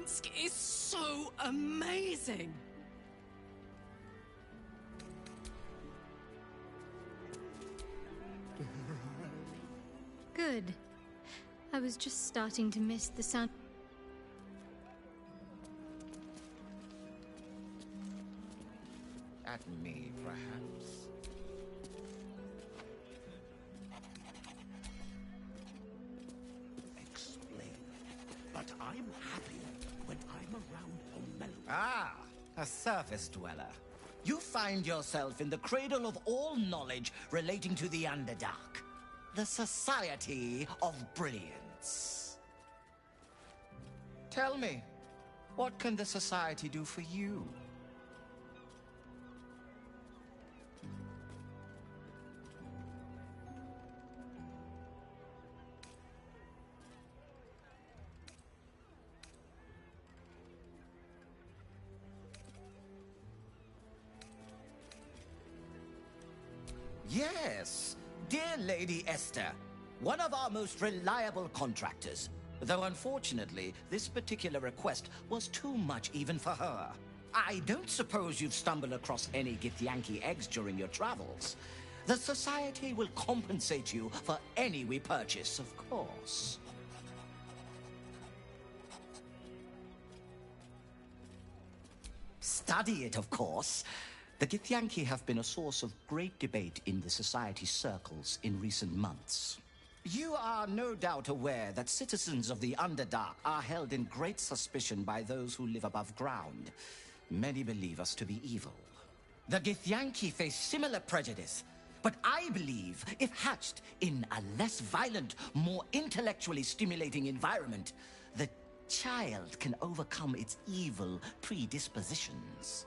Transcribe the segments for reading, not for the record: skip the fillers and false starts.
Smolensk is so amazing! Good. I was just starting to miss the sound. At me, perhaps. Explain. But I'm happy when I'm around O'Malley. Ah, a surface dweller. You find yourself in the cradle of all knowledge relating to the Underdark. The Society of Brilliance. Tell me, what can the Society do for you? Yes, dear Lady Esther, one of our most reliable contractors. Though unfortunately, this particular request was too much even for her. I don't suppose you've stumbled across any Githyanki eggs during your travels. The Society will compensate you for any we purchase, of course. Study it, of course. The Githyanki have been a source of great debate in the Society circles in recent months. You are no doubt aware that citizens of the Underdark are held in great suspicion by those who live above ground. Many believe us to be evil. The Githyanki face similar prejudice, but I believe if hatched in a less violent, more intellectually stimulating environment, the child can overcome its evil predispositions.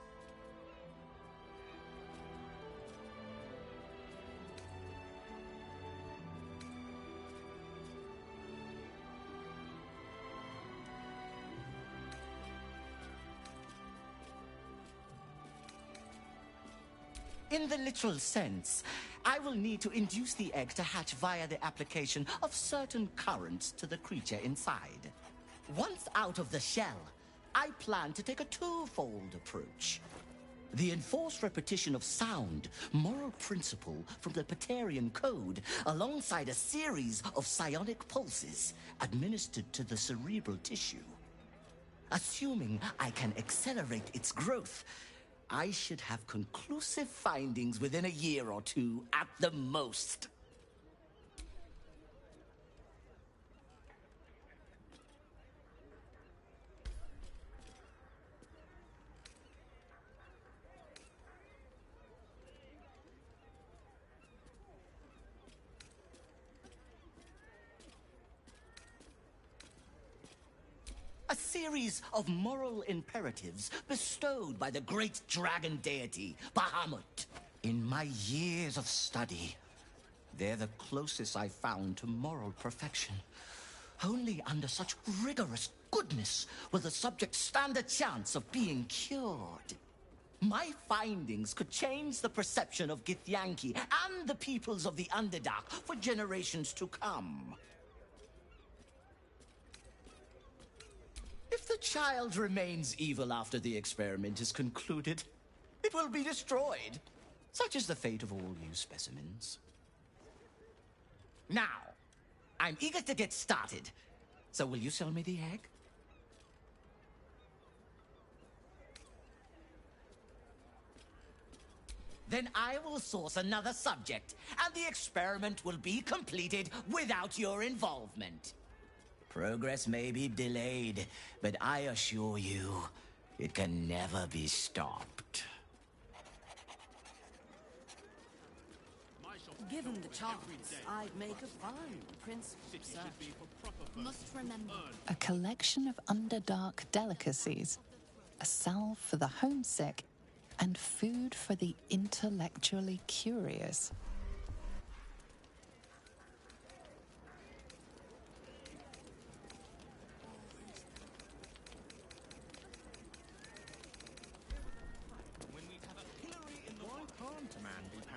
In the literal sense, I will need to induce the egg to hatch via the application of certain currents to the creature inside. Once out of the shell, I plan to take a twofold approach. The enforced repetition of sound, moral principle from the Patarian Code, alongside a series of psionic pulses administered to the cerebral tissue. Assuming I can accelerate its growth, I should have conclusive findings within a year or two at the most. A series of moral imperatives bestowed by the great dragon deity, Bahamut. In my years of study, they're the closest I've found to moral perfection. Only under such rigorous goodness will the subject stand a chance of being cured. My findings could change the perception of Githyanki and the peoples of the Underdark for generations to come. If the child remains evil after the experiment is concluded, it will be destroyed. Such is the fate of all you specimens. Now, I'm eager to get started. So will you sell me the egg? Then I will source another subject, and the experiment will be completed without your involvement. Progress may be delayed, but I assure you, it can never be stopped. Given the chance, I'd make a fine principal search. Must remember. A collection of Underdark delicacies, a salve for the homesick, and food for the intellectually curious.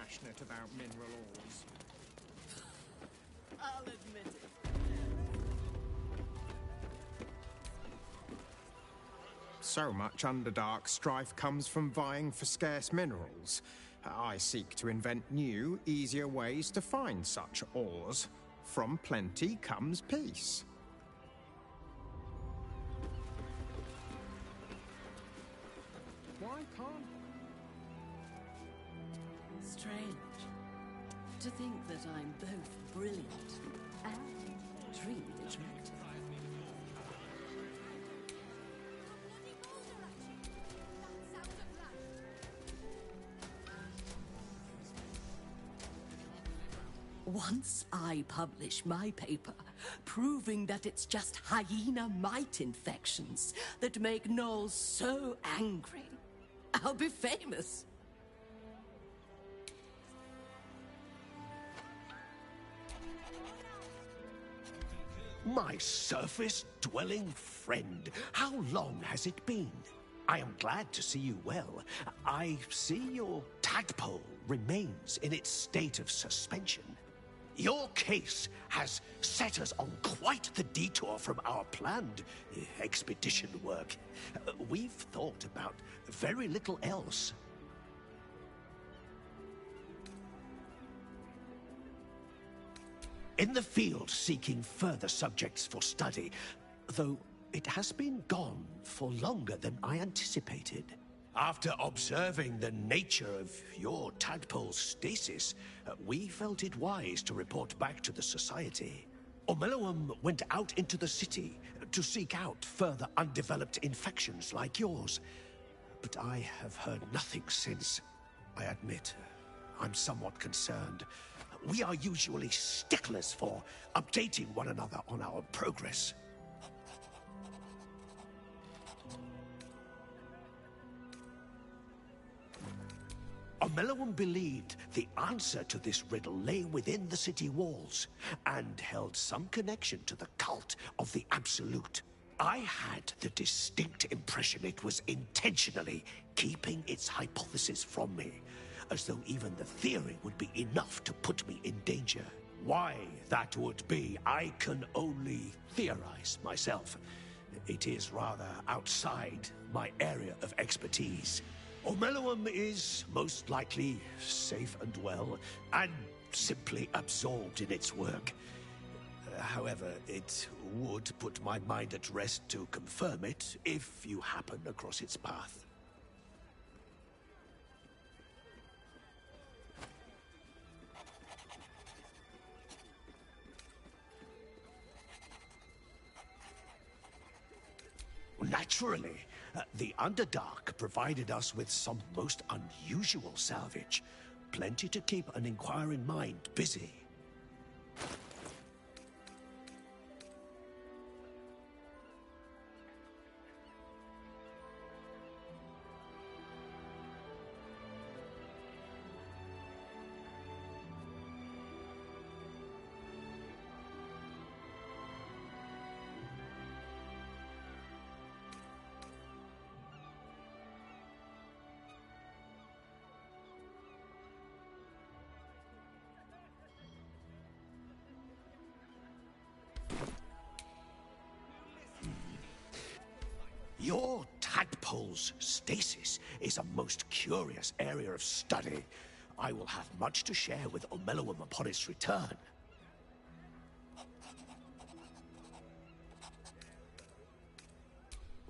Passionate about mineral ores. I'll admit it. So much Underdark strife comes from vying for scarce minerals. I seek to invent new, easier ways to find such ores. From plenty comes peace. Why can't... Strange. To think that I'm both brilliant and extremely attractive. Once I publish my paper, proving that it's just hyena mite infections that make gnolls so angry, I'll be famous. My surface-dwelling friend, how long has it been? I am glad to see you well. I see your tadpole remains in its state of suspension. Your case has set us on quite the detour from our planned expedition work. We've thought about very little else. In the field seeking further subjects for study, though it has been gone for longer than I anticipated. After observing the nature of your tadpole's stasis, we felt it wise to report back to the Society. Omeloum went out into the city to seek out further undeveloped infections like yours. But I have heard nothing since. I admit, I'm somewhat concerned. We are usually sticklers for updating one another on our progress. Omeloum believed the answer to this riddle lay within the city walls, and held some connection to the cult of the Absolute. I had the distinct impression it was intentionally keeping its hypothesis from me, as though even the theory would be enough to put me in danger. Why that would be, I can only theorize myself. It is rather outside my area of expertise. Omeloum is most likely safe and well, and simply absorbed in its work. However, it would put my mind at rest to confirm it if you happen across its path. Naturally, the Underdark provided us with some most unusual salvage. Plenty to keep an inquiring mind busy. Your tadpole's stasis is a most curious area of study. I will have much to share with Omeloum upon its return.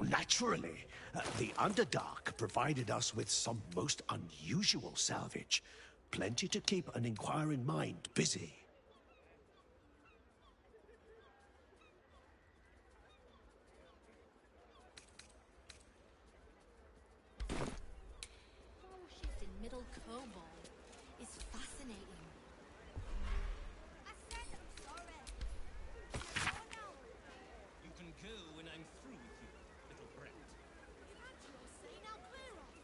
Naturally, the Underdark provided us with some most unusual salvage. Plenty to keep an inquiring mind busy. Bullshit in Middle Cobalt is fascinating. I said I'm sorry. You can go when I'm through with you, little brat. You've had your say, now clear off.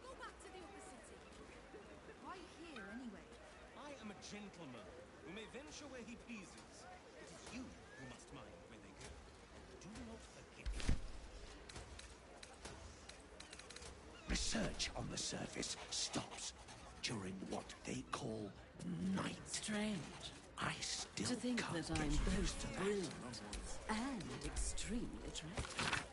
Go back to the upper city. Why are you here anyway? I am a gentleman who may venture where he pleases. It is you who must mind where they go. Do not forget. Research on the surface stops during what they call night. Strange. I still To think can't that I'm get both used to that. brilliant and extremely attractive.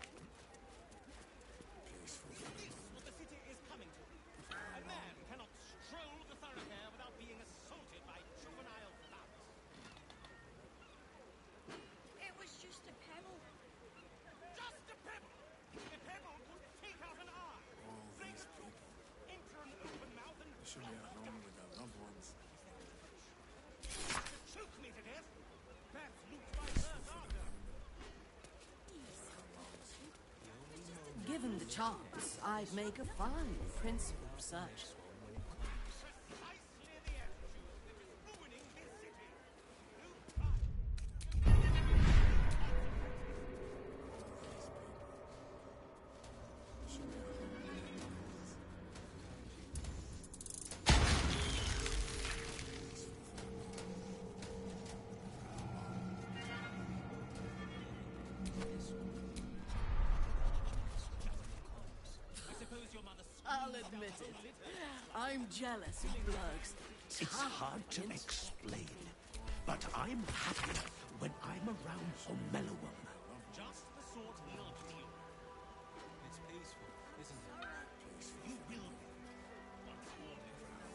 chance, I'd make a fine principal researcher. I'll admit it. I'm jealous of Blurg's It's hard to explain, but I'm happier when I'm around Omelawum. Just the sort he'll feel. It's peaceful, isn't it? You will be. Once more different.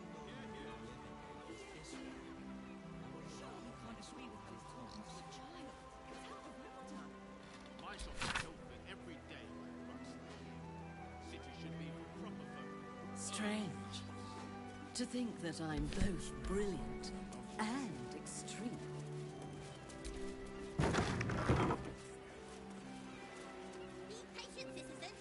The only moment you live in is this one. Sure, you can't agree with those talks. It's a child. It's out of real time. My shop is open every day, Buxley. City should be for proper folk. strange to think that I'm both brilliant and extreme. Be patient, citizen.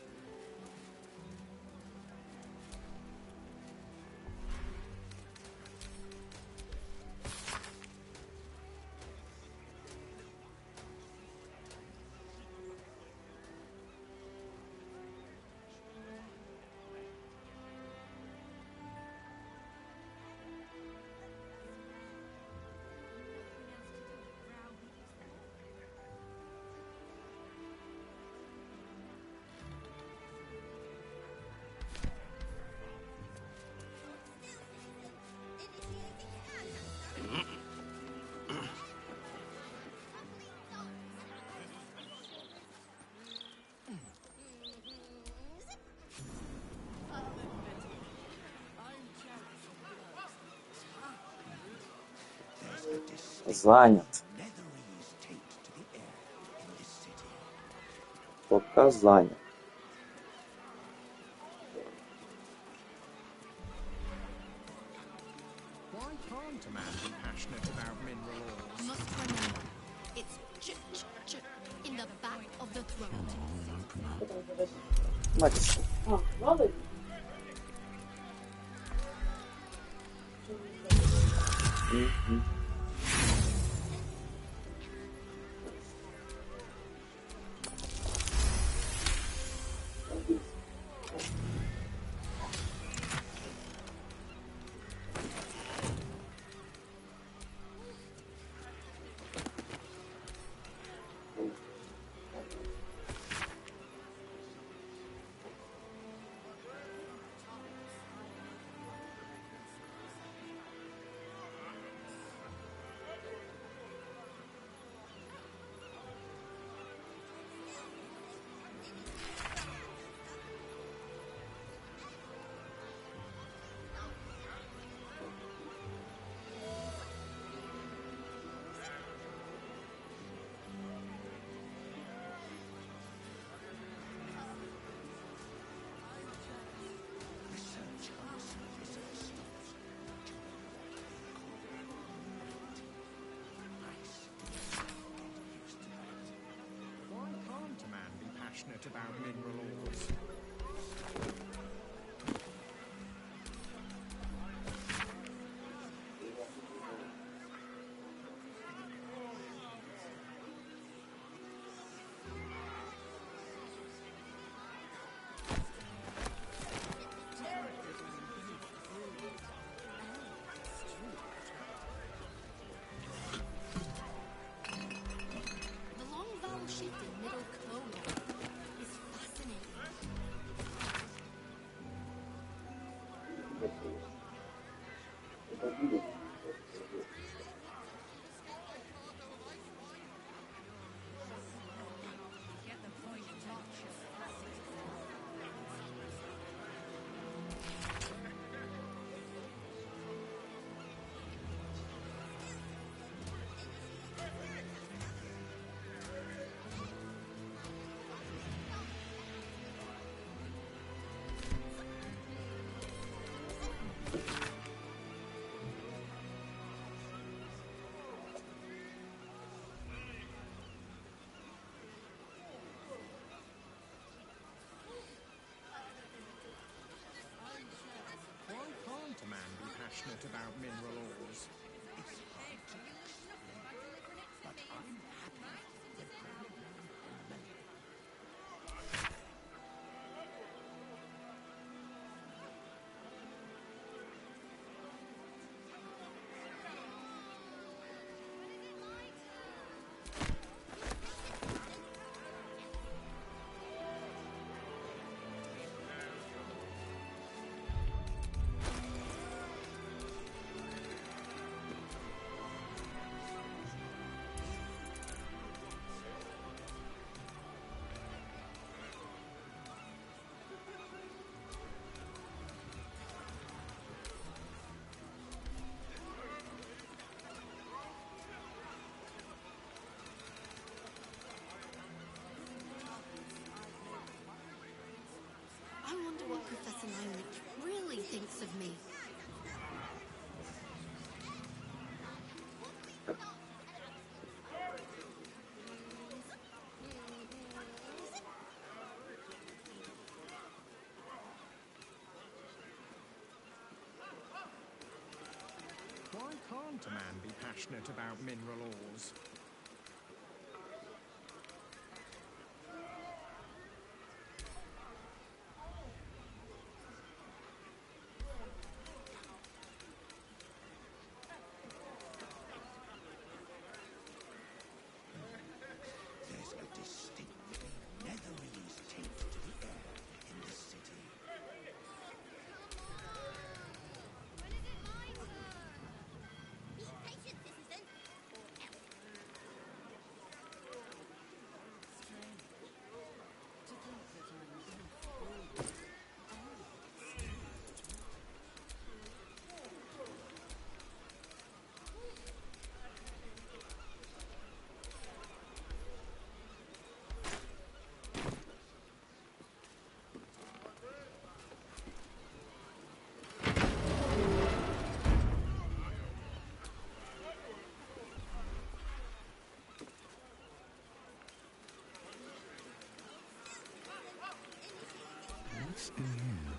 Занят. Пока занят. Why can't a man be passionate about mineral ores? Must remember, it's in the back of the throat. Макс. Why can't a man be passionate about mineral ores? The long vowel shift in middle colon is fascinating. passionate about mineral ores. I wonder what Professor Heinrich really thinks of me. Why can't a man be passionate about mineral ores? There's a distinctly netherese taint to the air in this city. When is it my turn? Be patient, citizen, or else. What's in here?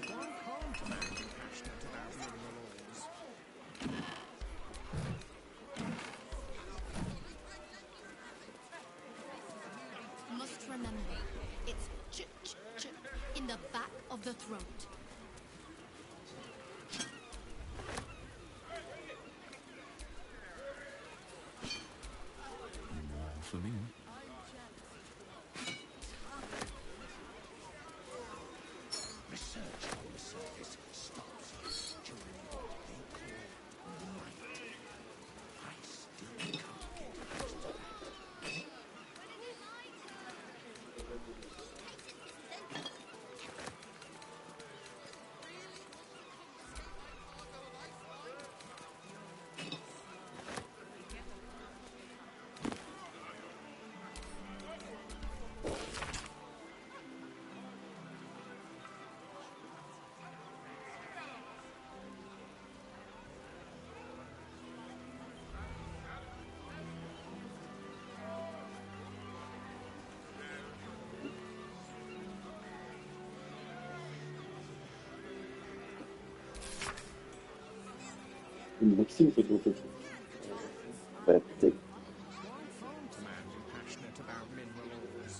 Why can't a man be passionate about mineral ores? Must remember, it's ch in the back of the throat. More for me. Research on the surface stops during what they call night. I still can't get used to that. Максим хоть вот это. Бэттик. Why can't a man be passionate about mineral ores?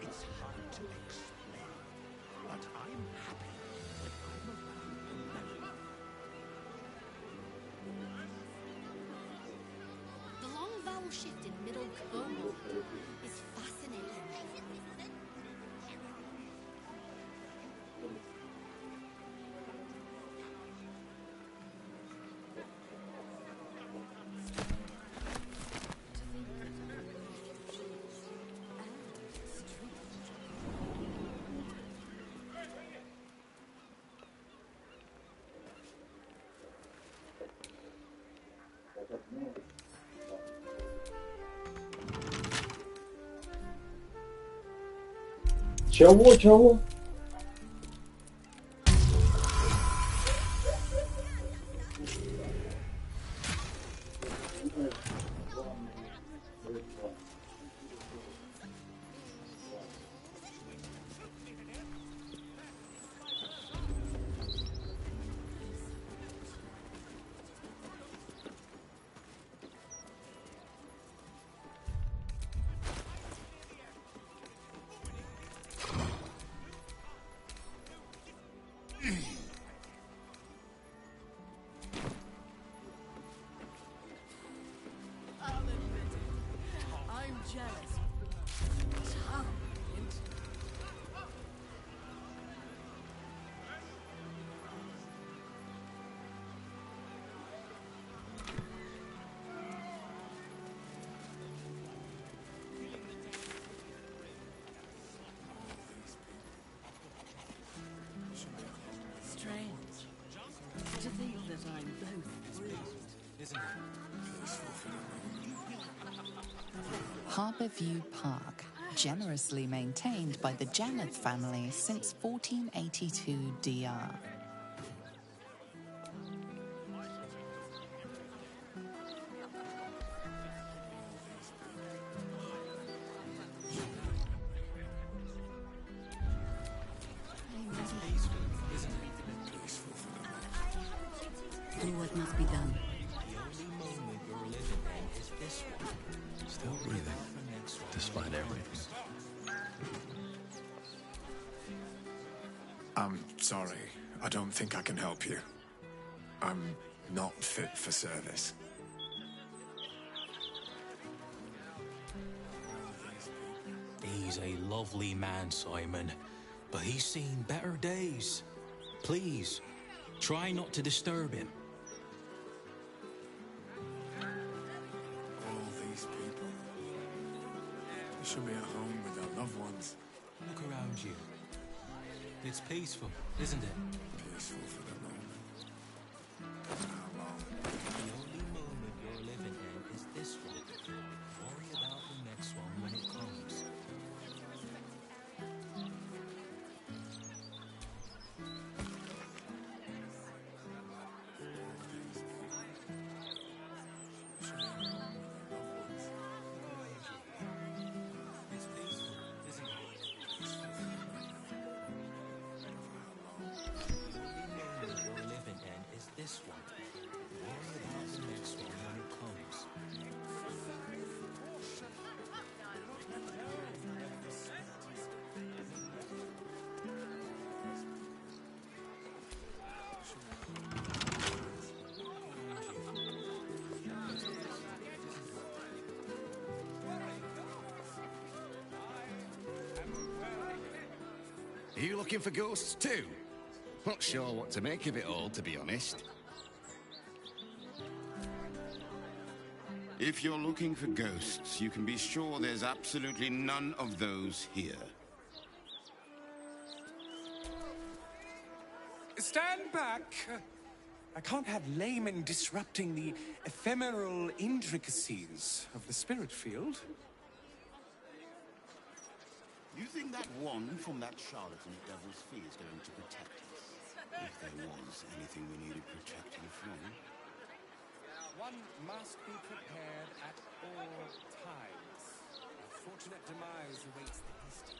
It's hard to explain, but I'm happy when I'm around the melon. The long vowel shift in middle Como is fascinating. Чего, чего? I'm jealous. Tom, strange to think that I'm both thrilled. Isn't it? Harbourview Park, generously maintained by the Janeth family since 1482 DR. Do what must be done. The only moment you're living in is this one. Still breathing, despite everything. I'm sorry. I don't think I can help you. I'm not fit for service. He's a lovely man, Simon, but he's seen better days. Please, try not to disturb him. All these people. They should be at home with their loved ones. Look around you. It's peaceful, isn't it? Peaceful for the moment. How long? The only moment you're living in is this one. Worry about the next one when it comes. It's peaceful, isn't it? The only moment you're living in is this one. Worry about the next one when it comes. Are you looking for ghosts too? Not sure what to make of it all, to be honest. If you're looking for ghosts, you can be sure there's absolutely none of those here. Stand back! I can't have laymen disrupting the ephemeral intricacies of the spirit field. You think that one from that charlatan at Devil's Fee is going to protect us? If there was anything we needed protecting from. One must be prepared at all times. A fortunate demise awaits the hasty.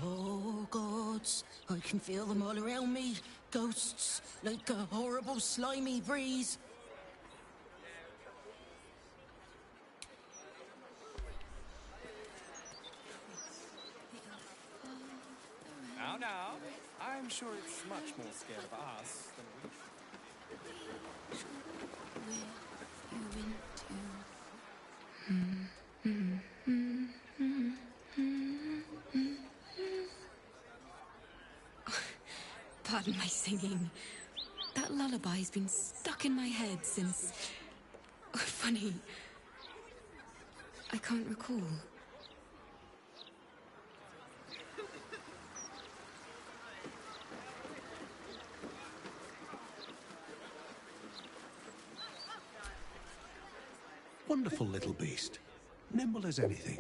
Oh, gods, I can feel them all around me. Ghosts, like a horrible slimy breeze. Now, I'm sure it's much more scared of us than we Pardon my singing. That lullaby's been stuck in my head since... Oh, funny. I can't recall. Wonderful little beast. Nimble as anything.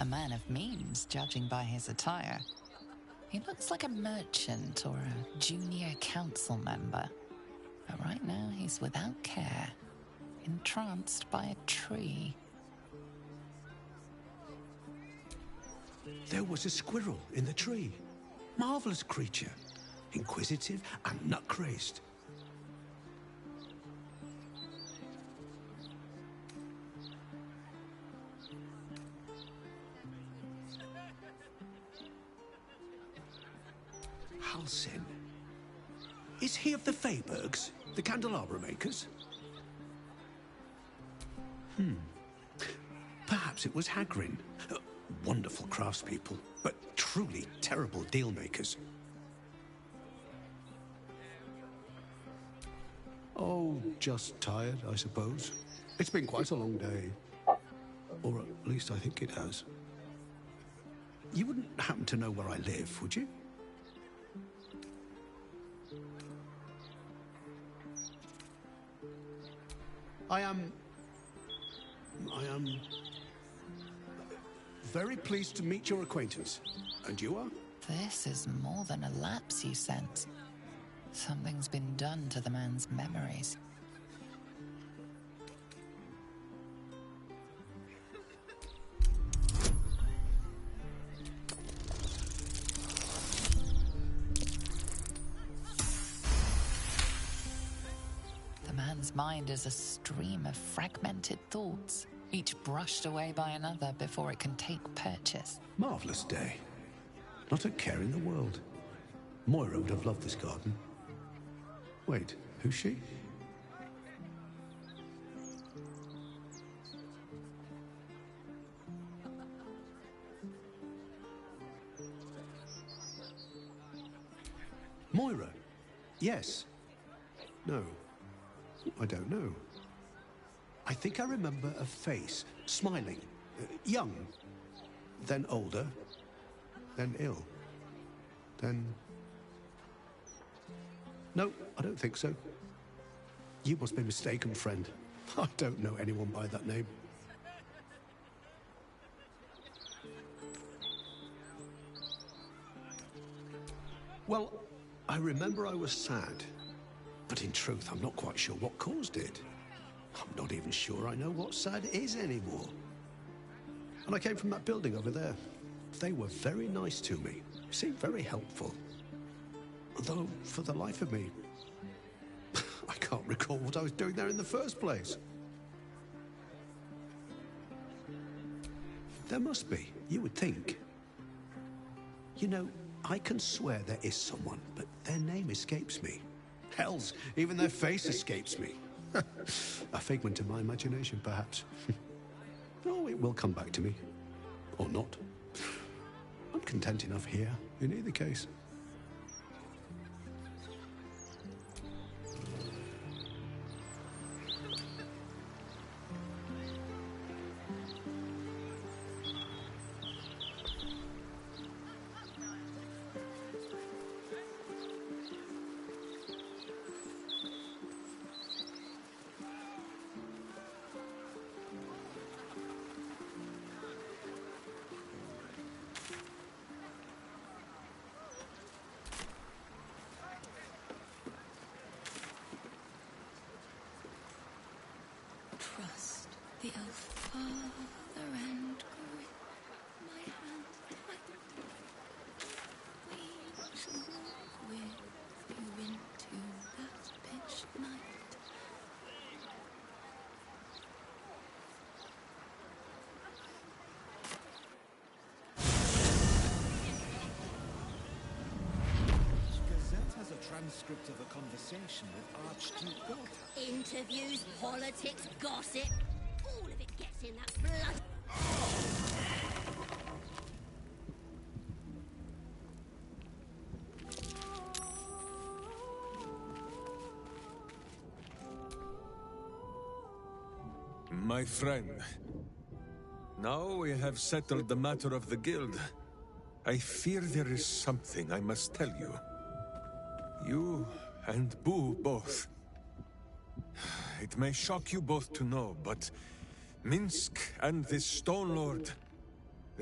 A man of means, judging by his attire. He looks like a merchant or a junior council member. But right now he's without care, entranced by a tree. There was a squirrel in the tree. Marvelous creature. Inquisitive and nut-crazed. Halsin. Is he of the Feybergs, the candelabra makers? Perhaps it was Hagrin. Wonderful craftspeople, but truly terrible deal-makers. Oh, just tired, I suppose. It's been quite a long day. Or at least I think it has. You wouldn't happen to know where I live, would you? I am very pleased to meet your acquaintance. And you are? This is more than a lapse, you sense. Something's been done to the man's memories. The man's mind is a stream of fragmented thoughts, each brushed away by another before it can take purchase. Marvelous day. Not a care in the world. Moira would have loved this garden. Wait, who's she? Moira? Yes. No. I don't know. I think I remember a face, smiling, young, then older, then ill, then... No, I don't think so. You must be mistaken, friend. I don't know anyone by that name. Well, I remember I was sad, but in truth, I'm not quite sure what caused it. I'm not even sure I know what sad is anymore. And I came from that building over there. They were very nice to me, seemed very helpful. Though, for the life of me, I can't recall what I was doing there in the first place. There must be, you would think. You know, I can swear there is someone, but their name escapes me. Hells, even their face escapes me. A figment of my imagination, perhaps. Oh, it will come back to me. Or not. I'm content enough here, in either case. Trust the elf father and grip my hand. We shall walk with you into that pitch night. Gazette has a transcript of a conversation with Archduke Baldur. Interviews, politics, gossip. All of it gets in that blood. My friend, now we have settled the matter of the guild. I fear there is something I must tell you. You and Boo both. It may shock you both to know, but Minsk and this Stone Lord,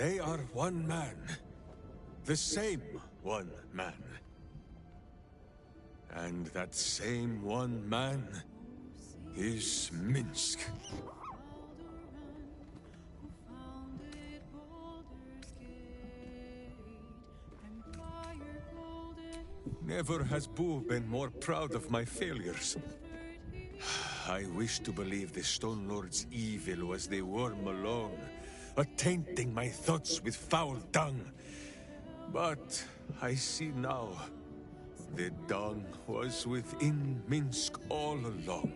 They are one man. The same one man. And that same one man is Minsk. Never has Boo been more proud of my failures. I wish to believe the Stone Lord's evil was the worm alone, tainting my thoughts with foul dung. But I see now, the dung was within Minsk all along.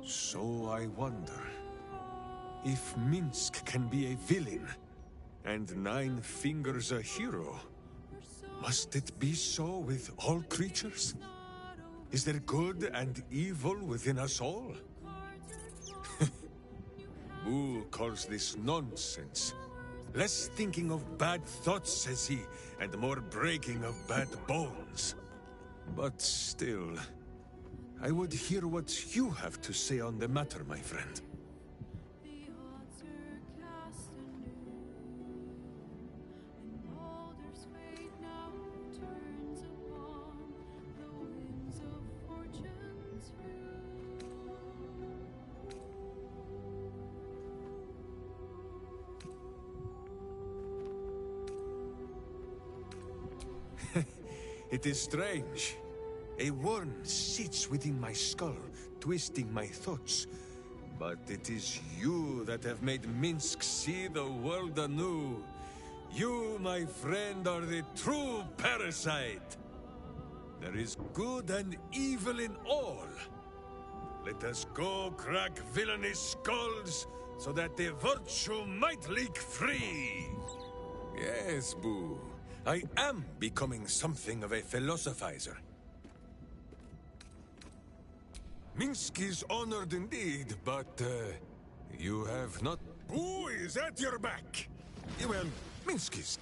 So I wonder, if Minsk can be a villain, and Nine Fingers a hero, must it be so with all creatures? Is there good and evil within us all? Boo calls this nonsense. Less thinking of bad thoughts, says he, and more breaking of bad bones. But still, I would hear what you have to say on the matter, my friend. It is strange. A worm sits within my skull, twisting my thoughts. But it is you that have made Minsk see the world anew. You, my friend, are the true parasite. There is good and evil in all. Let us go crack villainous skulls, so that the virtue might leak free. Yes, Boo. I am becoming something of a philosophizer. Minsk is honored indeed, but you have not... Who is at your back? Well, Minsk is.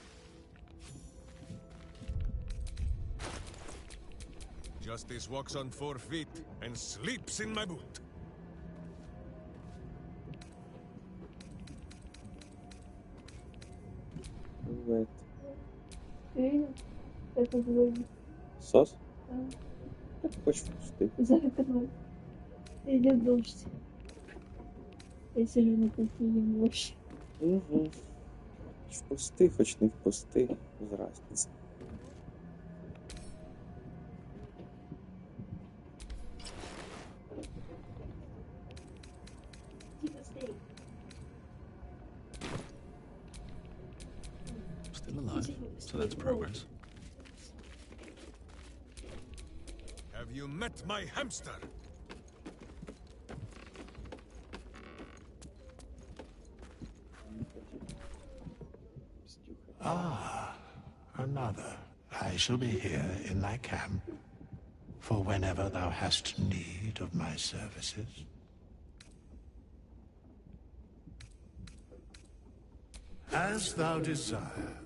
Justice walks on 4 feet and sleeps in my boot. Бывает. Видел? Это двойник. Сос? Да. Так хочешь пусты. За окном. Идет дождь. Я сижу на кухне ем борщ. Угу. В пусты, хоть не в пусты, без разницы. Still alive, so that's progress. Have you met my hamster? Ah, another. I shall be here in thy camp, for whenever thou hast need of my services. As thou desire.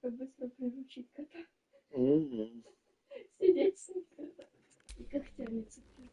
Как быстро приручить кота. Угу. Сидеть с ним и когтями цепляться.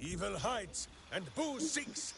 Evil hides, and Boo seeks.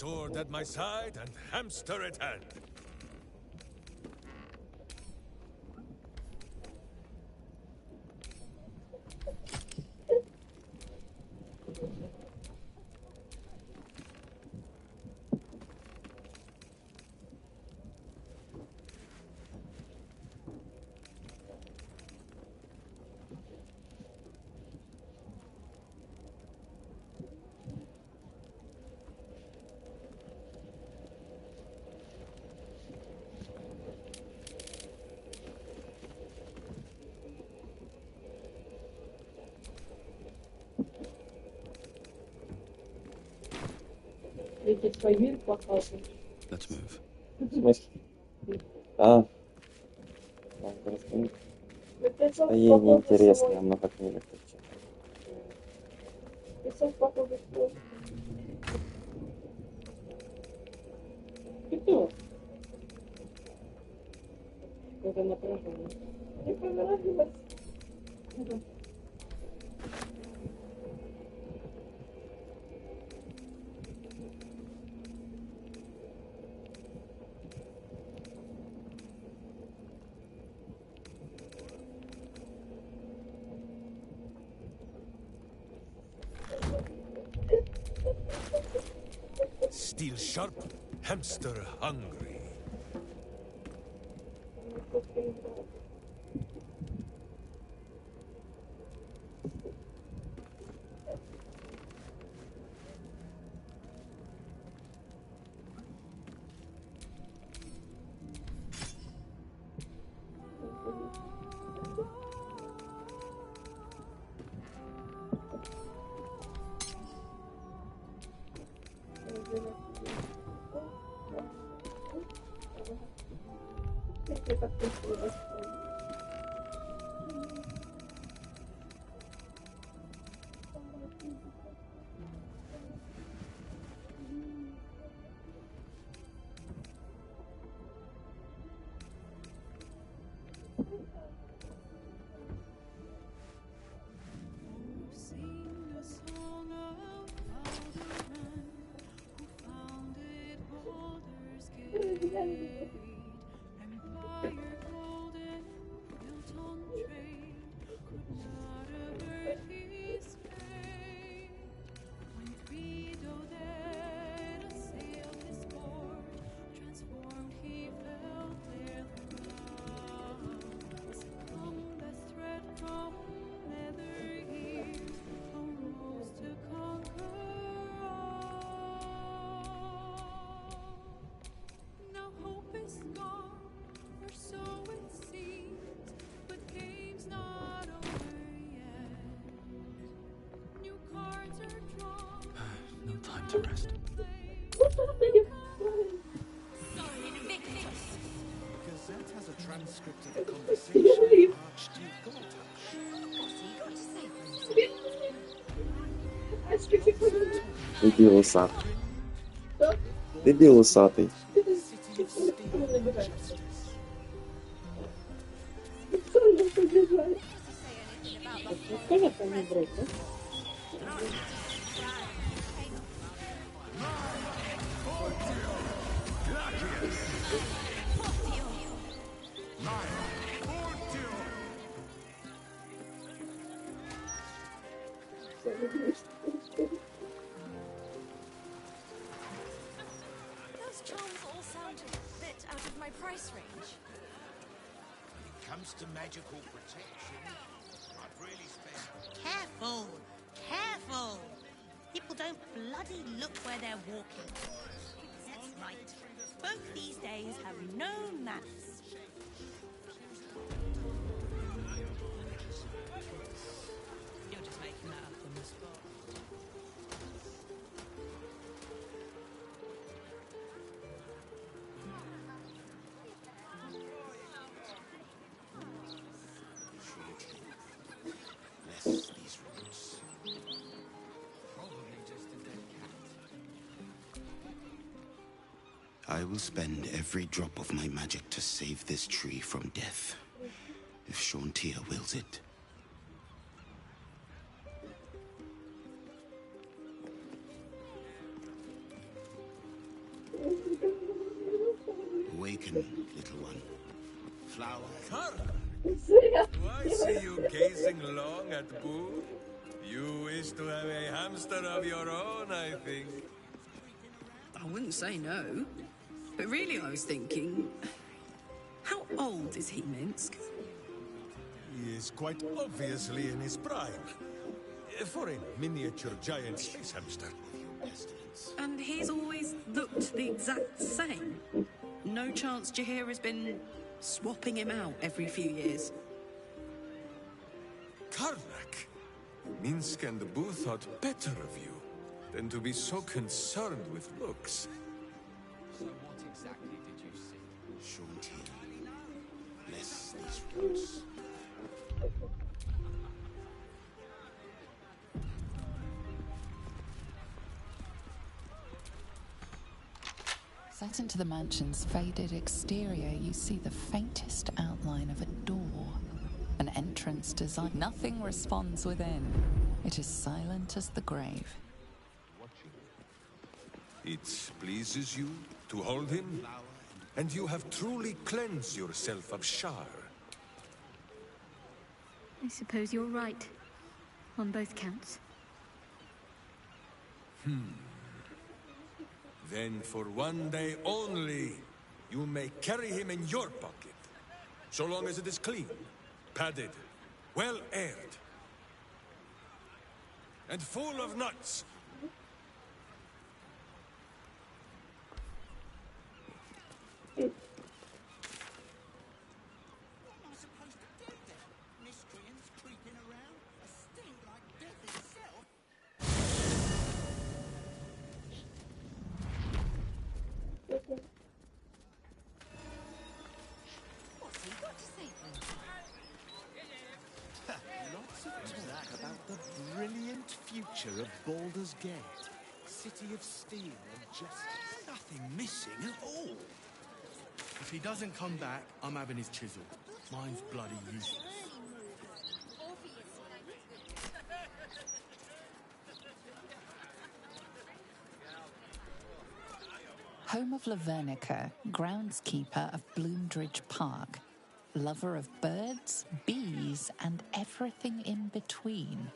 sword at my side and hamster at hand. Let's move. В смысле? А, ладно, расскажи. А ей неинтересно, я много книг читаю. Это напряжение. Мне понравилось. Steel sharp, hamster hungry. Sing a song of Baldur, who founded Baldur's Gate. Empire golden, built on trade, could not avert his fate. When Vidoded assailed his port, transformed he felt their throes. Combat threat from nether years arose to conquer all. Now hope is gone, or so it seems, but game's not over yet. New cards are drawn. No time to rest. Gazette has a transcript of the conversation with Archduke Gortash. Дебил усатый. Дебил усатый. Those charms all sound a bit out of my price range. When it comes to magical protection, I'd really spend... Careful! Careful! People don't bloody look where they're walking. That's right. Folk these days have no manners. You're just making that up on the spot. Bless these roots. Probably just a dead cat. I will spend every drop of my magic to save this tree from death. If Shauntia wills it. attention, little one. Flower. Do I see you gazing long at Boo? You wish to have a hamster of your own, I think. I wouldn't say no. But really, I was thinking, how old is he, Minsk? He is quite obviously in his prime. For a miniature giant space hamster. And he's always looked the exact same. No chance Jahir has been swapping him out every few years. Karnak! Minsk and Boo thought better of you than to be so concerned with looks. So what exactly did you see? Short here. Bless these roots. Set into the mansion's faded exterior, you see the faintest outline of a door. An entrance design. Nothing responds within. It is silent as the grave. It pleases you to hold him, and you have truly cleansed yourself of Shar. I suppose you're right. On both counts. Then for one day only, you may carry him in your pocket. So long as it is clean, padded, well aired, and full of nuts. Miscreants creeping around, a stink like death itself. What's he got to say? Lots of talk about the brilliant future of Baldur's Gate. City of steel and justice. Nothing missing at all. If he doesn't come back, I'm having his chisel. Mine's bloody useless. Home of Lavernica, groundskeeper of Bloomdridge Park, lover of birds, bees, and everything in between.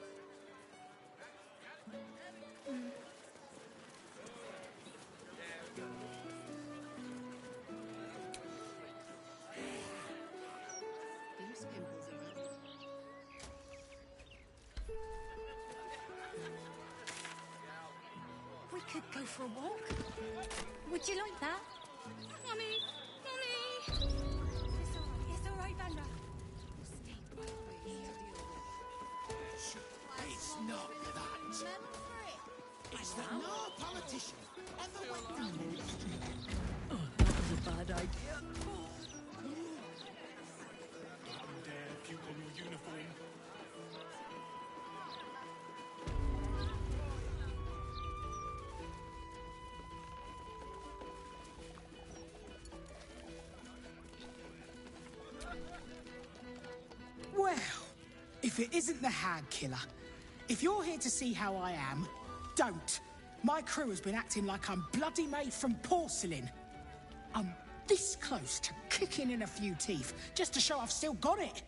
We could go for a walk. Would you like that? Mummy! Mummy! It's all right, Vanda. It's not that. It's that no politician ever went down the Oh, that was a bad idea. Dare if you in your uniform. Well, if it isn't the Hag Killer, if you're here to see how I am, don't. My crew has been acting like I'm bloody made from porcelain. I'm this close to kicking in a few teeth, just to show I've still got it.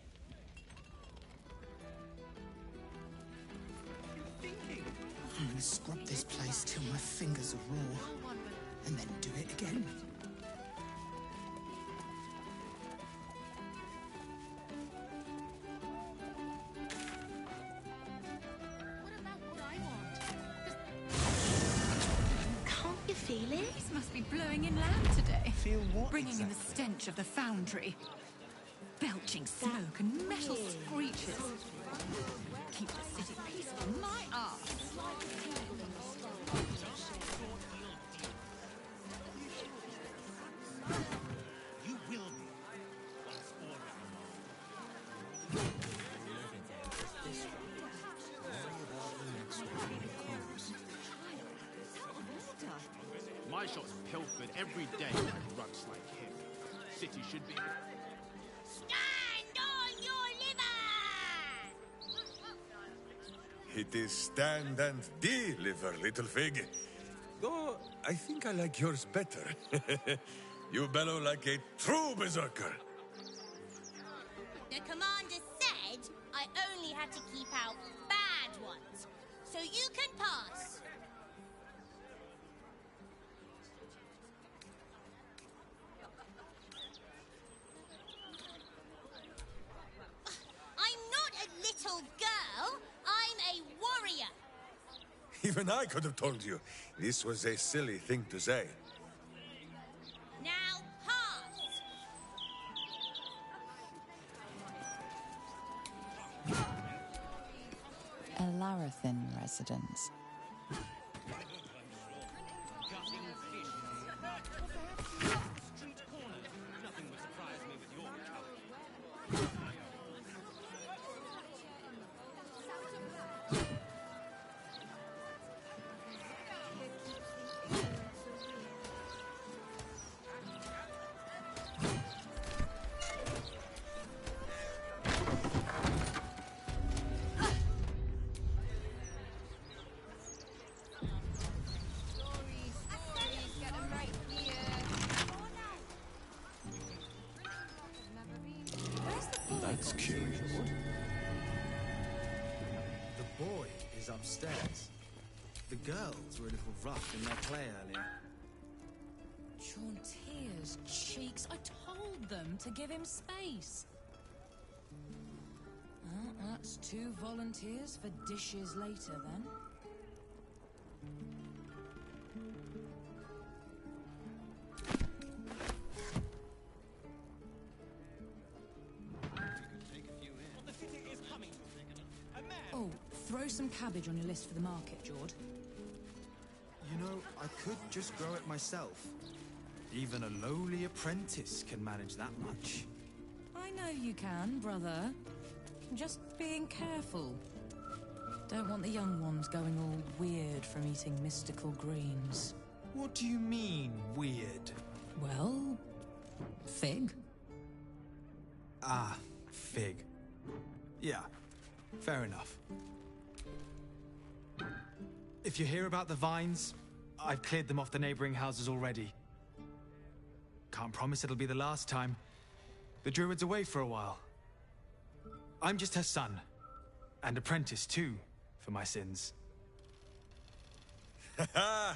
I'm gonna scrub this place till my fingers are raw, and then do it again. Can't you feel it? This must be blowing inland today. Feel what? Bringing in the stench of the foundry. Belching smoke and metal screeches. Keep the city peaceful, my arse. You will be. My shop's pilfered every day by rugs like him. City should be... Stand on your liver! It is stand and deliver, little fig. Though I think I like yours better. You bellow like a true berserker. The commander said I only had to keep out bad ones. So you can pass. I'm not a little girl. I'm a warrior. Even I could have told you. This was a silly thing to say. Now pass. A Larathin residence. That's curious. The boy is upstairs. The girls were a little rough in their play earlier. Chauntier's cheeks. I told them to give him space. That's 2 volunteers for dishes later, then. Oh, throw some cabbage on your list for the market, Jord. You know, I could just grow it myself. Even a lowly apprentice can manage that much. I know you can, brother. Just being careful. Don't want the young ones going all weird from eating mystical greens. What do you mean, weird? Well, fig. Ah, fig. Yeah, fair enough. If you hear about the vines, I've cleared them off the neighboring houses already. Can't promise it'll be the last time. The druid's away for a while. I'm just her son. And apprentice, too, for my sins. Haha!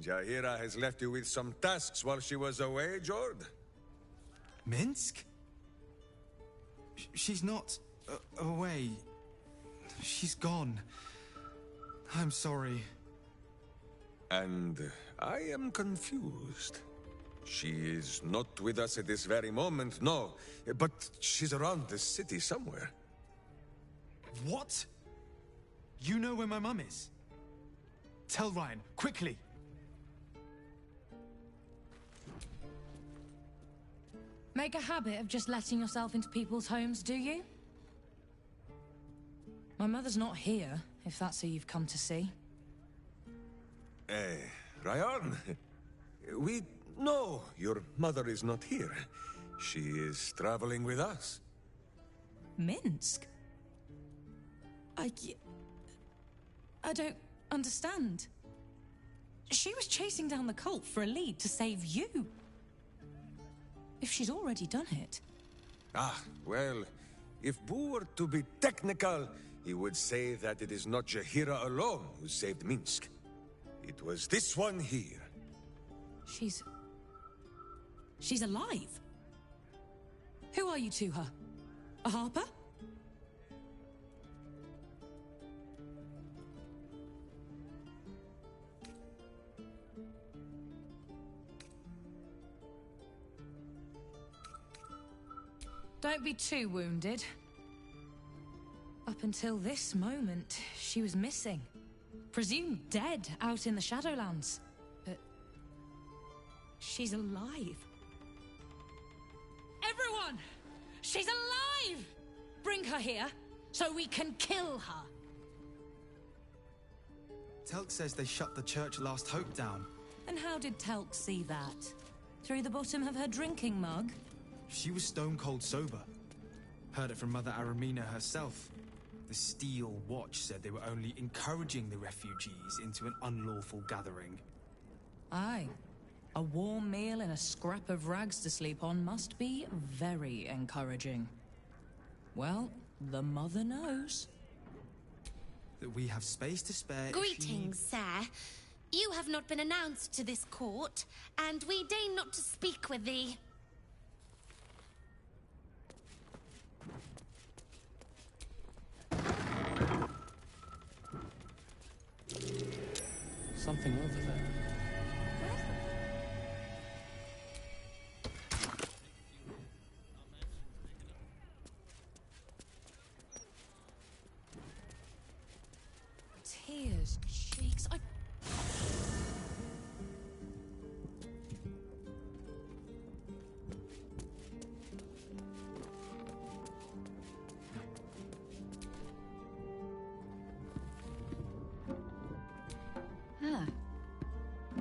Jaheira has left you with some tasks while she was away, Jord. Minsk? She's not away. She's gone. I'm sorry. And I am confused. She is not with us at this very moment, no. But she's around the city somewhere. What? You know where my mum is? Tell Ryan, quickly! Make a habit of just letting yourself into people's homes, do you? My mother's not here, if that's who you've come to see. Ryan? No, your mother is not here. She is traveling with us. Minsk? I don't understand. She was chasing down the cult for a lead to save you. If she's already done it. Ah, well, if Boo were to be technical, he would say that it is not Jaheira alone who saved Minsk. It was this one here. She's alive? Who are you to her? A harper? Don't be too wounded. Up until this moment, she was missing. Presumed dead out in the Shadowlands. But she's alive. Everyone! She's alive! Bring her here, so we can kill her. Telk says they shut the Church Last Hope down. And how did Telk see that? Through the bottom of her drinking mug? She was stone cold sober. Heard it from Mother Aramina herself. The Steel Watch said they were only encouraging the refugees into an unlawful gathering. Aye. A warm meal and a scrap of rags to sleep on must be very encouraging. Well, the mother knows. That we have space to spare. Greetings, sir. You have not been announced to this court, and we deign not to speak with thee. Something over there. Tears, cheeks.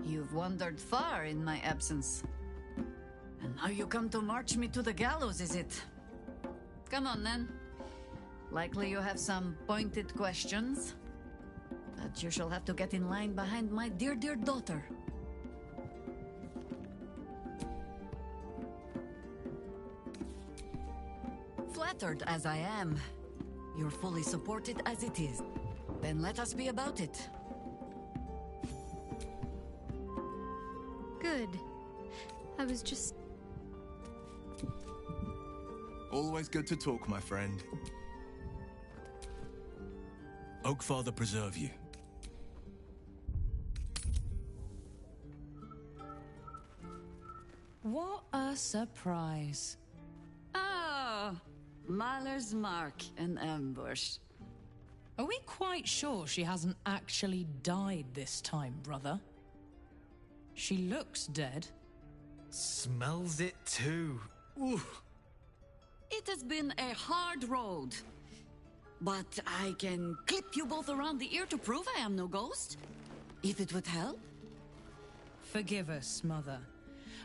You've wandered far in my absence. And now you come to march me to the gallows, is it? Come on, then. Likely you have some pointed questions. But you shall have to get in line behind my dear, dear daughter. Flattered as I am, you're fully supported as it is. Then let us be about it. Good. I was just... Always good to talk, my friend. Oakfather preserve you. What a surprise. Oh, Mahler's mark, an ambush. Are we quite sure she hasn't actually died this time, brother? She looks dead. Smells it too. Ooh. It has been a hard road. But I can clip you both around the ear to prove I am no ghost. If it would help. Forgive us, Mother.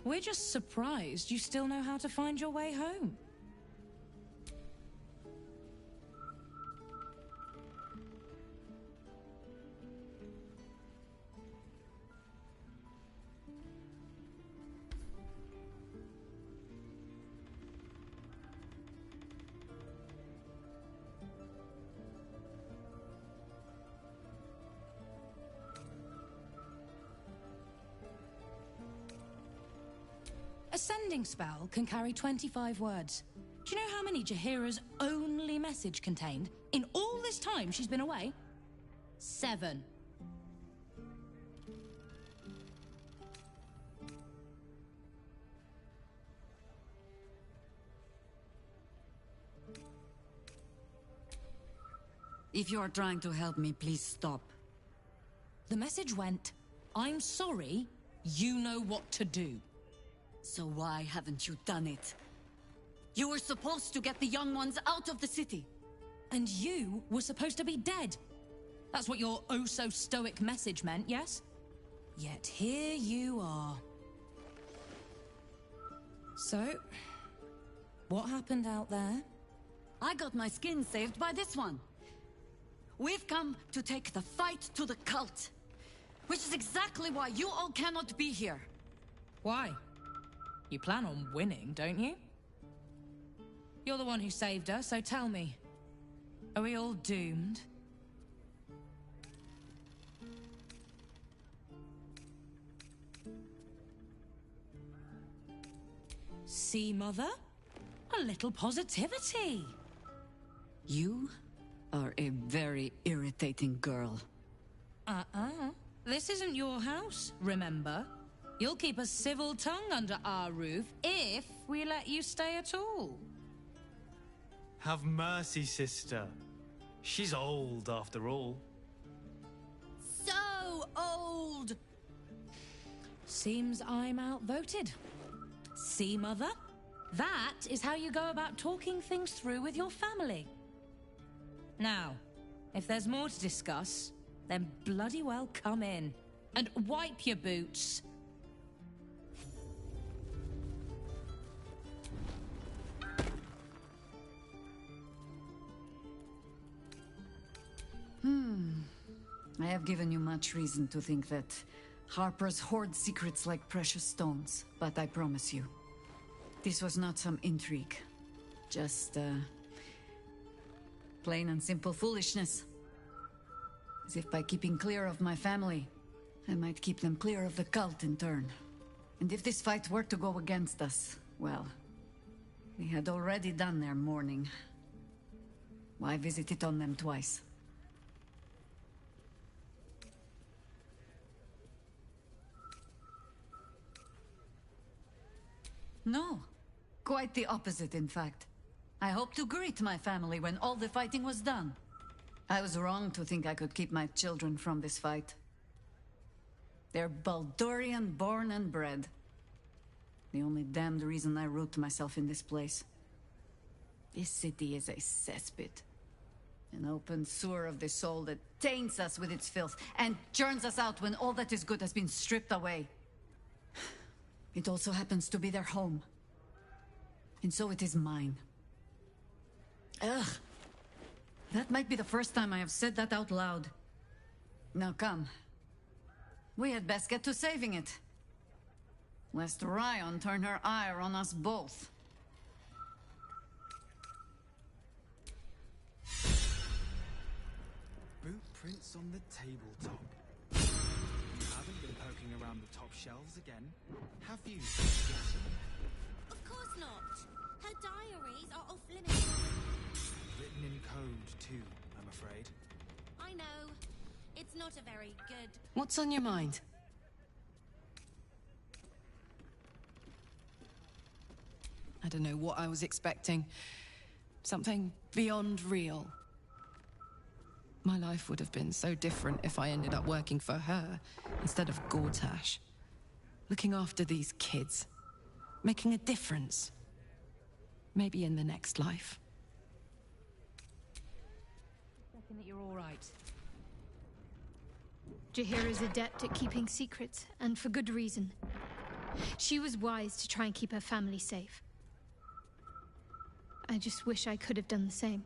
We're just surprised you still know how to find your way home. A sending spell can carry 25 words. Do you know how many Jaheira's only message contained in all this time she's been away? 7. If you are trying to help me, please stop. The message went, I'm sorry, you know what to do. So why haven't you done it? You were supposed to get the young ones out of the city. And you were supposed to be dead. That's what your oh-so-stoic message meant, yes? Yet here you are. So, what happened out there? I got my skin saved by this one. We've come to take the fight to the cult. Which is exactly why you all cannot be here. Why? You plan on winning, don't you? You're the one who saved her, so tell me. Are we all doomed? See, Mother? A little positivity. You are a very irritating girl. This isn't your house, remember? You'll keep a civil tongue under our roof if we let you stay at all. Have mercy, sister. She's old, after all. So old! Seems I'm outvoted. See, Mother? That is how you go about talking things through with your family. Now, if there's more to discuss, then bloody well come in. And wipe your boots. I have given you much reason to think that Harpers hoard secrets like precious stones, but I promise you, this was not some intrigue. Just, plain and simple foolishness. As if by keeping clear of my family, I might keep them clear of the cult in turn. And if this fight were to go against us, well, we had already done their mourning. Why visit it on them twice? No. Quite the opposite, in fact. I hoped to greet my family when all the fighting was done. I was wrong to think I could keep my children from this fight. They're Baldurian born and bred. The only damned reason I root myself in this place. This city is a cesspit. An open sewer of the soul that taints us with its filth and churns us out when all that is good has been stripped away. It also happens to be their home. And so it is mine. Ugh. That might be the first time I have said that out loud. Now come. We had best get to saving it. Lest Ryan turn her ire on us both. Footprints on the tabletop. You haven't been poking around the top shelves again, have you? Of course not. Her diaries are off limits. Written in code, too, I'm afraid. I know. It's not a very good... What's on your mind? I don't know what I was expecting. Something beyond real. My life would have been so different if I ended up working for her instead of Gortash. Looking after these kids. Making a difference. Maybe in the next life. Checking that you're all right. Jaheira is adept at keeping secrets, and for good reason. She was wise to try and keep her family safe. I just wish I could have done the same.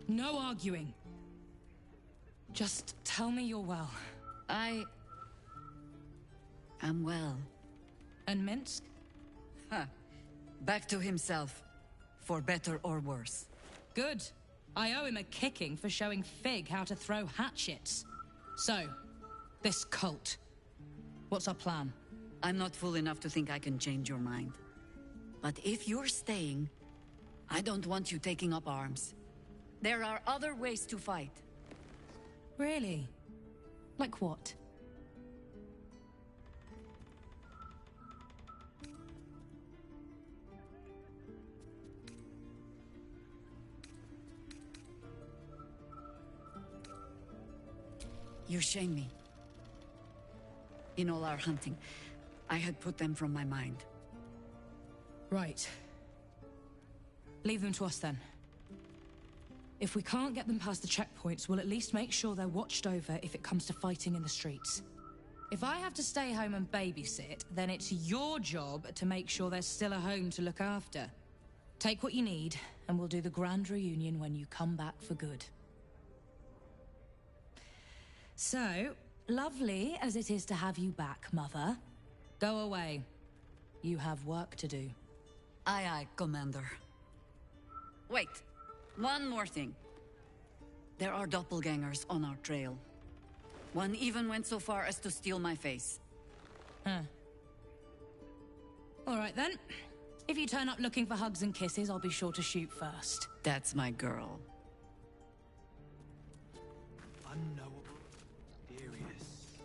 No arguing. Just tell me you're well. I am well. And Minsk? Huh. Back to himself. For better or worse. Good. I owe him a kicking for showing Fig how to throw hatchets. So, this cult. What's our plan? I'm not fool enough to think I can change your mind. But if you're staying, I don't want you taking up arms. There are other ways to fight. Really? Like what? You shame me. In all our hunting, I had put them from my mind. Right. Leave them to us then. If we can't get them past the checkpoints, we'll at least make sure they're watched over if it comes to fighting in the streets. If I have to stay home and babysit, then it's your job to make sure there's still a home to look after. Take what you need, and we'll do the grand reunion when you come back for good. So, lovely as it is to have you back, Mother, go away. You have work to do. Aye, aye, Commander. Wait. One more thing. There are doppelgangers on our trail. One even went so far as to steal my face. Huh. All right then. If you turn up looking for hugs and kisses, I'll be sure to shoot first. That's my girl. Unknowable. Serious.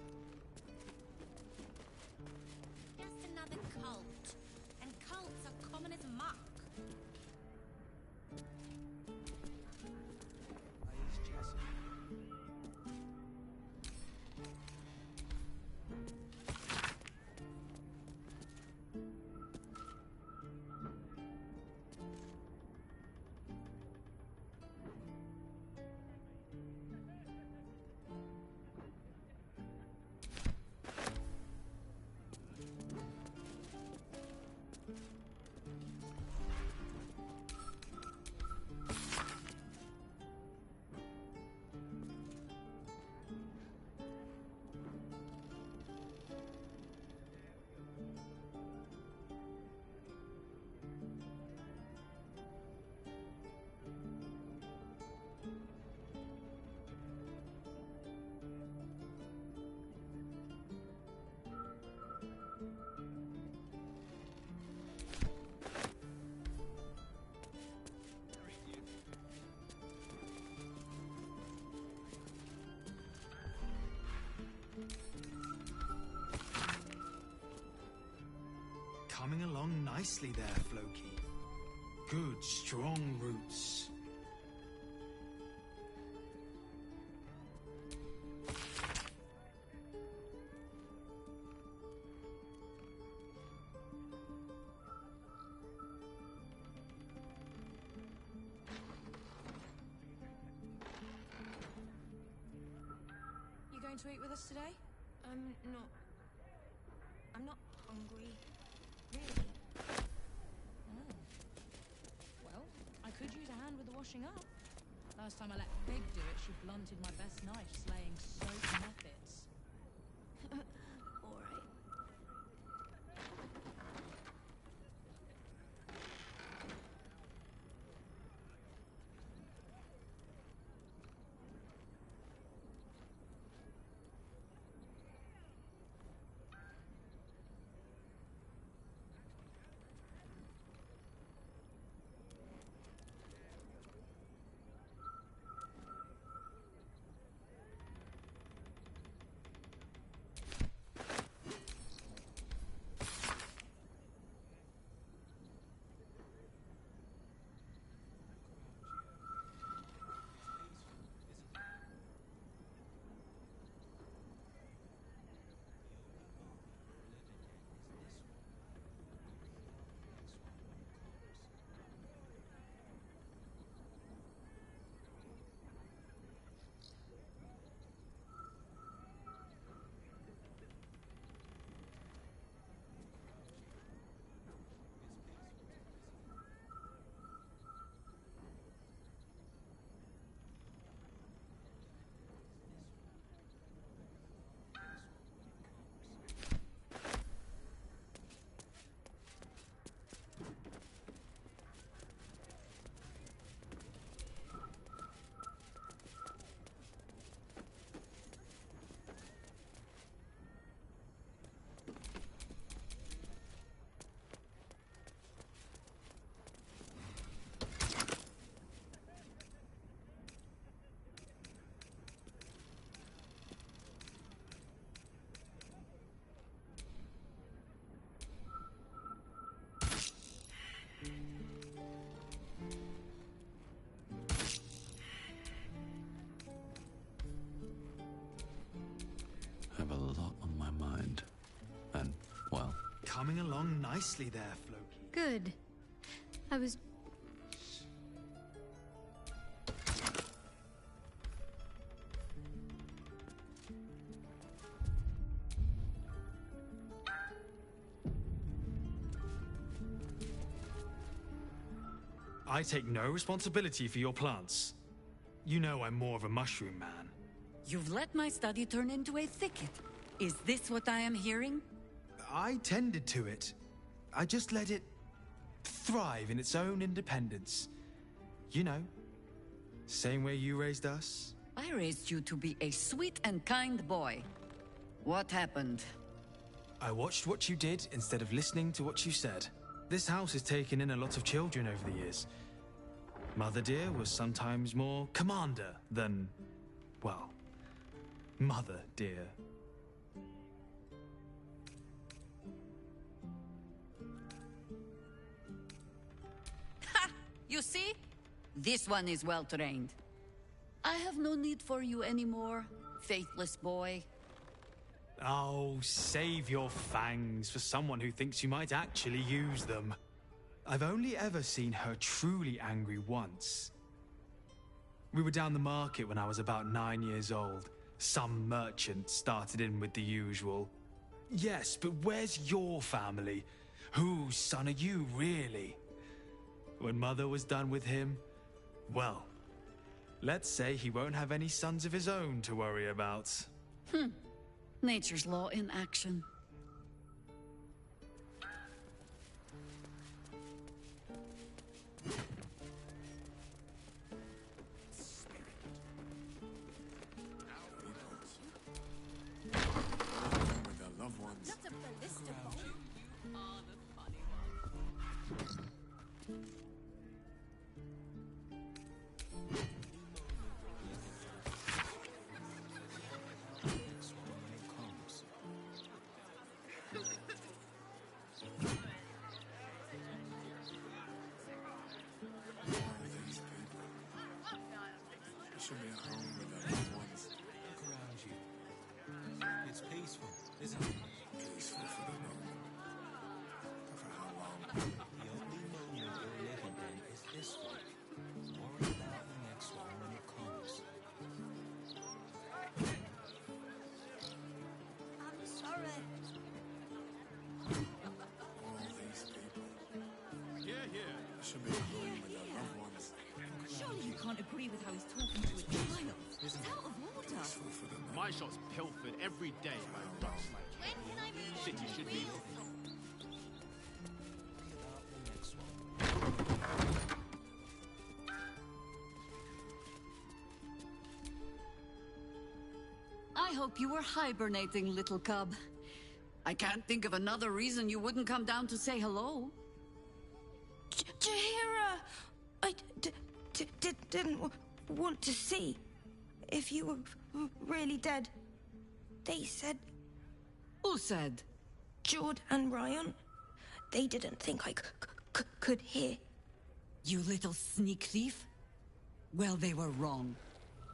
Just another cult. And cults are common as muck. nicely there, Floki. Good, strong roots. You going to eat with us today? I'm not hungry. Really. Oh. Well, I could use a hand with the washing up. Last time I let Pig do it, she blunted my best knife slaying soap methods. All right. I have a lot on my mind. And, well... Coming along nicely there, Floki. Good. I was... I take no responsibility for your plants. You know I'm more of a mushroom man. You've let my study turn into a thicket. Is this what I am hearing? I tended to it. I just let it thrive in its own independence. You know, same way you raised us. I raised you to be a sweet and kind boy. What happened? I watched what you did instead of listening to what you said. This house has taken in a lot of children over the years. Mother dear was sometimes more commander than, well, mother dear. Ha! You see? This one is well trained. I have no need for you anymore, faithless boy. Oh, save your fangs for someone who thinks you might actually use them. I've only ever seen her truly angry once. We were down the market when I was about 9 years old. Some merchant started in with the usual. Yes, but where's your family? Whose son are you, really? When Mother was done with him, well, let's say he won't have any sons of his own to worry about. Nature's law in action. With their loved ones. Not a ballista bomb. Oh, the funny one. Should be at home with their loved ones. Look around you. It's peaceful, isn't it? Peaceful for the moment. But for how long? The only moment you're living in is this week. Worry about the next one when it comes. I'm sorry. All these people. Here, here. Should be at home with their loved ones. Surely you can't agree with how he's talking to a child. It's out of order. My shot's pilfered every day by rats like you. When can I move? City should be. I hope you were hibernating, little cub. I can't think of another reason you wouldn't come down to say hello. Jahira, I didn't want to see if you were really dead. They said... Who said? Jord and Ryan. They didn't think I could hear. You little sneak thief? Well, they were wrong.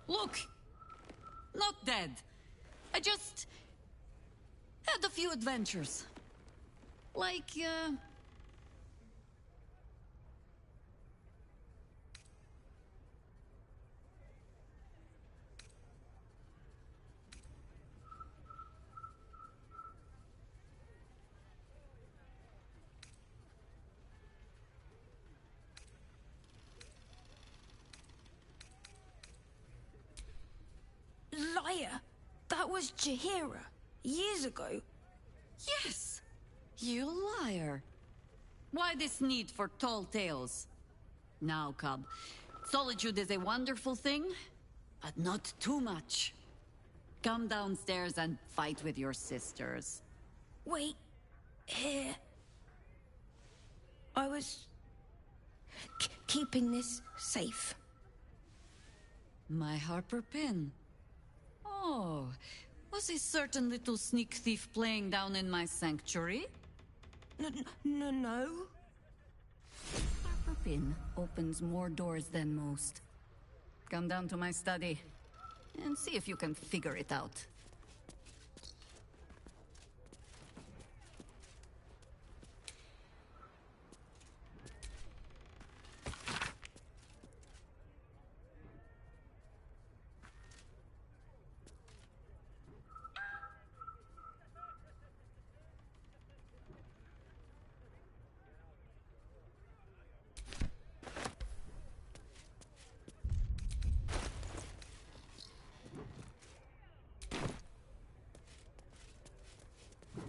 Look! Not dead. I just... had a few adventures. Like, Liar! That was Jahira. Years ago. Yes! You liar. Why this need for tall tales? Now, cub, solitude is a wonderful thing, but not too much. Come downstairs and fight with your sisters. Wait. Here. I was... keeping this safe. My Harper pin. Oh, was a certain little sneak thief playing down in my sanctuary? No. Harper pin opens more doors than most. Come down to my study and see if you can figure it out.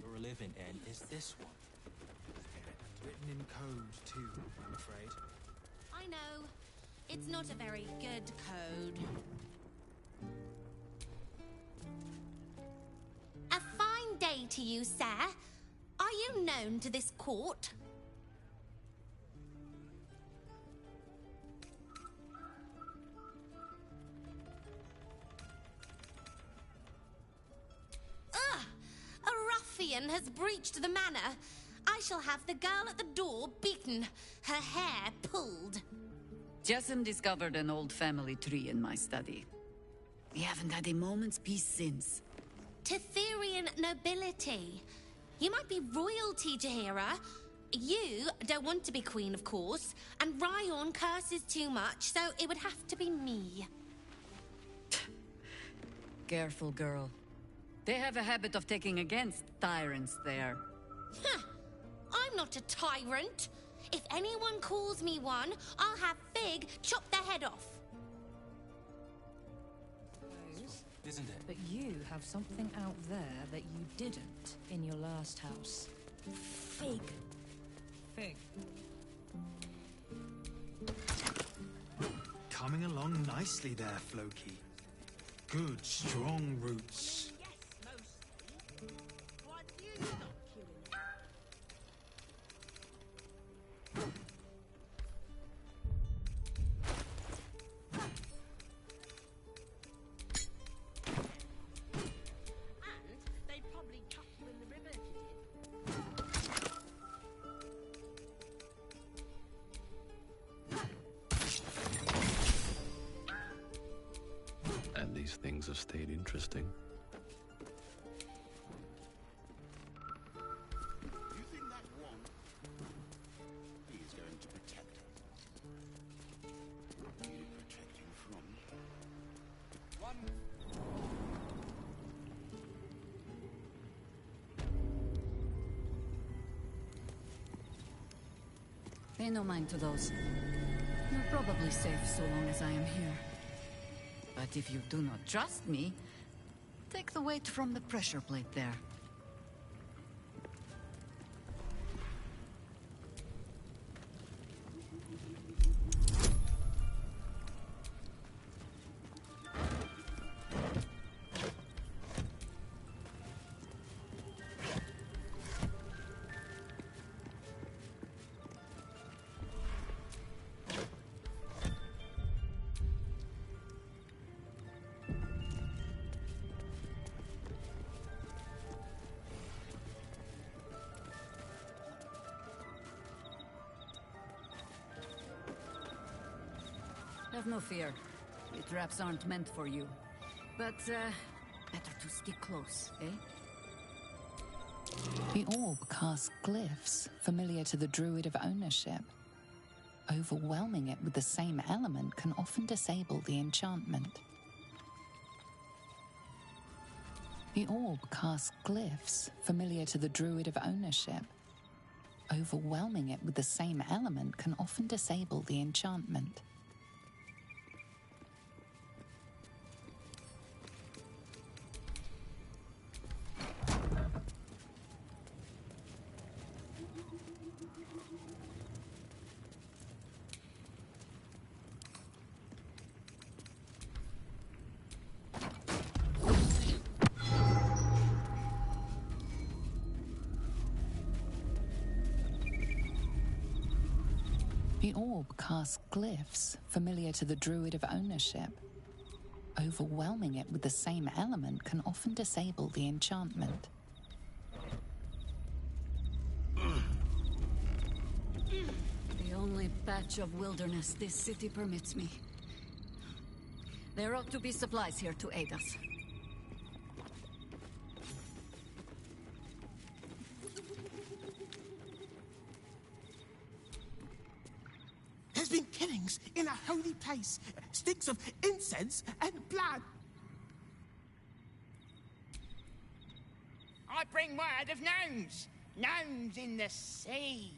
We're living in is this one. Written in code, too, I'm afraid. I know. It's not a very good code. A fine day to you, sir. Are you known to this court? Ugh! A ruffian has breached the manor. I shall have the girl at the door beaten, her hair pulled. Jessim discovered an old family tree in my study. We haven't had a moment's peace since. Tetherian nobility. You might be royalty, Jahira. You don't want to be queen, of course, and Ryon curses too much, so it would have to be me. Careful, girl. They have a habit of taking against tyrants there. Huh. I'm not a tyrant. If anyone calls me one, I'll have Fig chop their head off. Isn't it? But you have something out there that you didn't in your last house. Fig. Fig. Coming along nicely there, Floki. Good, strong roots. interesting. You think that wand is going to protect us? Needed protecting from? Pay no mind to those. You're probably safe so long as I am here. But if you do not trust me, take the weight from the pressure plate there. Have no fear. The traps aren't meant for you. But, better to stick close, eh? The orb casts glyphs familiar to the druid of ownership. Overwhelming it with the same element can often disable the enchantment. The orb casts glyphs familiar to the druid of ownership. Overwhelming it with the same element can often disable the enchantment. The orb casts glyphs familiar to the druid of ownership. Overwhelming it with the same element can often disable the enchantment. The only patch of wilderness this city permits me. There ought to be supplies here to aid us. There's been killings in a holy place. Stinks of incense and blood. I bring word of gnomes. Gnomes in the sea.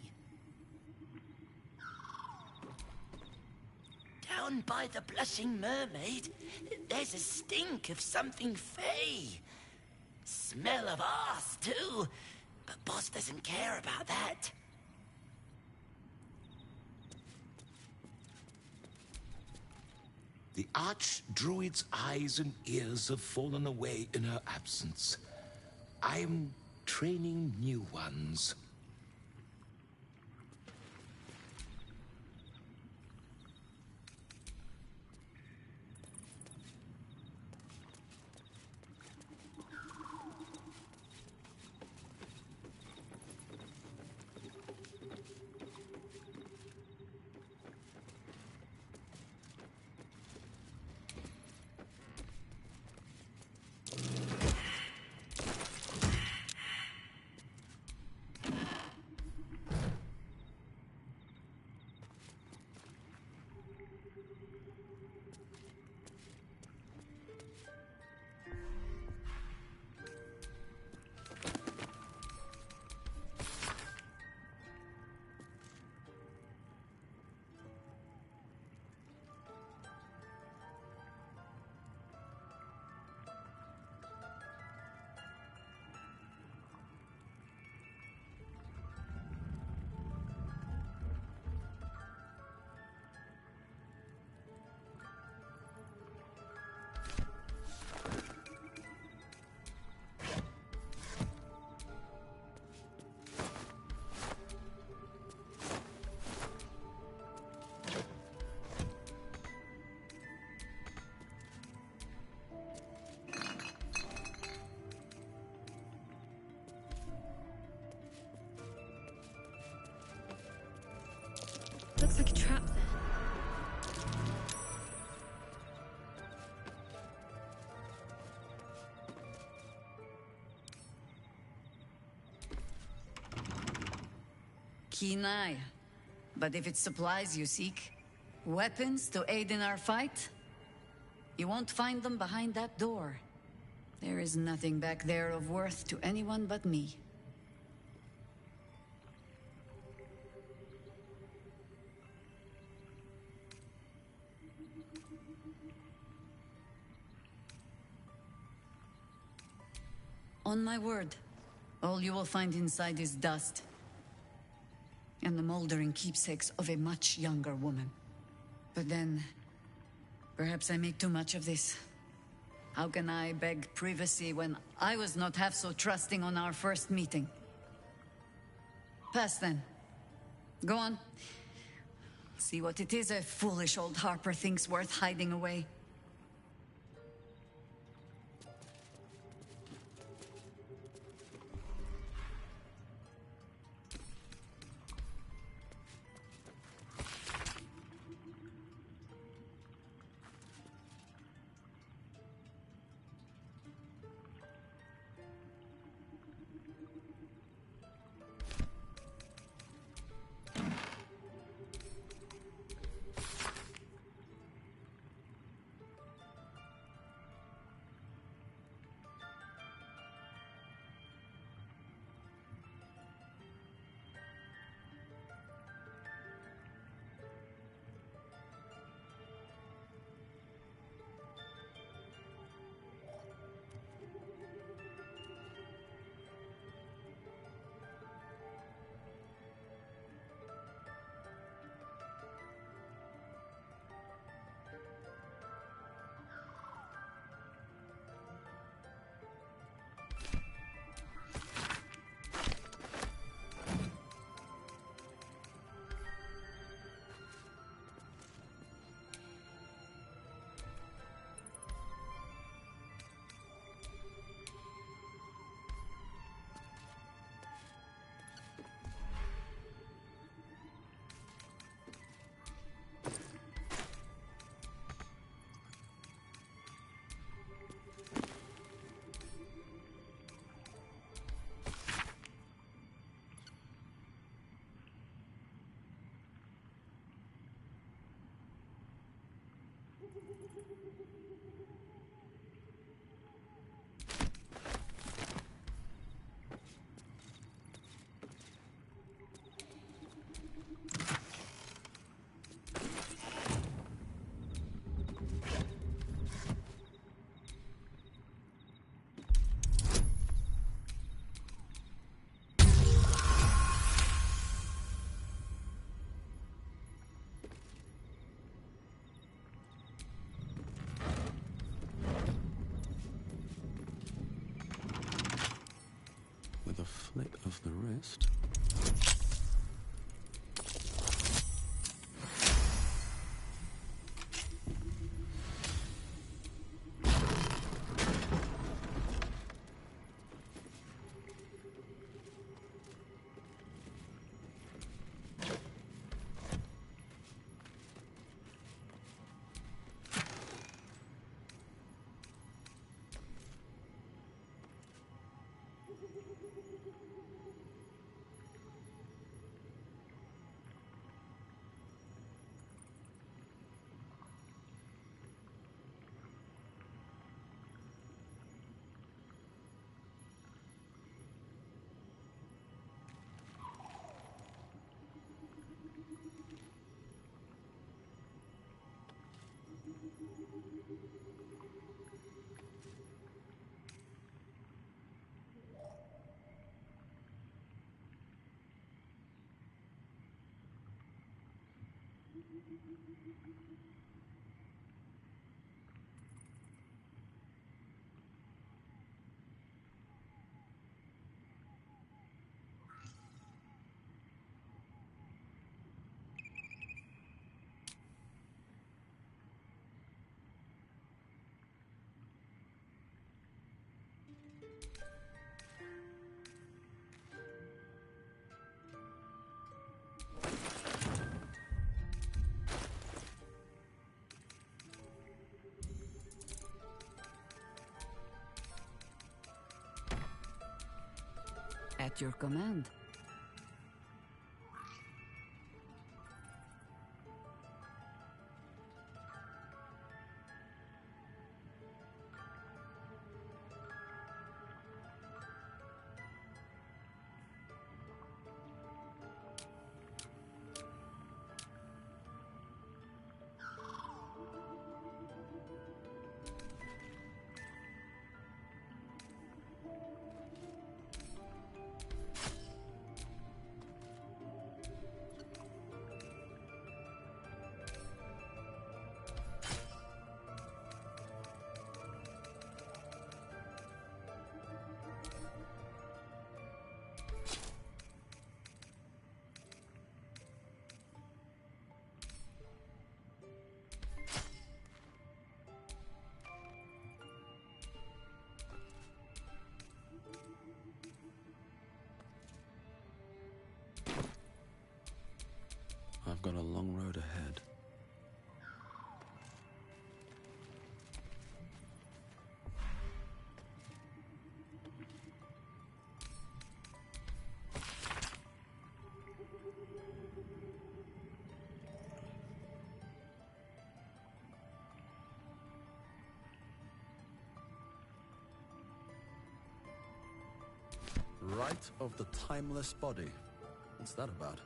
Down by the Blushing Mermaid, there's a stink of something fey. Smell of arse, too. But boss doesn't care about that. The Archdruid's eyes and ears have fallen away in her absence. I'm training new ones. keen eye. But if it's supplies you seek, weapons to aid in our fight, you won't find them behind that door. There is nothing back there of worth to anyone but me. On my word, all you will find inside is dust. And the moldering keepsakes of a much younger woman. But then, perhaps I make too much of this. How can I beg privacy when I was not half so trusting on our first meeting? Pass then. Go on. See what it is a foolish old Harper thinks worth hiding away. With a flick of the wrist. At your command. Rite of the Timeless Body. What's that about?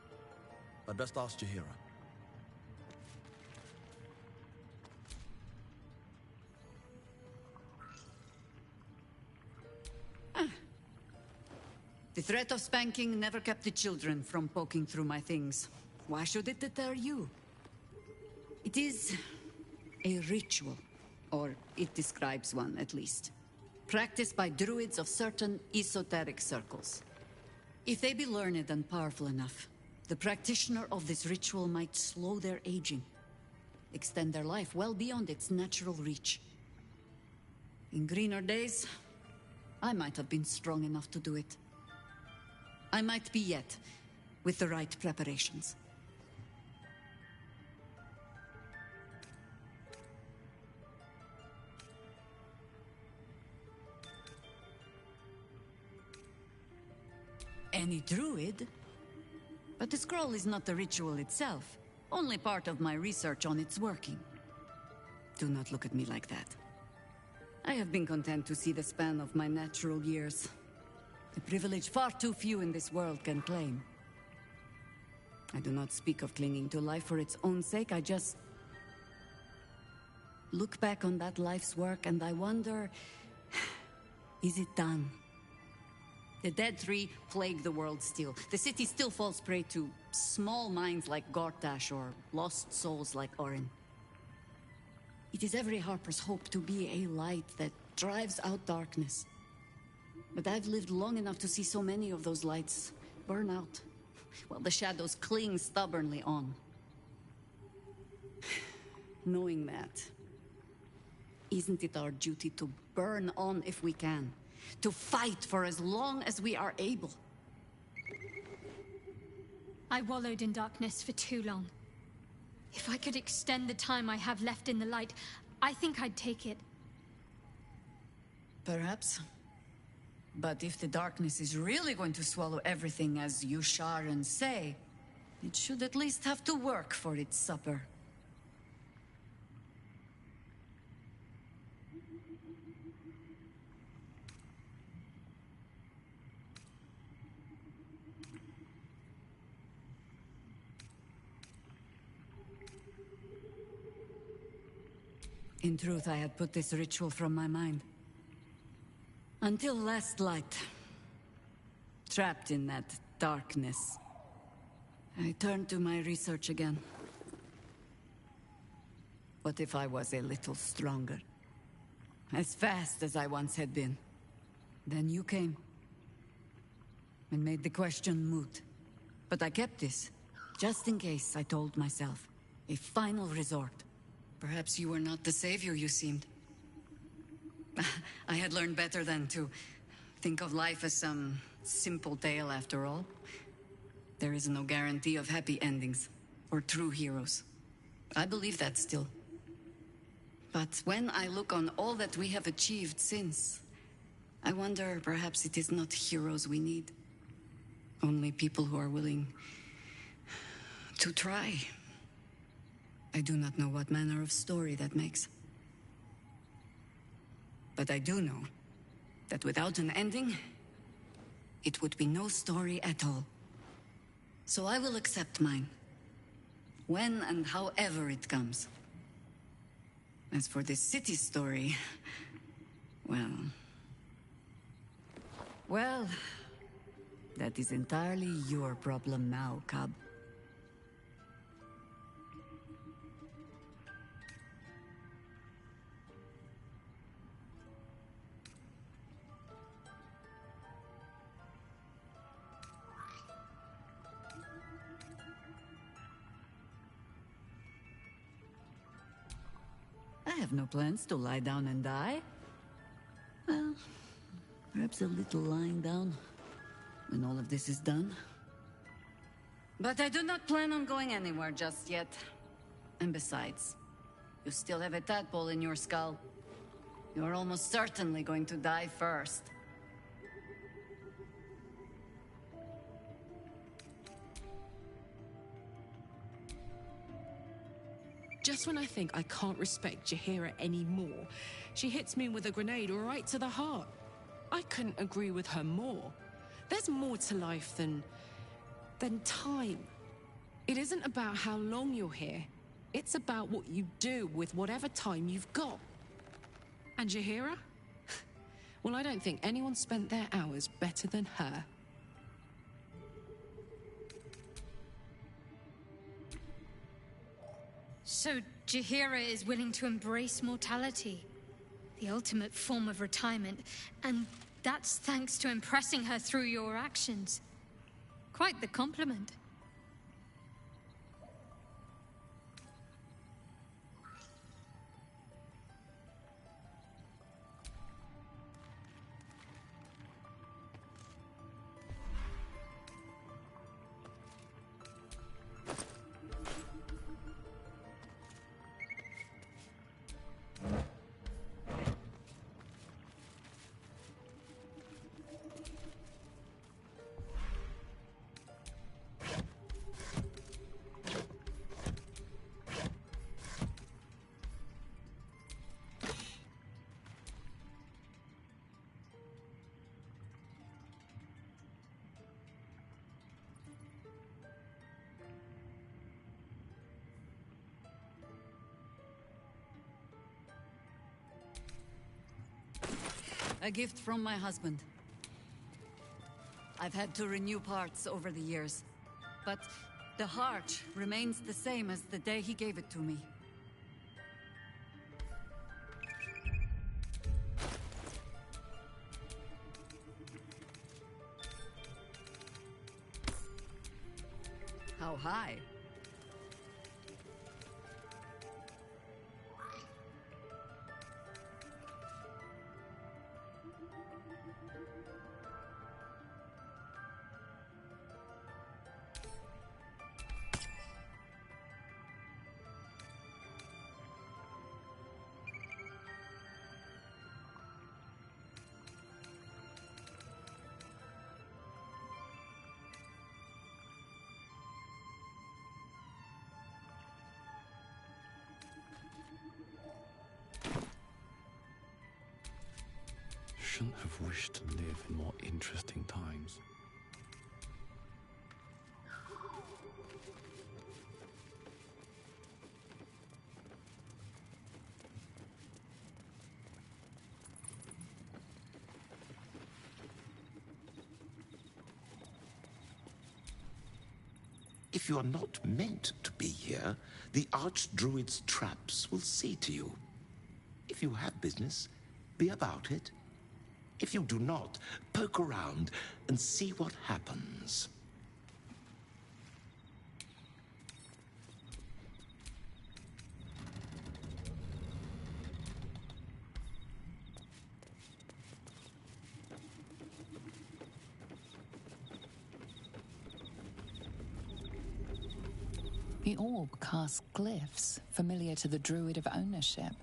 I'd best ask Jaheira. The threat of spanking never kept the children from poking through my things. Why should it deter you? It is a ritual, or it describes one at least, practiced by druids of certain esoteric circles. If they be learned and powerful enough, the practitioner of this ritual might slow their aging, extend their life well beyond its natural reach. In greener days, I might have been strong enough to do it. I might be yet, with the right preparations. Any druid? But the scroll is not the ritual itself, only part of my research on its working. Do not look at me like that. I have been content to see the span of my natural years. A privilege far too few in this world can claim. I do not speak of clinging to life for its own sake, I just look back on that life's work and I wonder, is it done? The dead tree plague the world still. The city still falls prey to small minds like Gortash or lost souls like Orin. It is every harper's hope to be a light that drives out darkness. But I've lived long enough to see so many of those lights burn out, while the shadows cling stubbornly on. Knowing that, isn't it our duty to burn on if we can? To fight for as long as we are able? I wallowed in darkness for too long. If I could extend the time I have left in the light, I think I'd take it. Perhaps. But if the darkness is really going to swallow everything as you Sharan say, it should at least have to work for its supper. In truth, I had put this ritual from my mind. Until last light. Trapped in that darkness. I turned to my research again. What if I was a little stronger? As fast as I once had been. Then you came. And made the question moot. But I kept this. Just in case, I told myself. A final resort. Perhaps you were not the savior you seemed. I had learned better than to think of life as some simple tale after all. There is no guarantee of happy endings, or true heroes. I believe that still. But when I look on all that we have achieved since, I wonder perhaps it is not heroes we need. Only people who are willing to try. I do not know what manner of story that makes. But I do know that without an ending, it would be no story at all. So I will accept mine. When and however it comes. As for this city story, well, that is entirely your problem now, Cub. I have no plans to lie down and die. Well, perhaps a little lying down when all of this is done. But I do not plan on going anywhere just yet. And besides, you still have a tadpole in your skull. You are almost certainly going to die first. Just when I think I can't respect Jaheira anymore, she hits me with a grenade right to the heart. I couldn't agree with her more. There's more to life than time. It isn't about how long you're here. It's about what you do with whatever time you've got. And Jaheira? Well, I don't think anyone spent their hours better than her. So Jaheira is willing to embrace mortality, the ultimate form of retirement, and that's thanks to impressing her through your actions. Quite the compliment. A gift from my husband. I've had to renew parts over the years, but the heart remains the same as the day he gave it to me. How high? Shouldn't have wished to live in more interesting times. If you are not meant to be here, the Archdruid's traps will see to you. If you have business, be about it. If you do not, poke around and see what happens. The orb casts glyphs familiar to the Druid of ownership.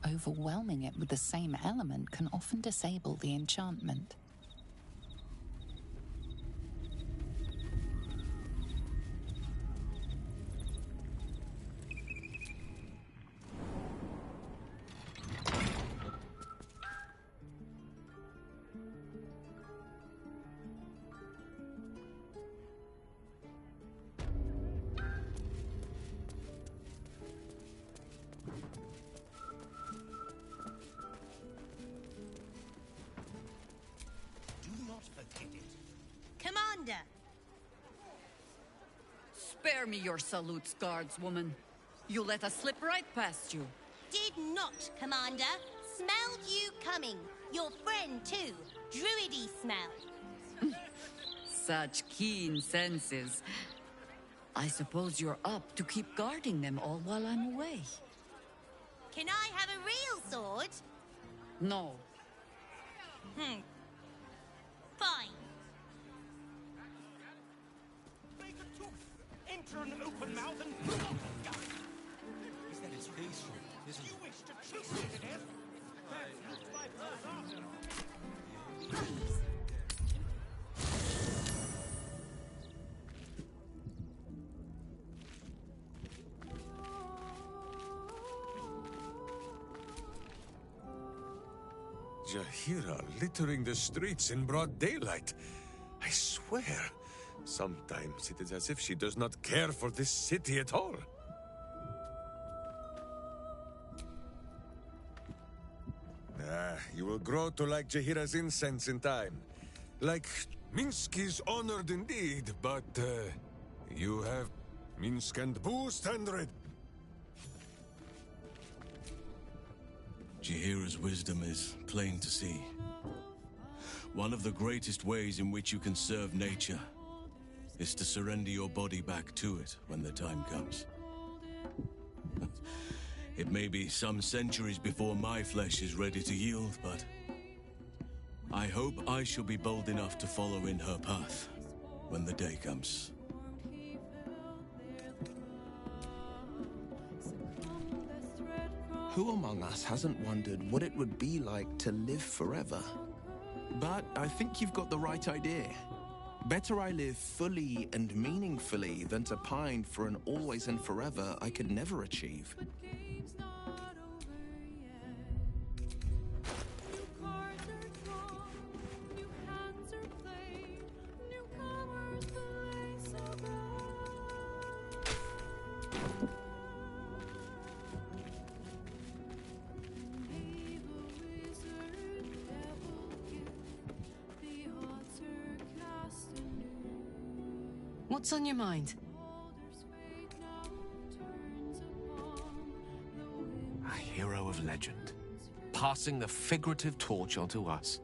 Overwhelming it with the same element can often disable the enchantment. Commander! Spare me your salutes, guardswoman. You let us slip right past you. Did not, Commander. Smelled you coming. Your friend, too. Druidy smell. Such keen senses. I suppose you're up to keep guarding them all while I'm away. Can I have a real sword? No. Fine. Make a tooth. Enter an open mouth and... Is that his face? Isn't you wish to choose it to death? That looks like us after all. Jaheira littering the streets in broad daylight. I swear, sometimes it is as if she does not care for this city at all. You will grow to like Jahira's incense in time. Like Minsky's honored indeed, but you have Minsk and Boo standard. Jahira's wisdom is plain to see. One of the greatest ways in which you can serve nature is to surrender your body back to it when the time comes. It may be some centuries before my flesh is ready to yield, but I hope I shall be bold enough to follow in her path when the day comes. Who among us hasn't wondered what it would be like to live forever? But I think you've got the right idea. Better I live fully and meaningfully than to pine for an always and forever I could never achieve. What's on your mind? A hero of legend, passing the figurative torch onto us.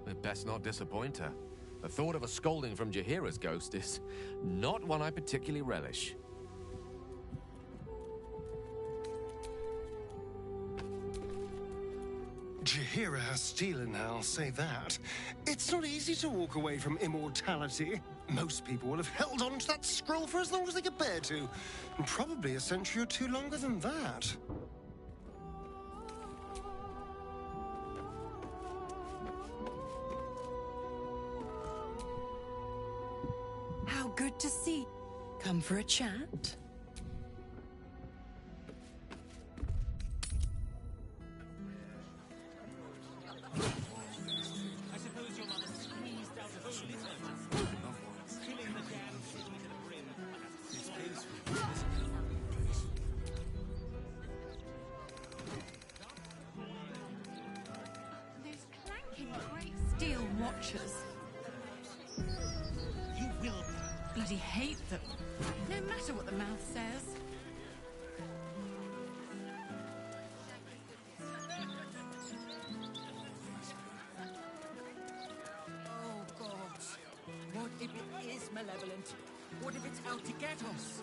We'd best not disappoint her. The thought of a scolding from Jahira's ghost is not one I particularly relish. Jahira has steel in her, I'll say that. It's not easy to walk away from immortality. Most people will have held on to that scroll for as long as they could bear to. And probably a century or two longer than that. How good to see. Come for a chat? I suppose your mother squeezed out a whole litter, filling the damn city to the brim. This place Those clanking great steel watches. You will bloody hate them. No matter what the mouth says. Oh, God. What if it is malevolent? What if it's out to get us?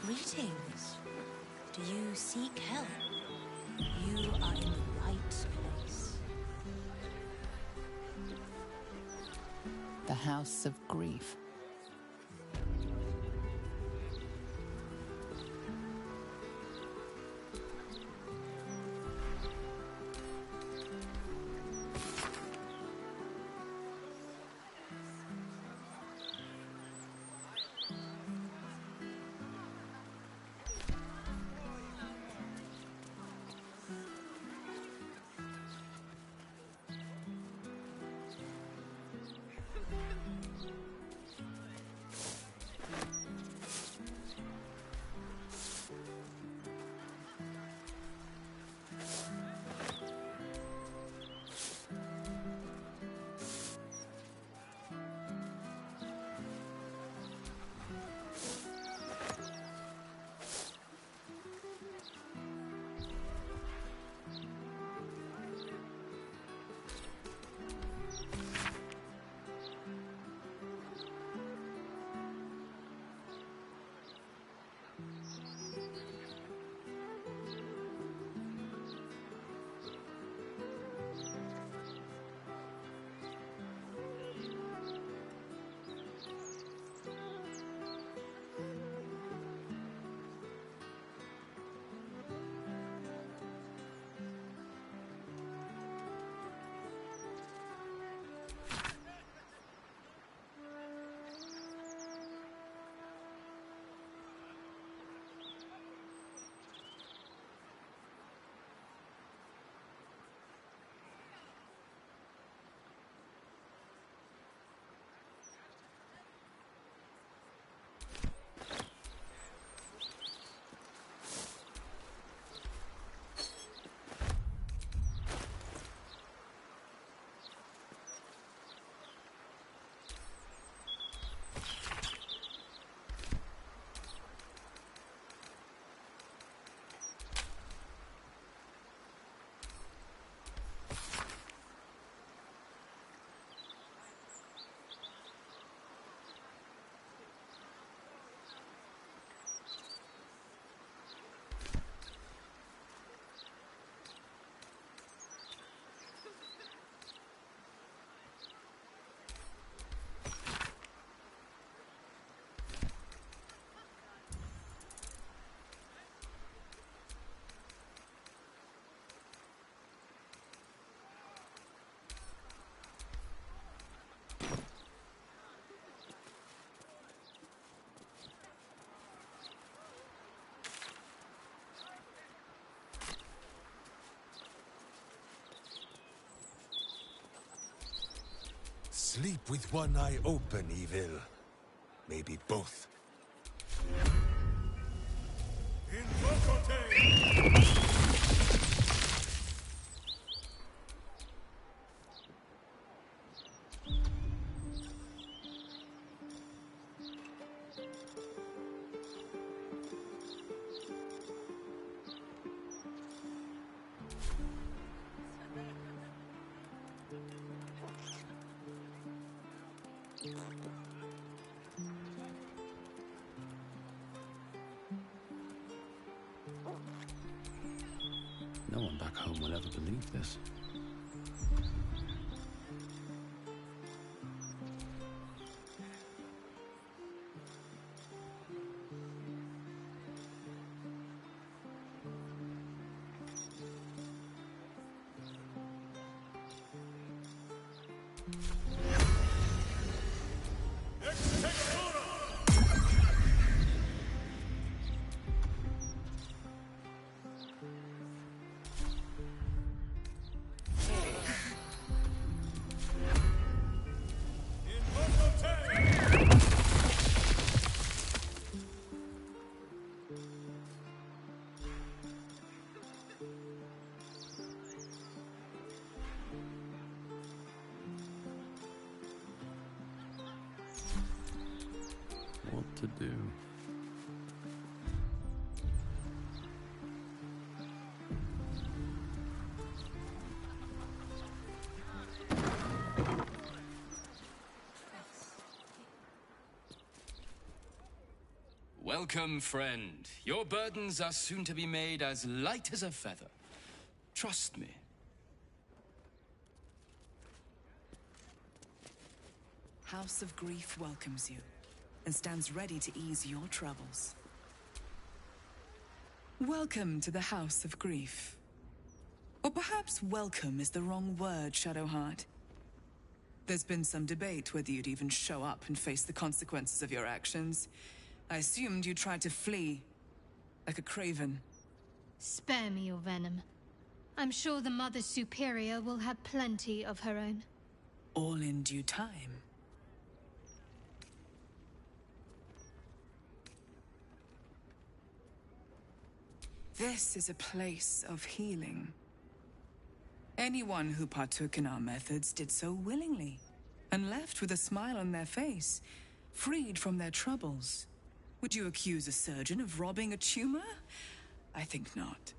Greetings. Do you seek help? You are in the right place. The House of Grief. sleep with one eye open, Evil. Maybe both. No one back home will ever believe this. What to do? Welcome, friend. Your burdens are soon to be made as light as a feather. Trust me. House of Grief welcomes you and stands ready to ease your troubles. Welcome to the House of Grief. Or perhaps welcome is the wrong word, Shadowheart. There's been some debate whether you'd even show up and face the consequences of your actions. I assumed you tried to flee, like a craven. Spare me your venom. I'm sure the Mother Superior will have plenty of her own. All in due time. This is a place of healing. Anyone who partook in our methods did so willingly, and left with a smile on their face, freed from their troubles. Would you accuse a surgeon of robbing a tumor? I think not.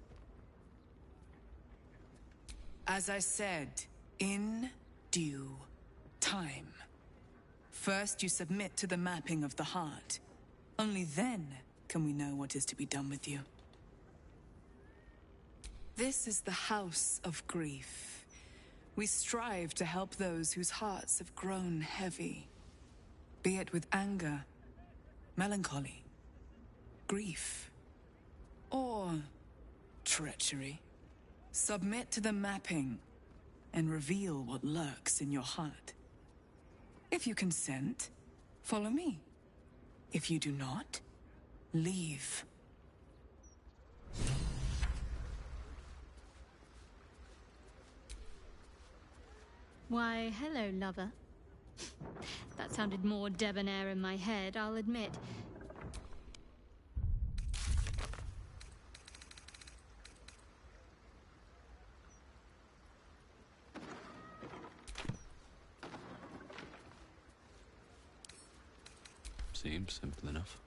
As I said, in due time. First, you submit to the mapping of the heart. Only then can we know what is to be done with you. This is the House of Grief. We strive to help those whose hearts have grown heavy, be it with anger, melancholy, grief, or treachery. Submit to the mapping and reveal what lurks in your heart. If you consent, follow me. If you do not, leave. Why, hello, lover. That sounded more debonair in my head, I'll admit. Seems simple enough.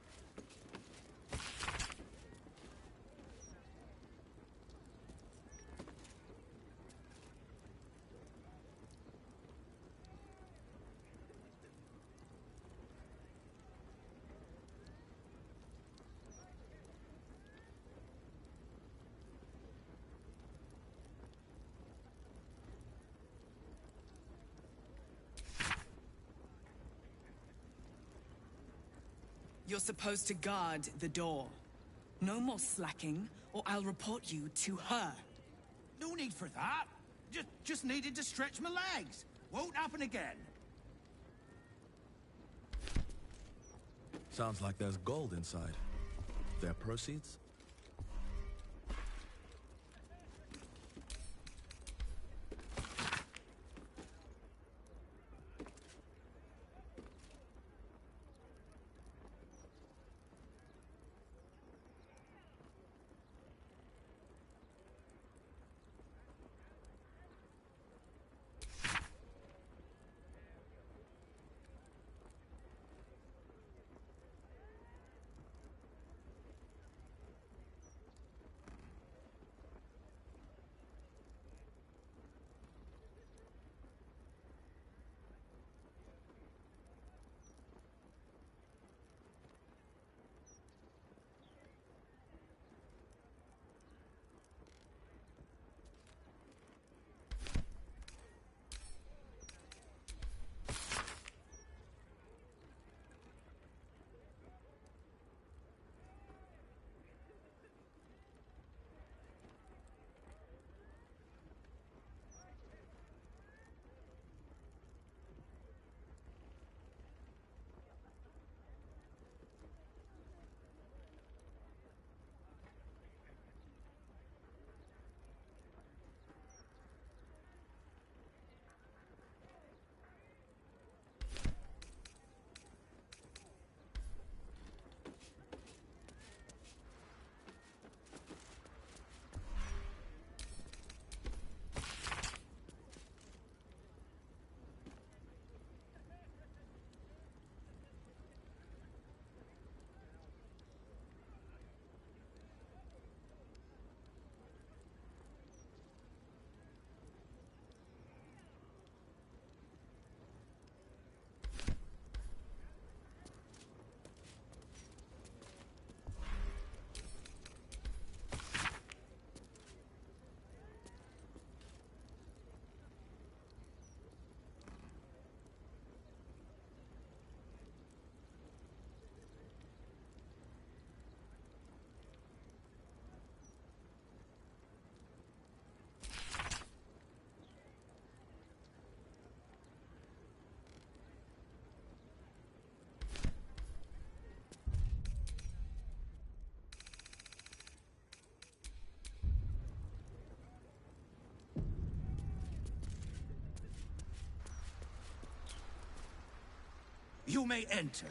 You're supposed to guard the door. No more slacking, or I'll report you to her. No need for that. Just needed to stretch my legs. Won't happen again. Sounds like there's gold inside. Their proceeds? You may enter.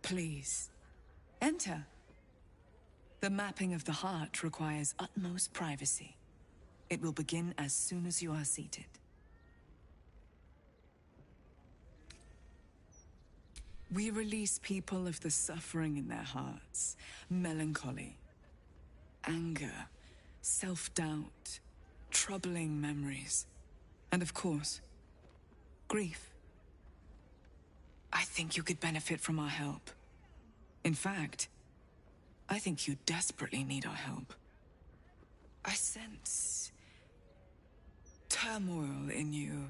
Please, enter. The mapping of the heart requires utmost privacy. It will begin as soon as you are seated. We release people of the suffering in their hearts, melancholy, anger, self-doubt, troubling memories, and of course, grief. I think you could benefit from our help. In fact, I think you desperately need our help. I sense turmoil in you,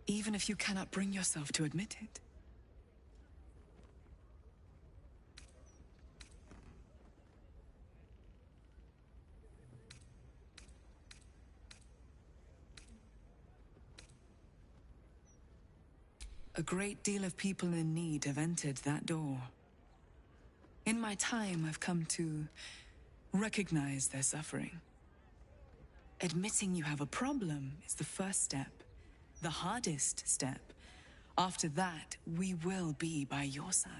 even if you cannot bring yourself to admit it. A great deal of people in need have entered that door. In my time, I've come to recognize their suffering. Admitting you have a problem is the first step, the hardest step. After that, we will be by your side.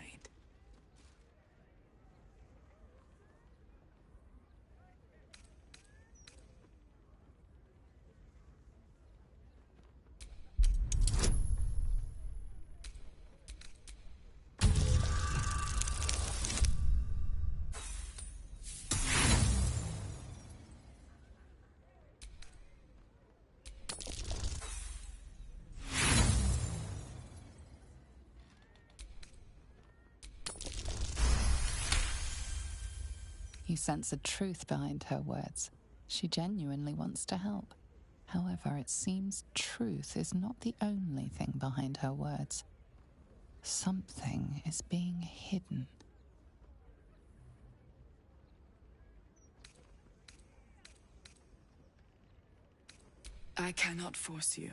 You sense a truth behind her words. She genuinely wants to help. However, it seems truth is not the only thing behind her words. Something is being hidden. I cannot force you,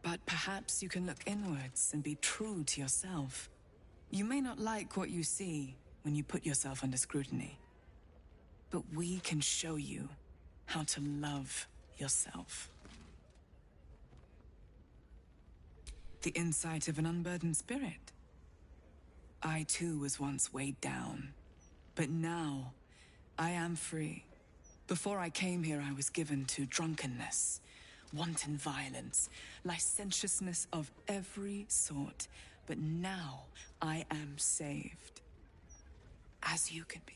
but perhaps you can look inwards and be true to yourself. You may not like what you see when you put yourself under scrutiny, but we can show you how to love yourself. The insight of an unburdened spirit. I too was once weighed down, but now I am free. Before I came here, I was given to drunkenness, wanton violence, licentiousness of every sort, but now I am saved, as you can be.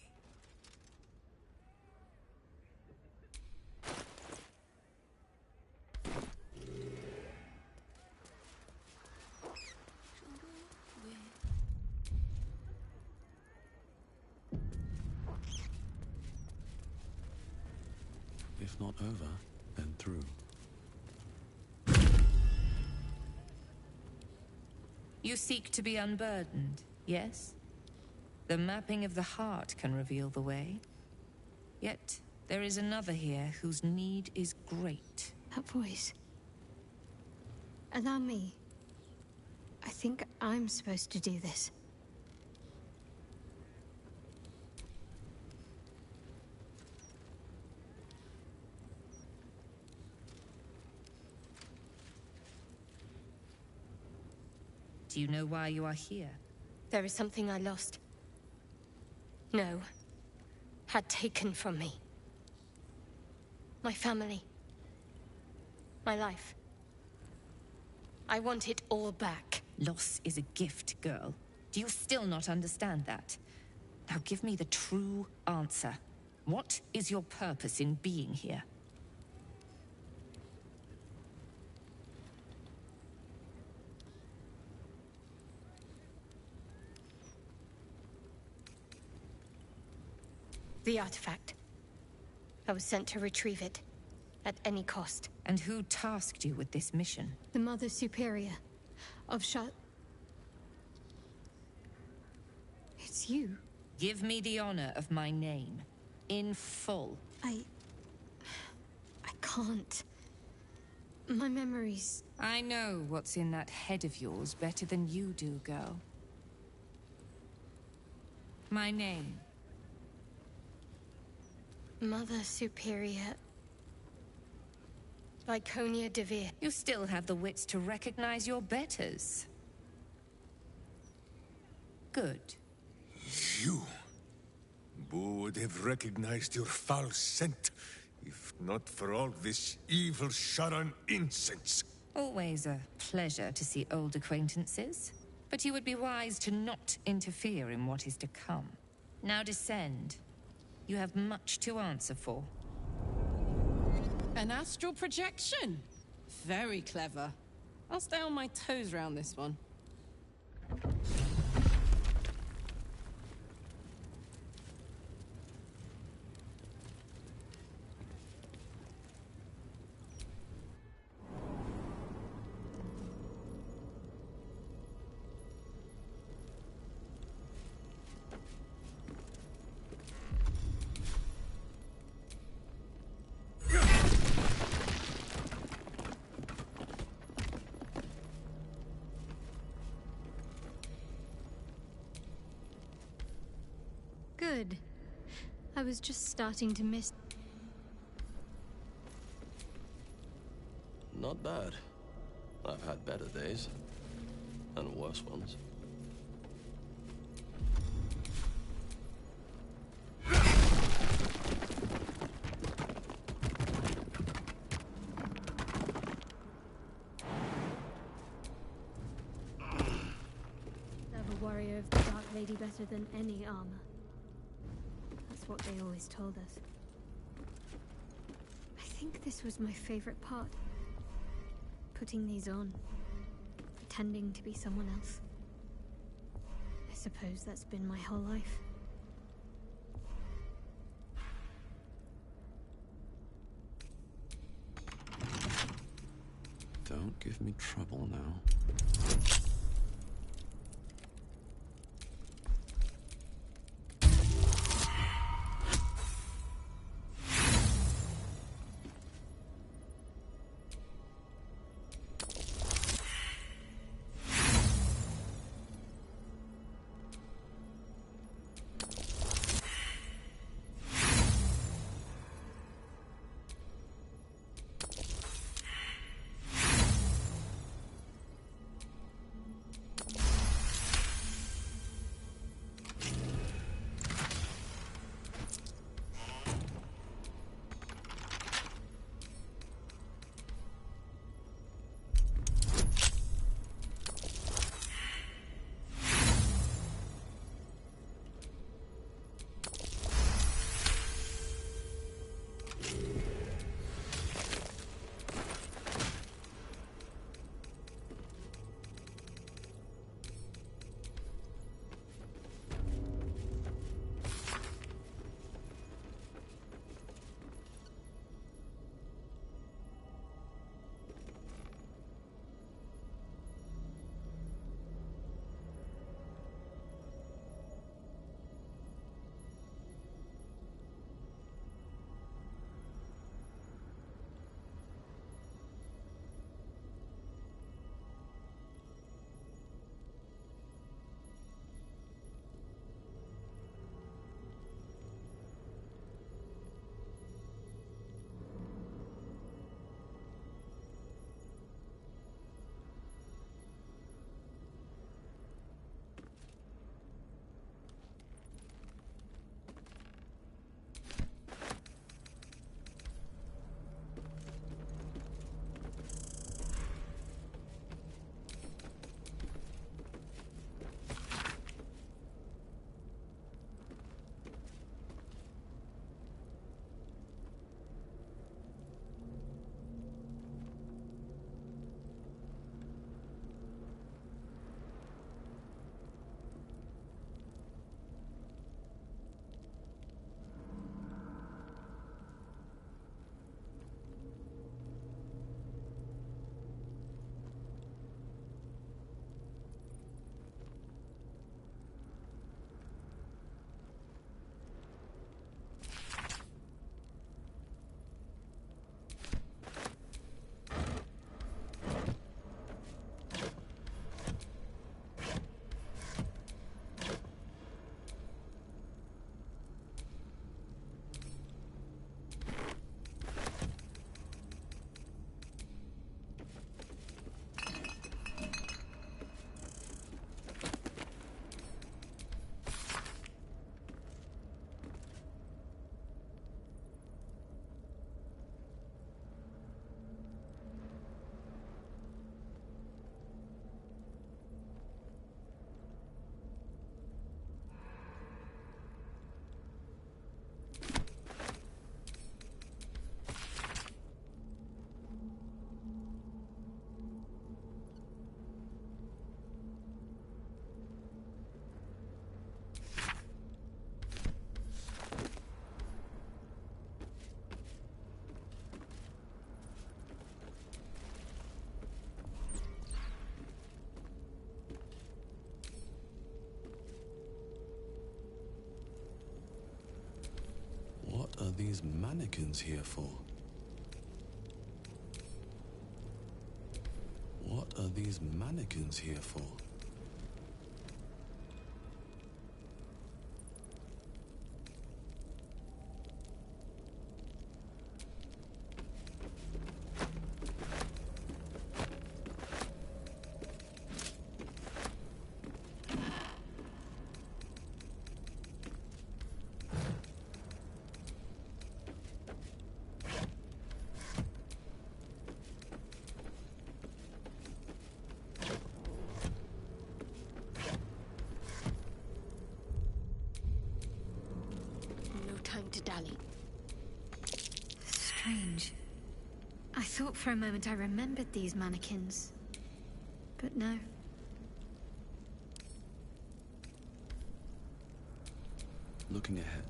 If not over, then through. You seek to be unburdened, yes? The mapping of the heart can reveal the way. Yet, there is another here whose need is great. That voice. Allow me. I think I'm supposed to do this. Do you know why you are here? There is something I lost. No. Had taken from me. My family. My life. I want it all back. Loss is a gift, girl. Do you still not understand that? Now give me the true answer. What is your purpose in being here? The artifact. I was sent to retrieve it. At any cost. And who tasked you with this mission? The Mother Superior of It's you. Give me the honor of my name. In full. I can't. My memories... I know what's in that head of yours better than you do, girl. My name. Mother Superior... Lyconia Devere. You still have the wits to recognize your betters. Good. You would have recognized your foul scent, if not for all this evil Sharan incense. Always a pleasure to see old acquaintances. But you would be wise to not interfere in what is to come. Now descend. You have much to answer for. An astral projection? Very clever. I'll stay on my toes around this one. Good. I was just starting to miss... Not bad. I've had better days. And worse ones. Serve a warrior of the Dark Lady better than any armor. That's what they always told us. I think this was my favorite part. Putting these on. Pretending to be someone else. I suppose that's been my whole life. Don't give me trouble now. these mannequins here for? What are these mannequins here for? To dally. Strange. I thought for a moment I remembered these mannequins. But no. Looking ahead.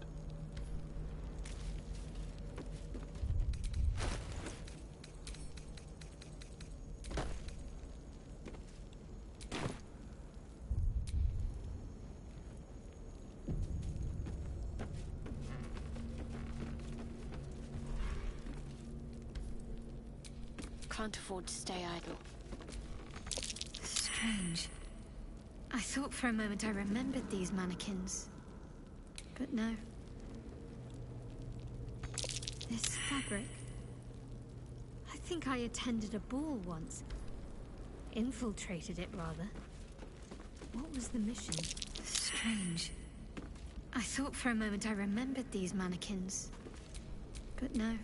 Can't afford to stay idle. Strange. I thought for a moment I remembered these mannequins. But no. This fabric. I think I attended a ball once. Infiltrated it, rather. What was the mission? Strange. I thought for a moment I remembered these mannequins. But no.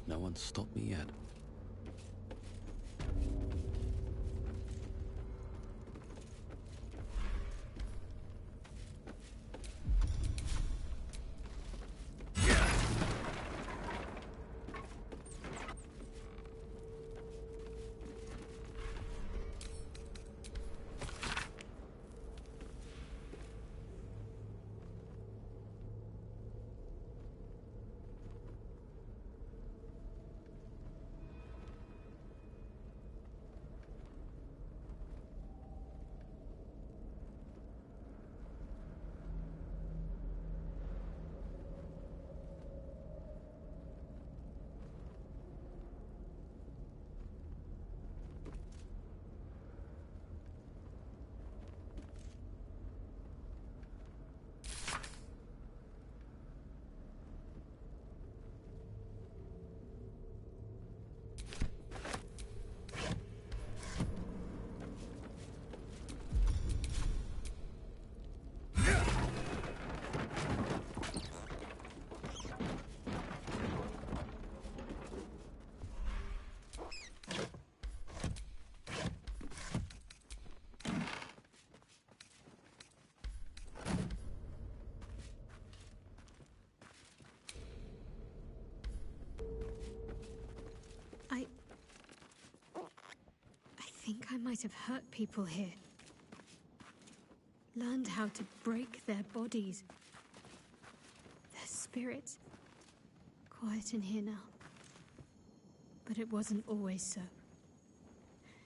No one's stopped me yet. I think I might have hurt people here. Learned how to break their bodies. Their spirits. Quiet in here now. But it wasn't always so.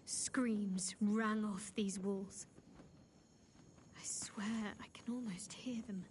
Screams rang off these walls. I swear I can almost hear them.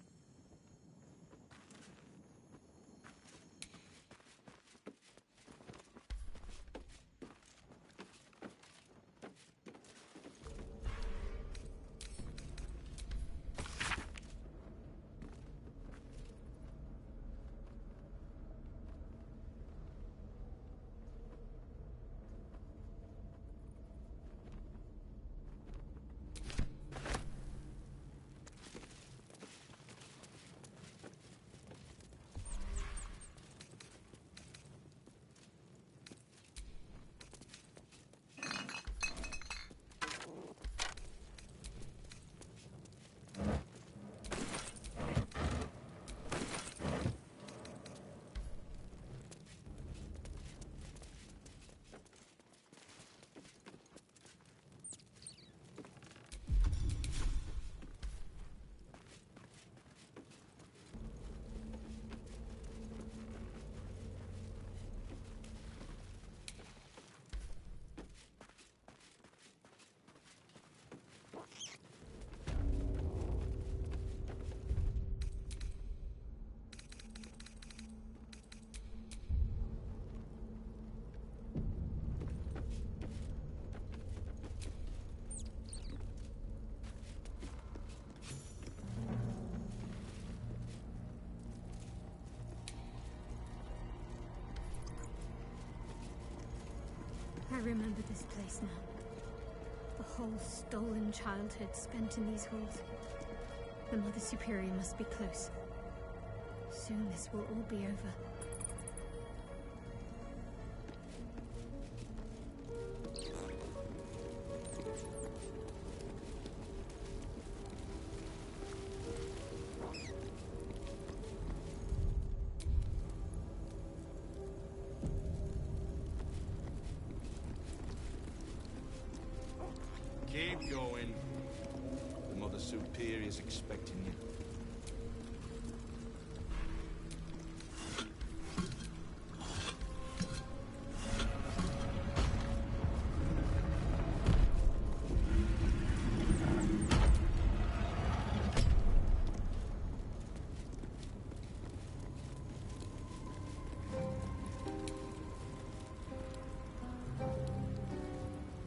remember this place now. A whole stolen childhood spent in these halls. The Mother Superior must be close. Soon this will all be over. Keep going. The Mother Superior's expecting you.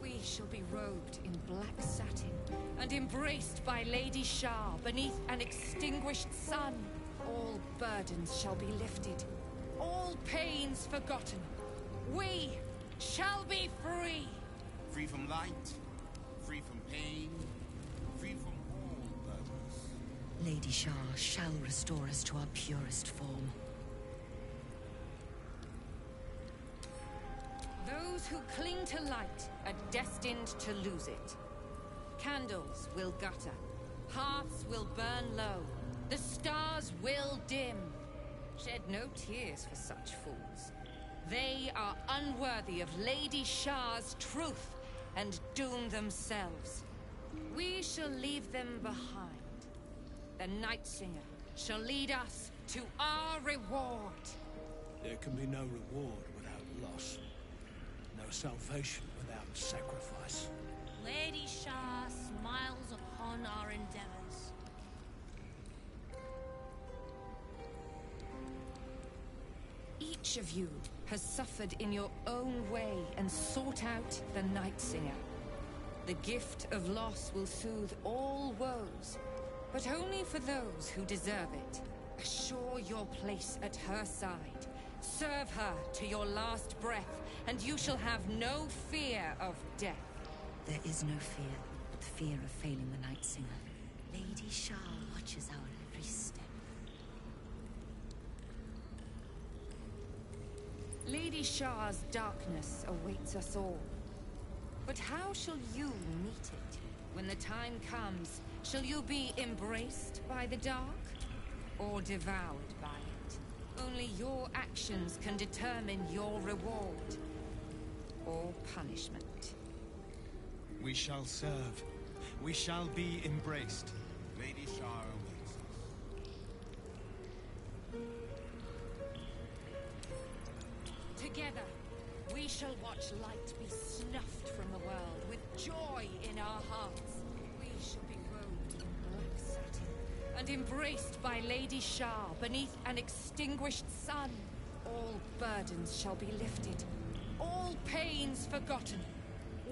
We shall be robed in black satin and embraced by Lady Shah beneath an extinguished sun. All burdens shall be lifted, all pains forgotten. We shall be free. Free from light, free from pain, free from all burdens. Lady Shah shall restore us to our purest form. Those who cling to light are destined to lose it. Candles will gutter, hearths will burn low, the stars will dim. Shed no tears for such fools. They are unworthy of Lady Shah's truth and doom themselves. We shall leave them behind. The Night Singer shall lead us to our reward. There can be no reward without loss. No salvation without sacrifice. Lady Shah smiles upon our endeavors. Each of you has suffered in your own way and sought out the Night Singer. The gift of loss will soothe all woes, but only for those who deserve it. Assure your place at her side. Serve her to your last breath, and you shall have no fear of death. There is no fear, but fear of failing the Night Singer. Lady Shah watches our every step. Lady Shah's darkness awaits us all. But how shall you meet it? When the time comes, shall you be embraced by the dark? Or devoured by it? Only your actions can determine your reward. Or punishment. We shall serve. We shall be embraced. Lady Shah awaits us. Together, we shall watch light be snuffed from the world with joy in our hearts. We shall be robed in black satin and embraced by Lady Shah beneath an extinguished sun. All burdens shall be lifted, all pains forgotten.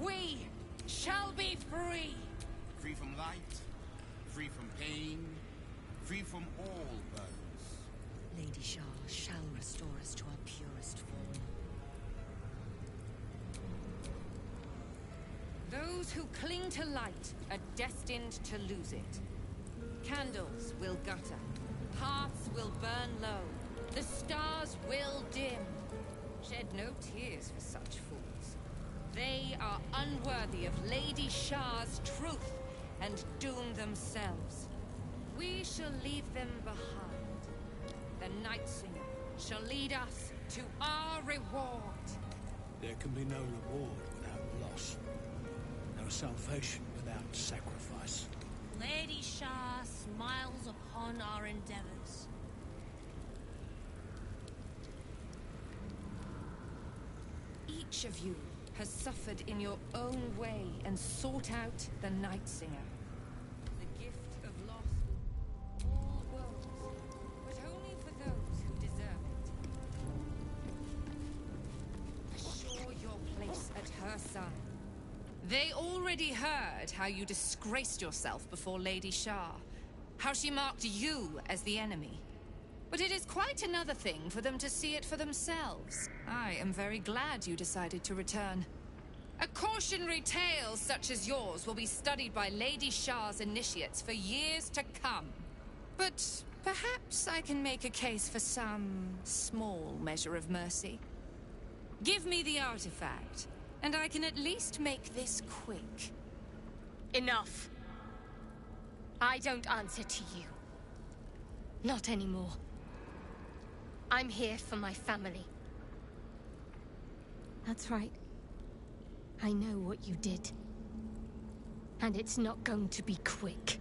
We shall be free. Free from light, free from pain, free from all burdens. Lady Shah shall restore us to our purest form. Those who cling to light are destined to lose it. Candles will gutter, hearths will burn low, the stars will dim. Shed no tears for such fools. They are unworthy of Lady Shah's truth and doom themselves. We shall leave them behind. The Night Singer shall lead us to our reward. There can be no reward without loss. No salvation without sacrifice. Lady Shah smiles upon our endeavors. Each of you has suffered in your own way and sought out the Night Singer. The gift of loss, all woes, but only for those who deserve it. Assure your place at her side. They already heard how you disgraced yourself before Lady Shah, how she marked you as the enemy. But it is quite another thing for them to see it for themselves. I am very glad you decided to return. A cautionary tale such as yours will be studied by Lady Shah's initiates for years to come. But perhaps I can make a case for some small measure of mercy. Give me the artifact, and I can at least make this quick. Enough. I don't answer to you. Not anymore. I'm here for my family. That's right. I know what you did. And it's not going to be quick.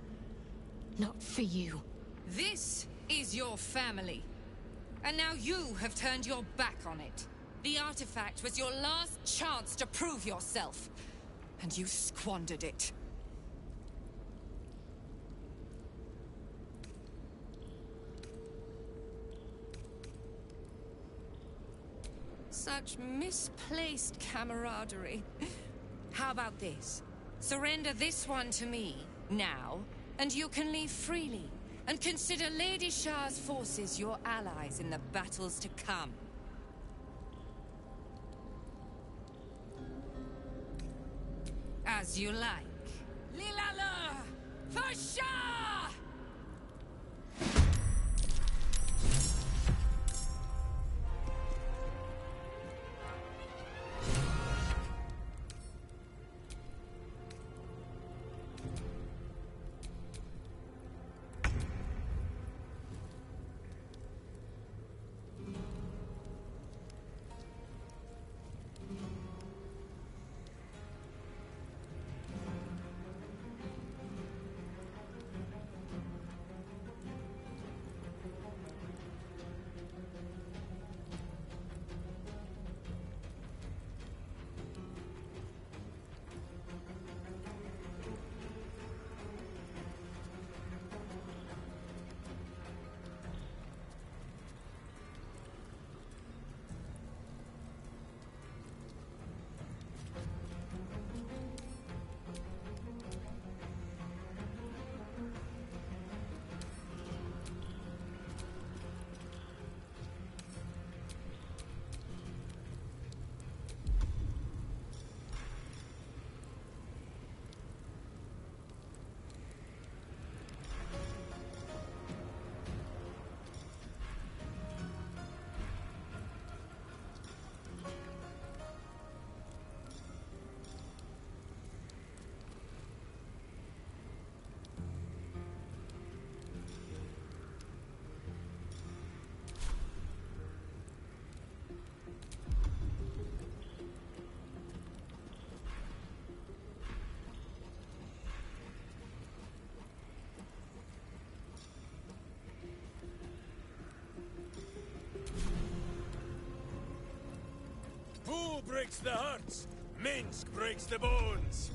Not for you. This is your family. And now you have turned your back on it. The artifact was your last chance to prove yourself. And you squandered it. Such misplaced camaraderie. How about this? Surrender this one to me, now, and you can leave freely, and consider Lady Shah's forces your allies in the battles to come. As you like. Lilala! For Shah! Who breaks the hearts? Minsk breaks the bones.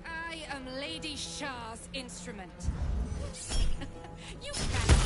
I am Lady Shah's instrument. You can't.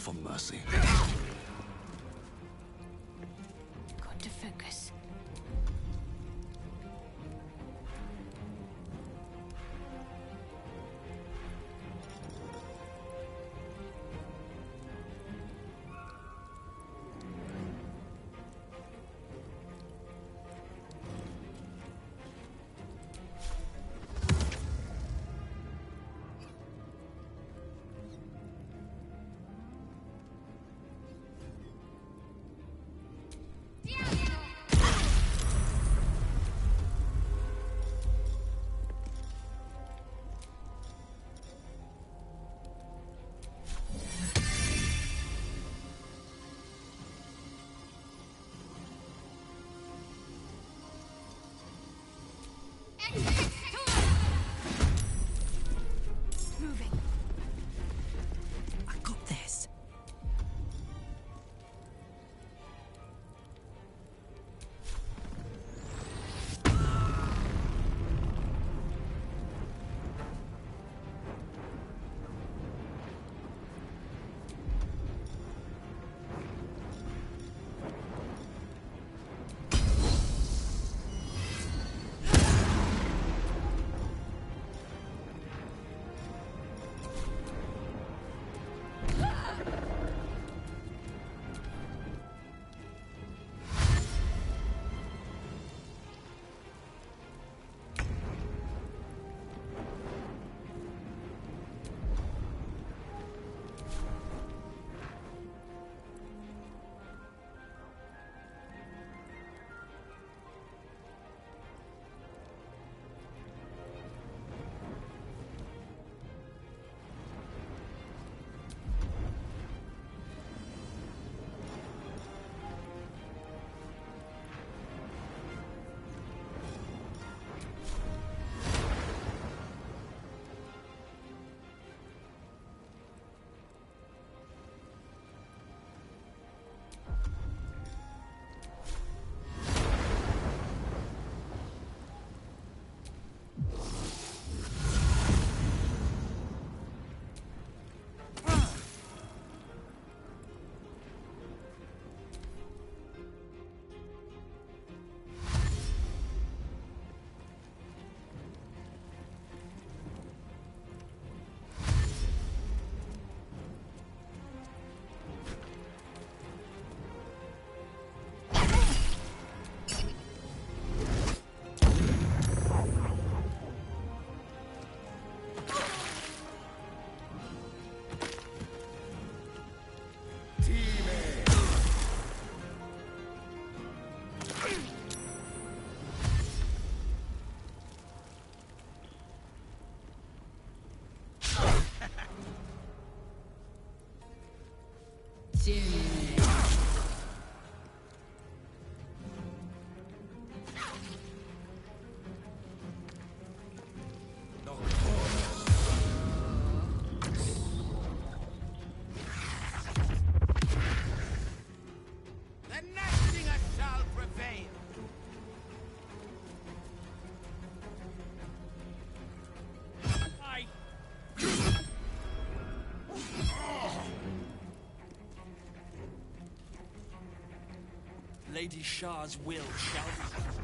for mercy. Got to focus. Moving. I got this. Lady Shah's will shall be.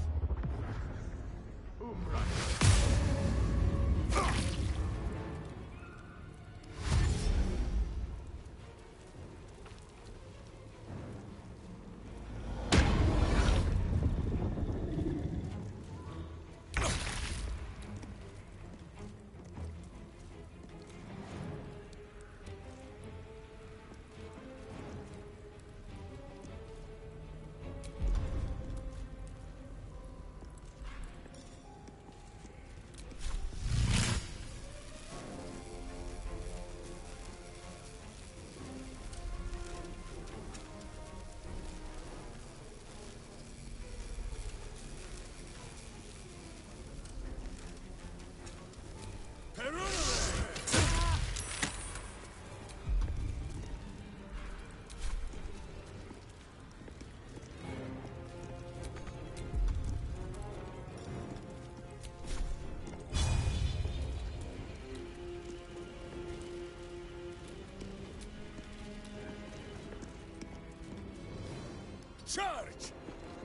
Charge!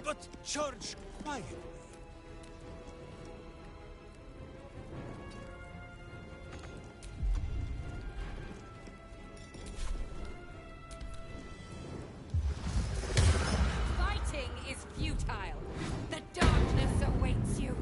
But charge quietly. Fighting is futile. The darkness awaits you.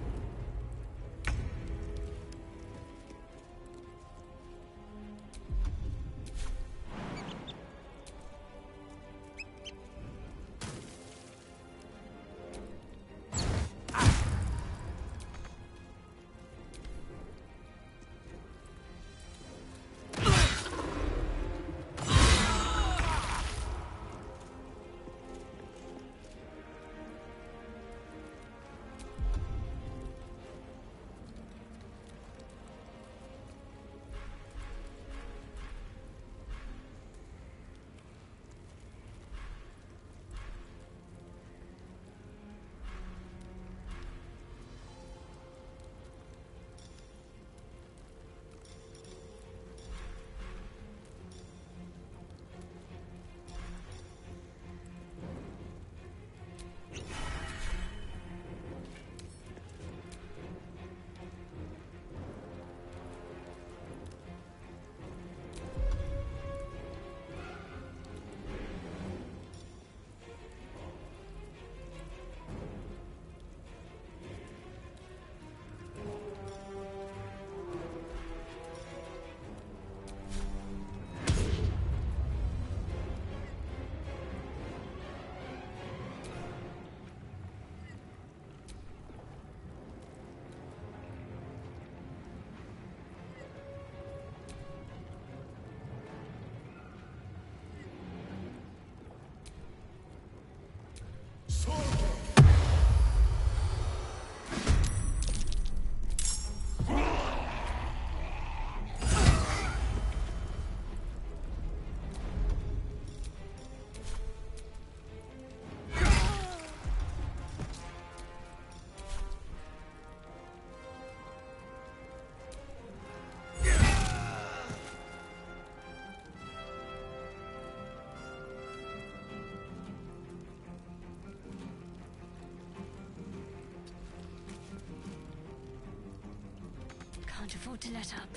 Can't afford to let up.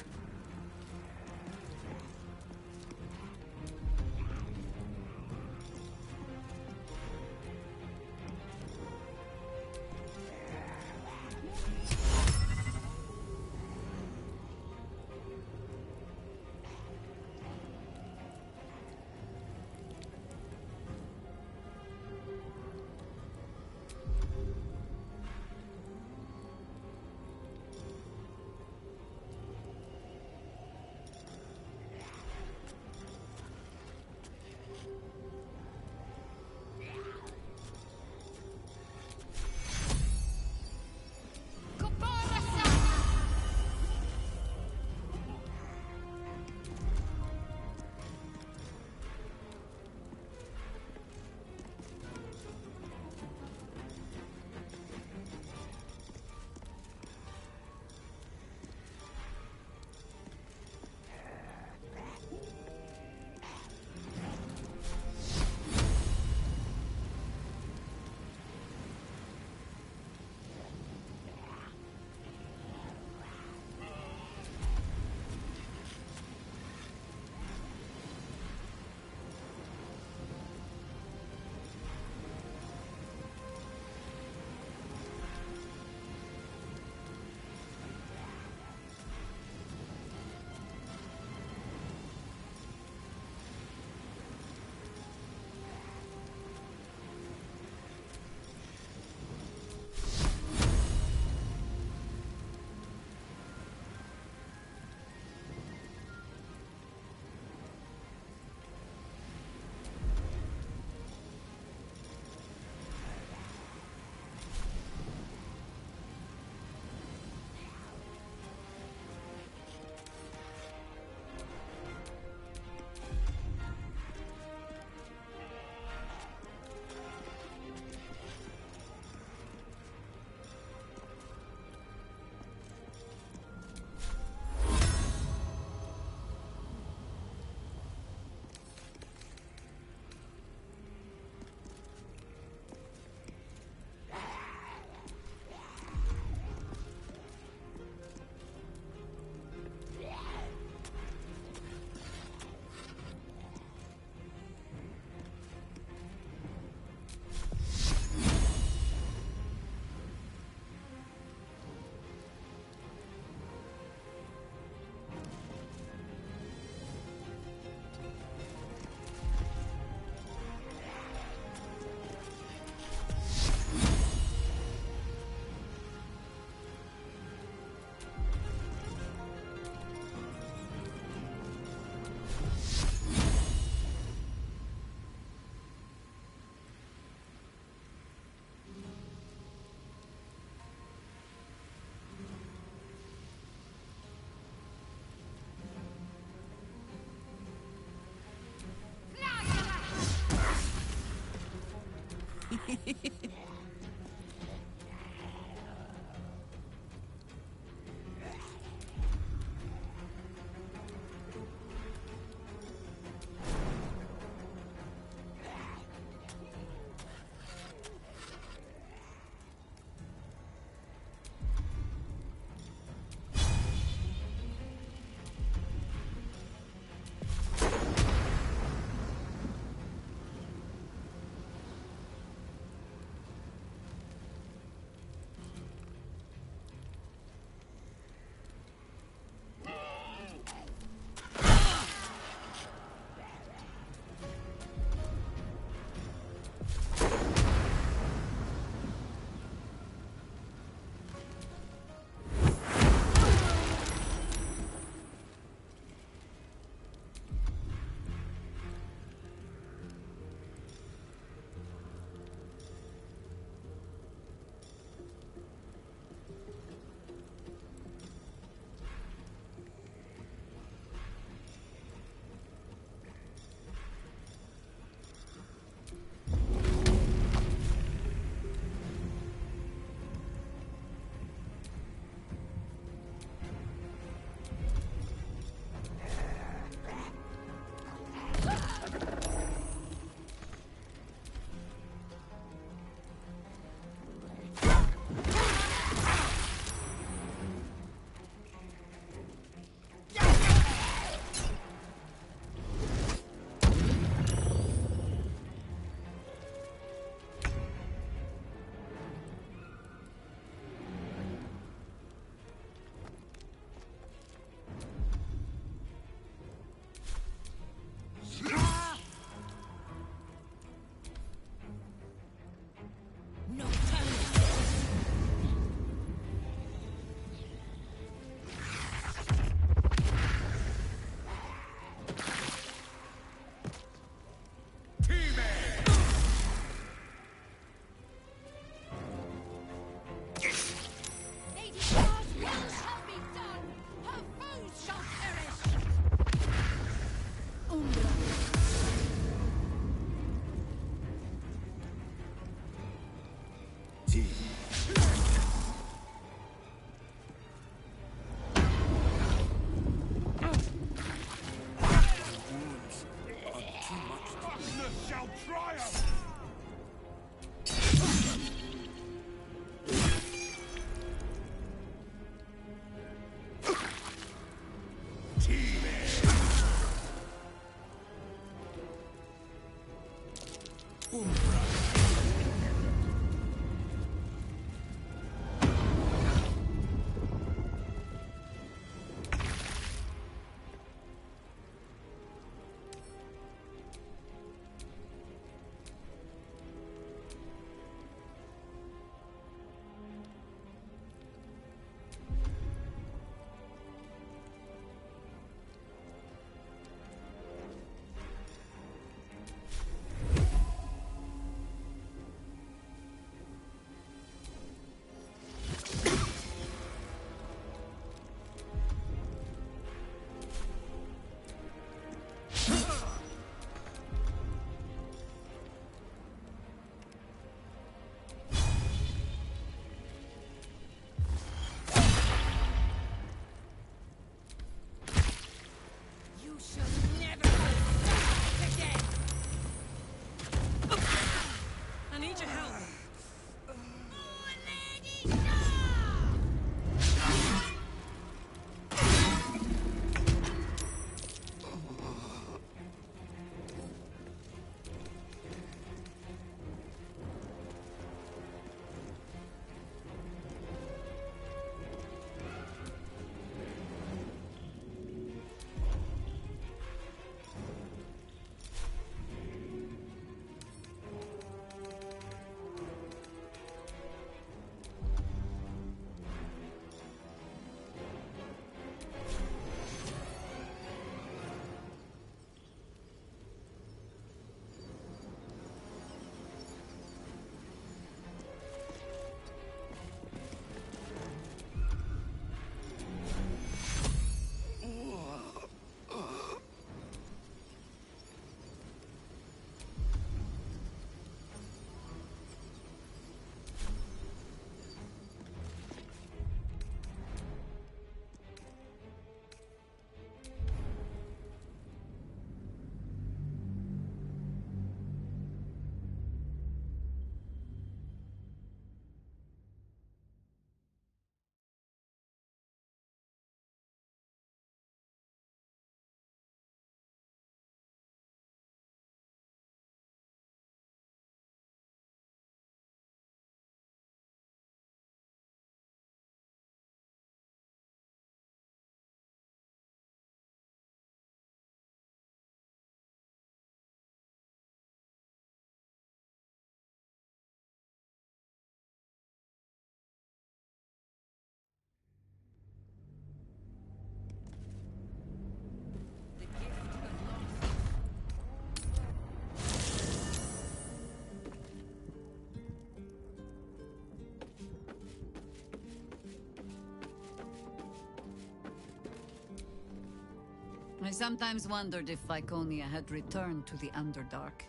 I sometimes wondered if Viconia had returned to the Underdark.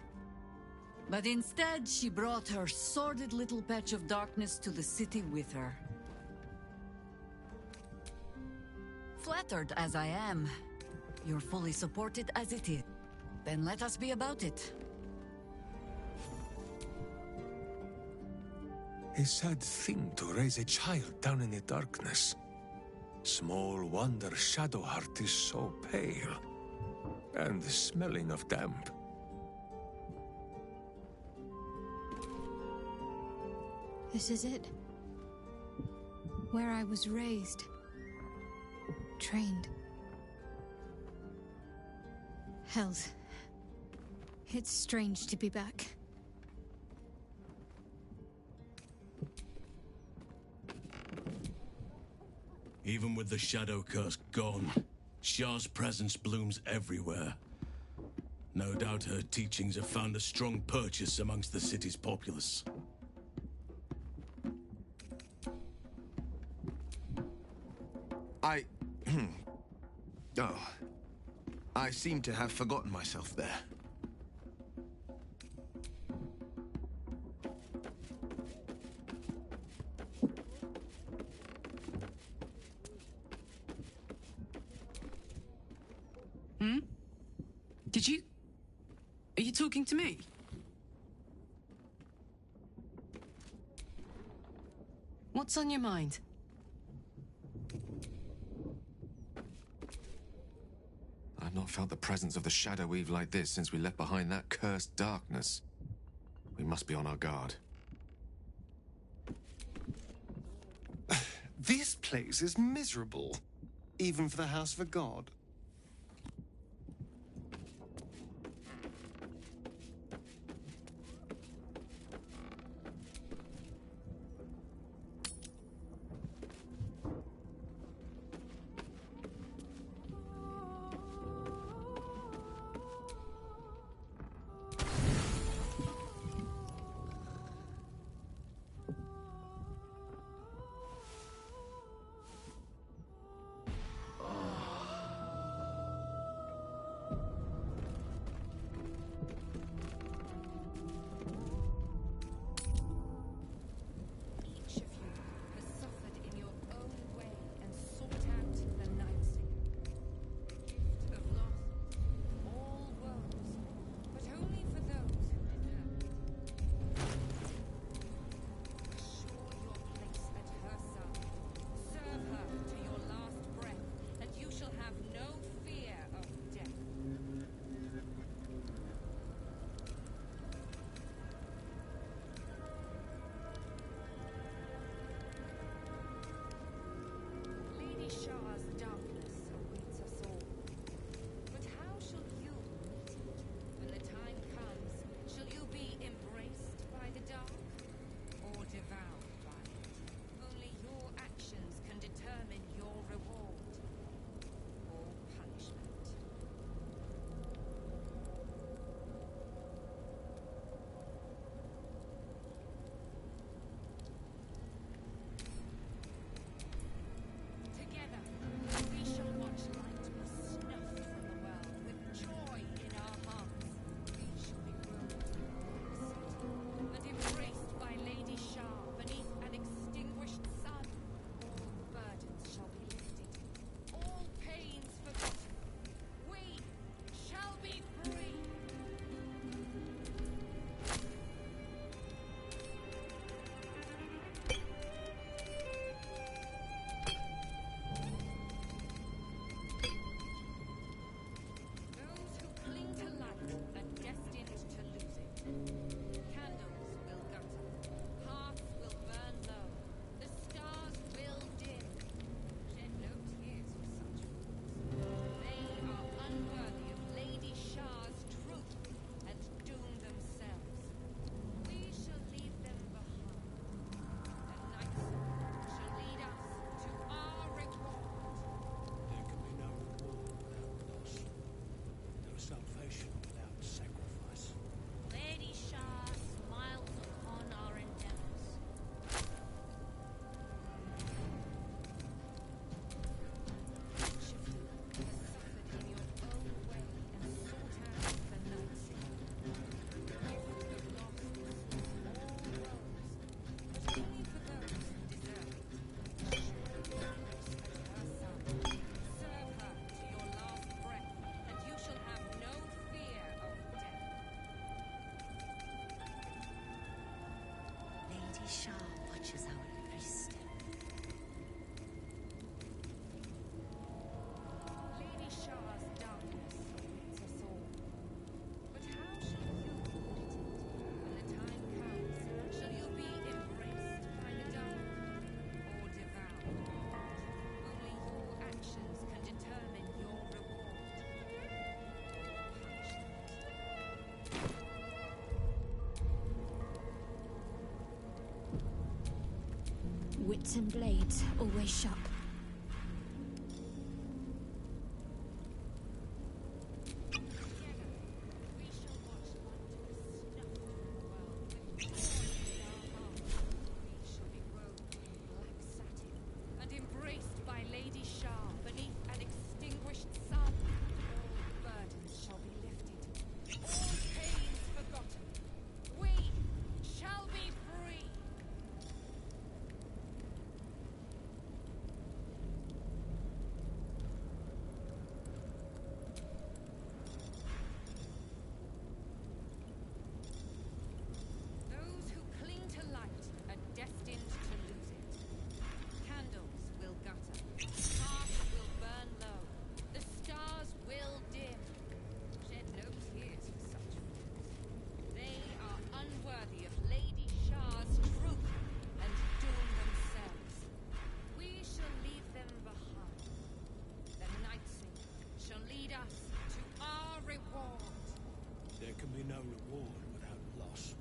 But instead, she brought her sordid little patch of darkness to the city with her. Flattered as I am, you're fully supported as it is. Then let us be about it. A sad thing to raise a child down in the darkness. Small wonder Shadowheart is so pale, and smelling of damp. This is it. Where I was raised. Trained. Hells. It's strange to be back. Even with the Shadow Curse gone, Shah's presence blooms everywhere. No doubt her teachings have found a strong purchase amongst the city's populace. I seem to have forgotten myself there. Are you talking to me? What's on your mind? I've not felt the presence of the Shadow Weave like this since we left behind that cursed darkness. We must be on our guard. This place is miserable, even for the House of a God. wits and blades always sharp. And embraced by Lady Shah beneath an extinguished sun, all burdens shall be lifted, all pains forgotten. We shall be free. Those who cling to light are destined to lose it. Candles will gutter, hearts will burn low, the stars will dim. Shed no tears for such fools. They are unworthy of Lady Shah's truth and doom themselves. We shall leave them behind. The Night Singer shall lead us to our reward. There can be no reward without loss.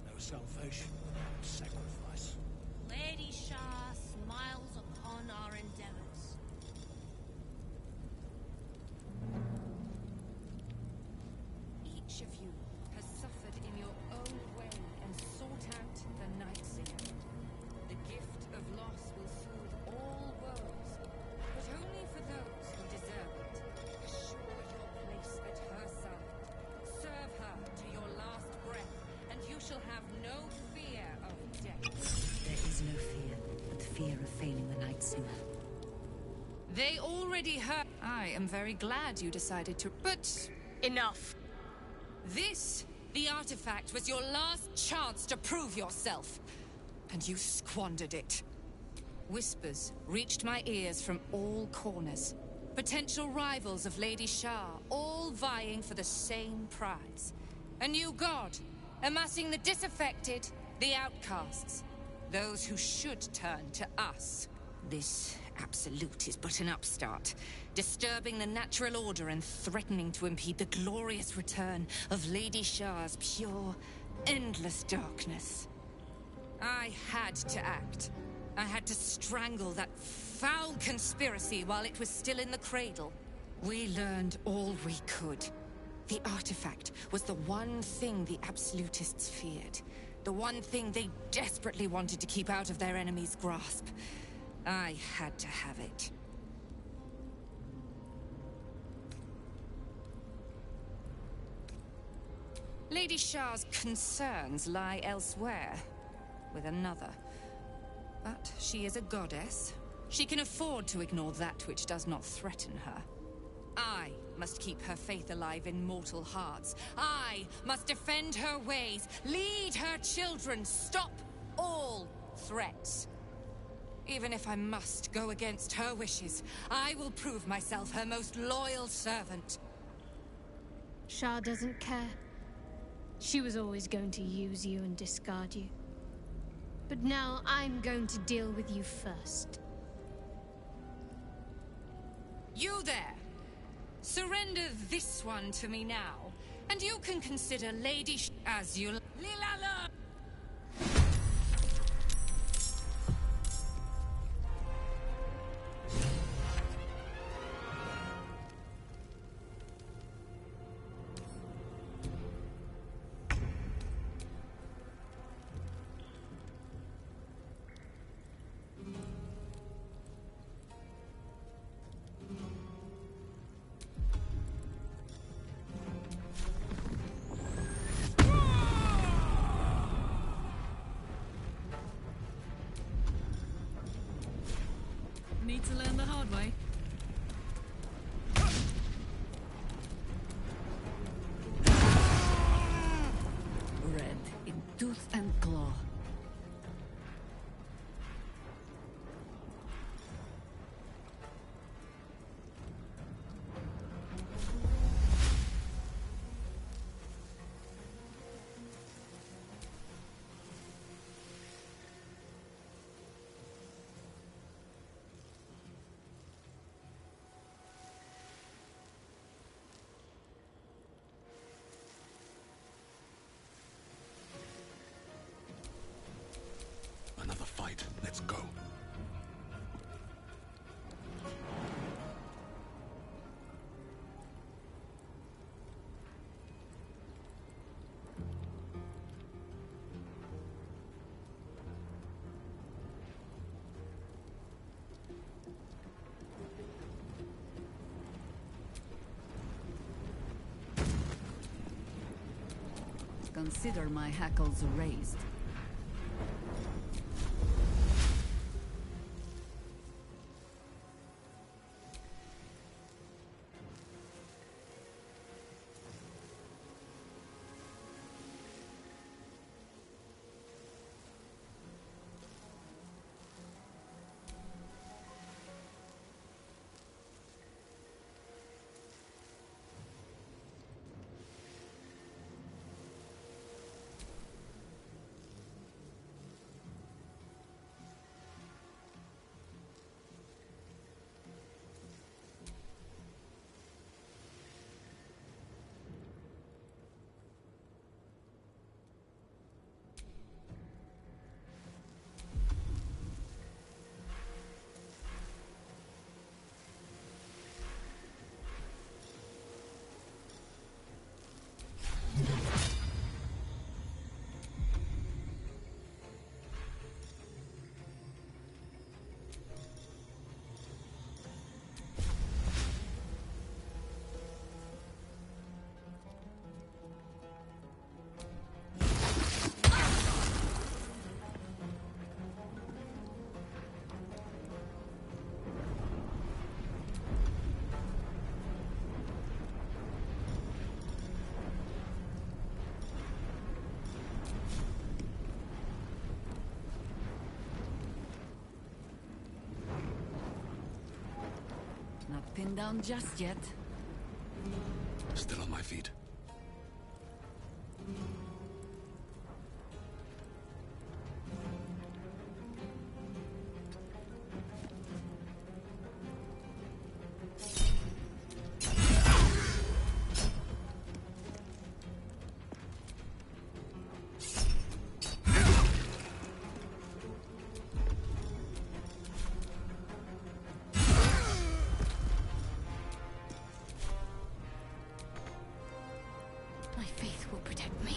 No salvation without sacrifice. Lady Shah smiles upon our endeavors. Each of you has suffered in your own way and sought out the Night Singer. The gift of loss will soothe all woes, but only for those who deserve it. Assure your place at her side. Serve her to your last breath, and you shall have no fear of death. There is no fear, but the fear of failing the Night Singer. They already heard. I am very glad you decided to. But enough. This, the artifact, was your last chance to prove yourself. And you squandered it. Whispers reached my ears from all corners. Potential rivals of Lady Shah, all vying for the same prize. A new god, amassing the disaffected, the outcasts. Those who should turn to us. This absolute is but an upstart, disturbing the natural order and threatening to impede the glorious return of Lady Shah's pure, endless darkness. I had to act. I had to strangle that foul conspiracy while it was still in the cradle. We learned all we could. The artifact was the one thing the absolutists feared. The one thing they desperately wanted to keep out of their enemy's grasp. I had to have it. Lady Shah's concerns lie elsewhere, with another. But she is a goddess. She can afford to ignore that which does not threaten her. I must keep her faith alive in mortal hearts. I must defend her ways, lead her children, stop all threats. Even if I must go against her wishes, I will prove myself her most loyal servant. Shah doesn't care. She was always going to use you and discard you. But now I'm going to deal with you first. You there! Surrender this one to me now, and you can consider Lady as you... Lilala! Need to learn the hard way. Red in tooth and claw. consider my hackles raised. Not pinned down just yet. Still on my feet. My faith will protect me.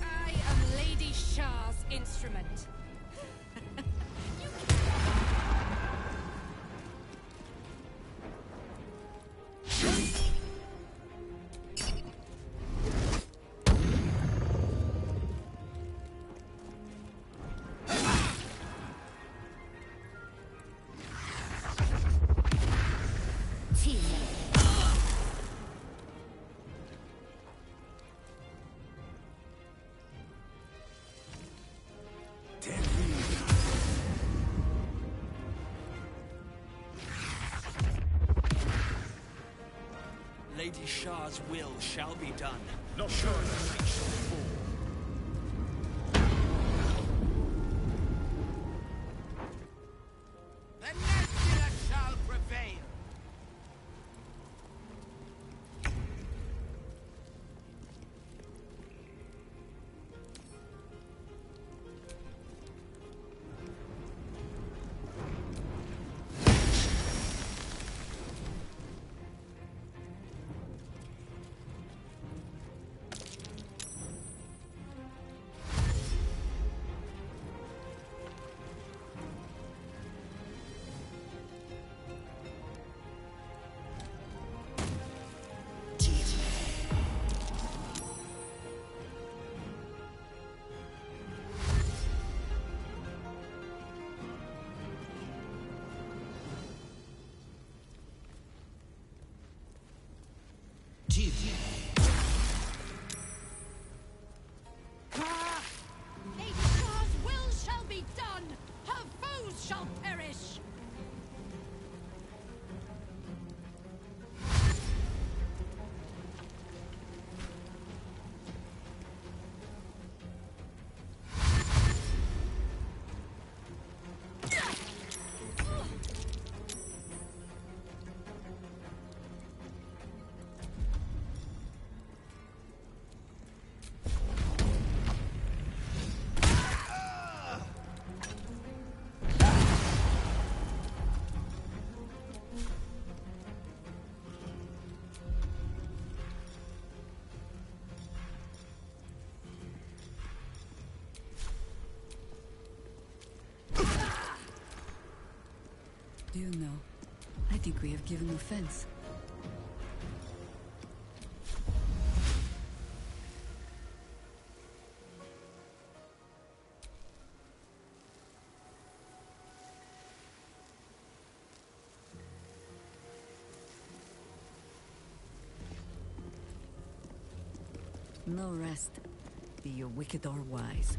I am Lady Shah's instrument. Lady Shah's will shall be done. Not sure the night shall fall. The Nebula shall prevail. you know? I think we have given offense. No rest, be you wicked or wise.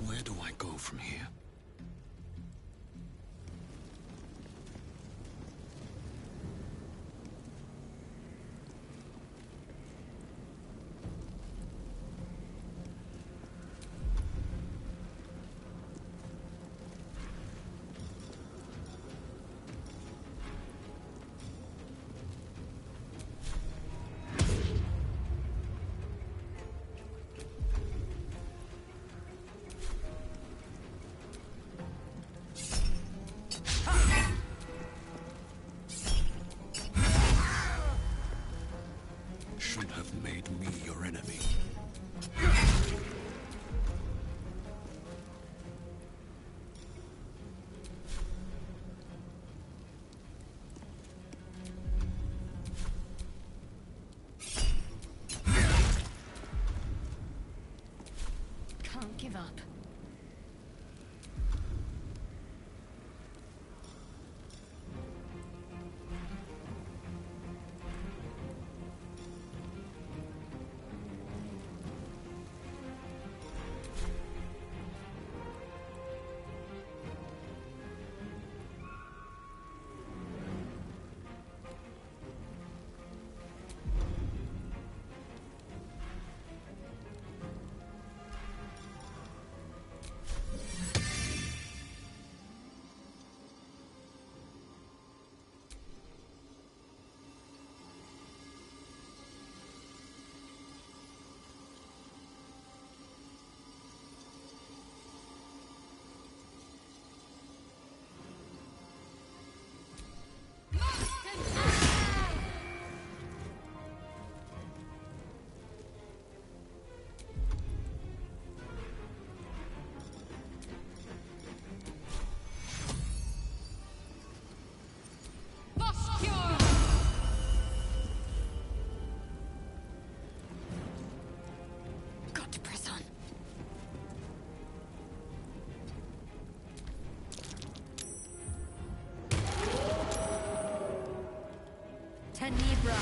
Where do I go from here? Should have made me your enemy. Can't give up. Got to press on. Tenebra.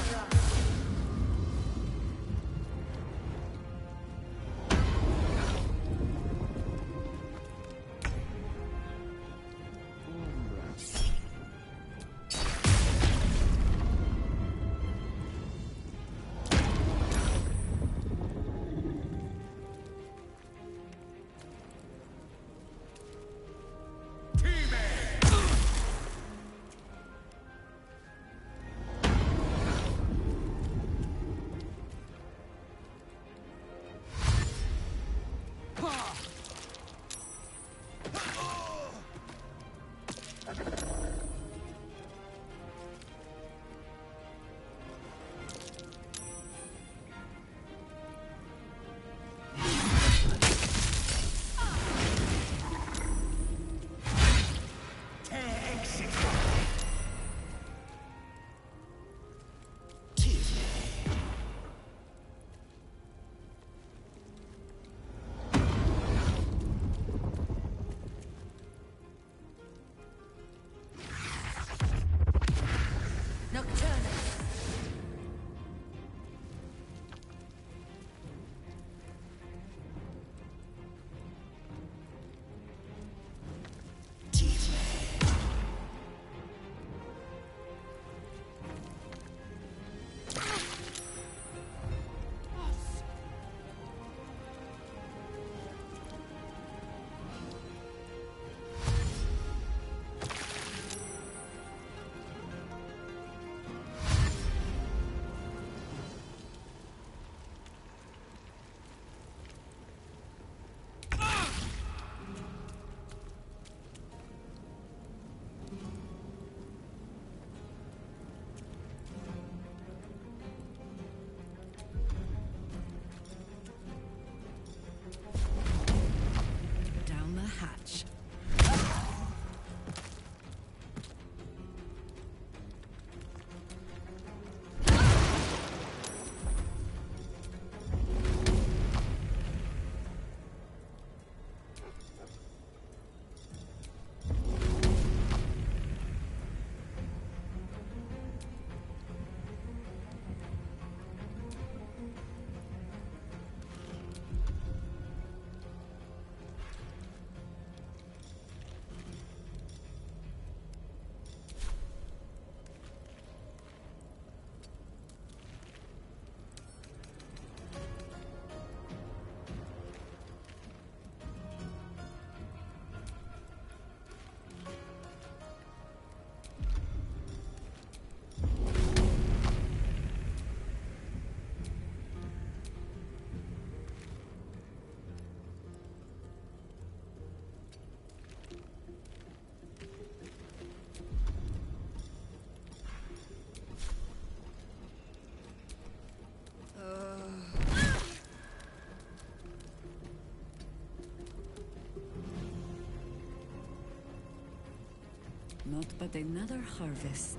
Not but another harvest.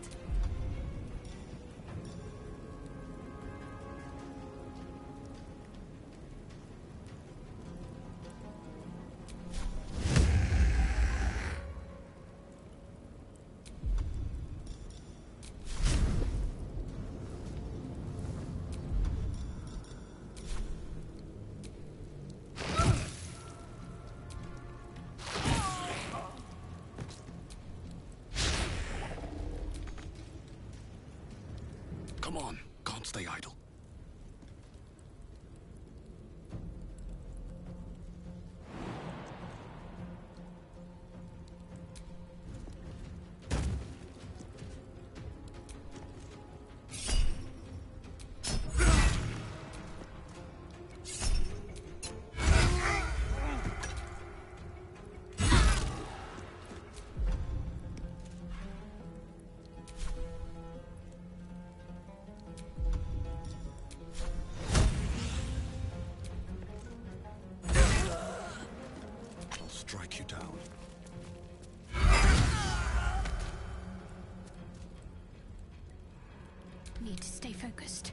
Come on, can't stay idle. Strike you down. Need to stay focused.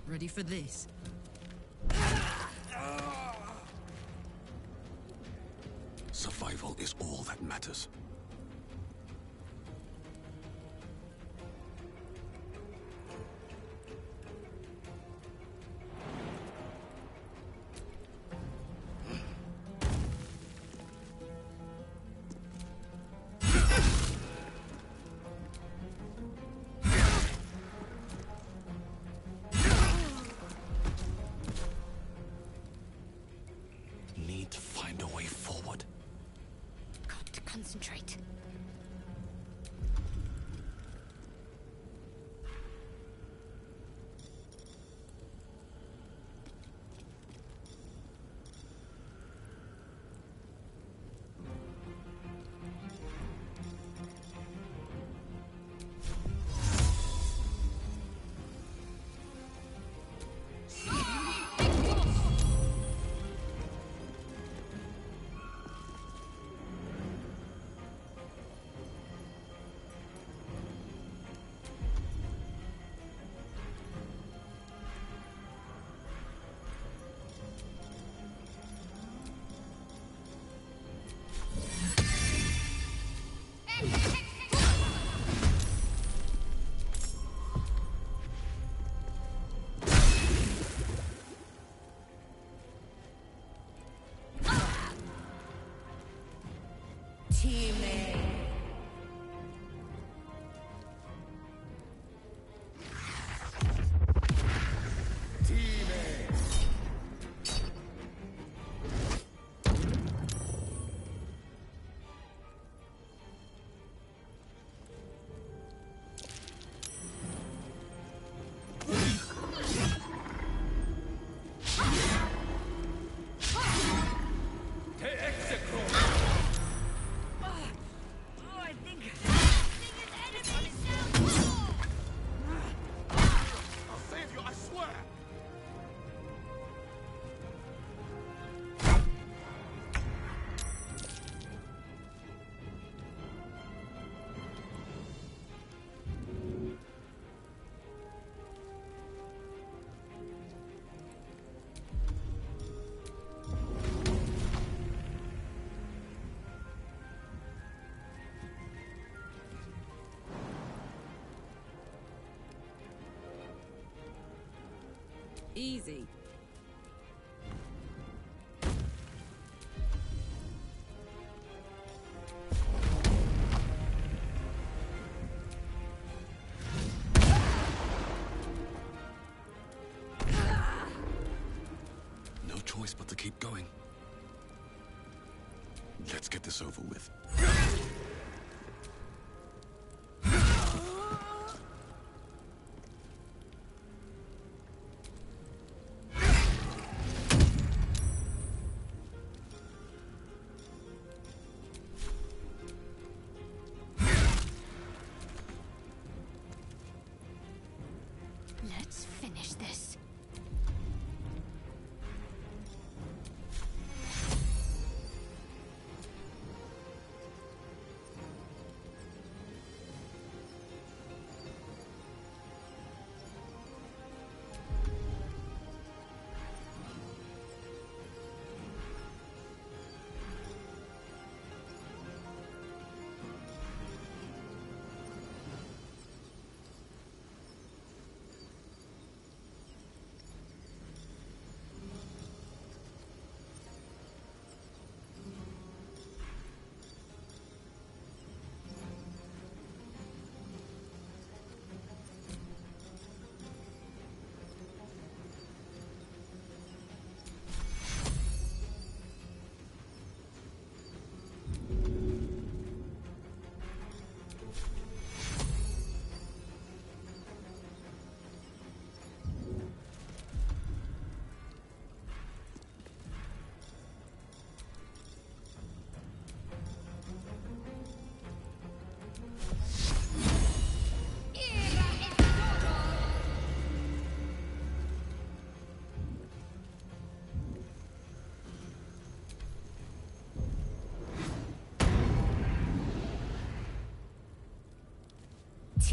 Ready for this? Survival is all that matters. Need to find a way forward. Got to concentrate. Easy. No choice but to keep going. Let's get this over with.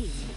team.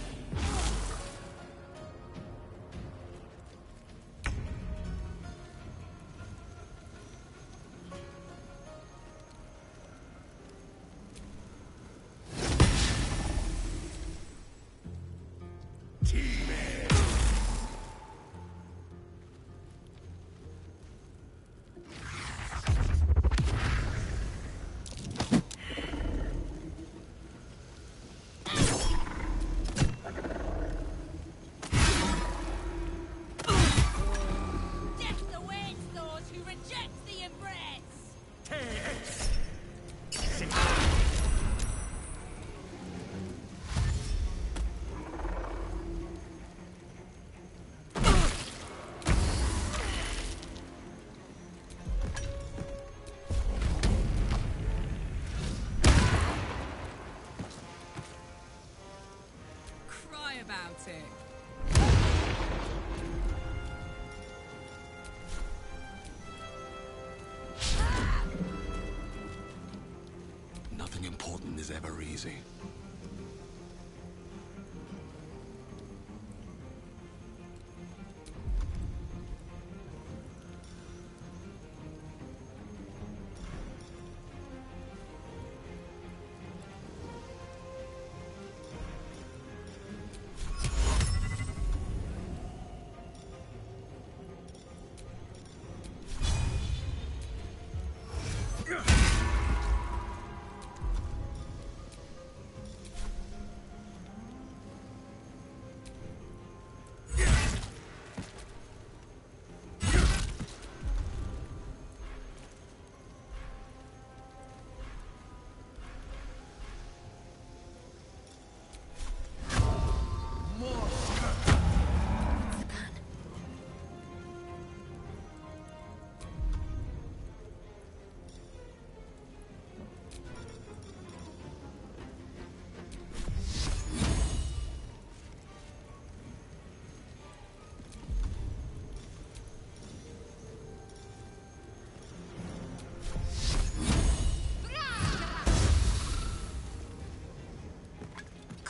About it. Nothing important is ever easy.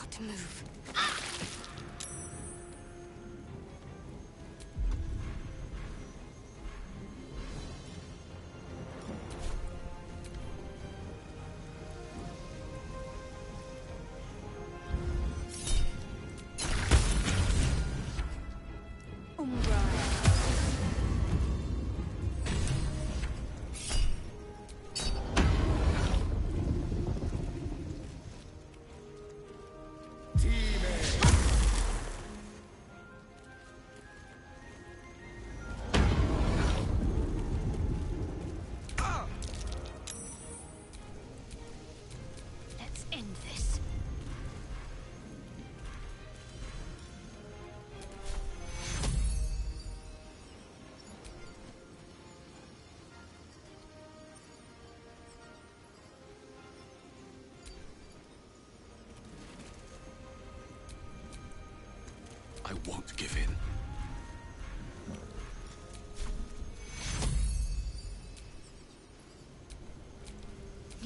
To move. I won't give in.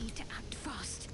Need to act fast.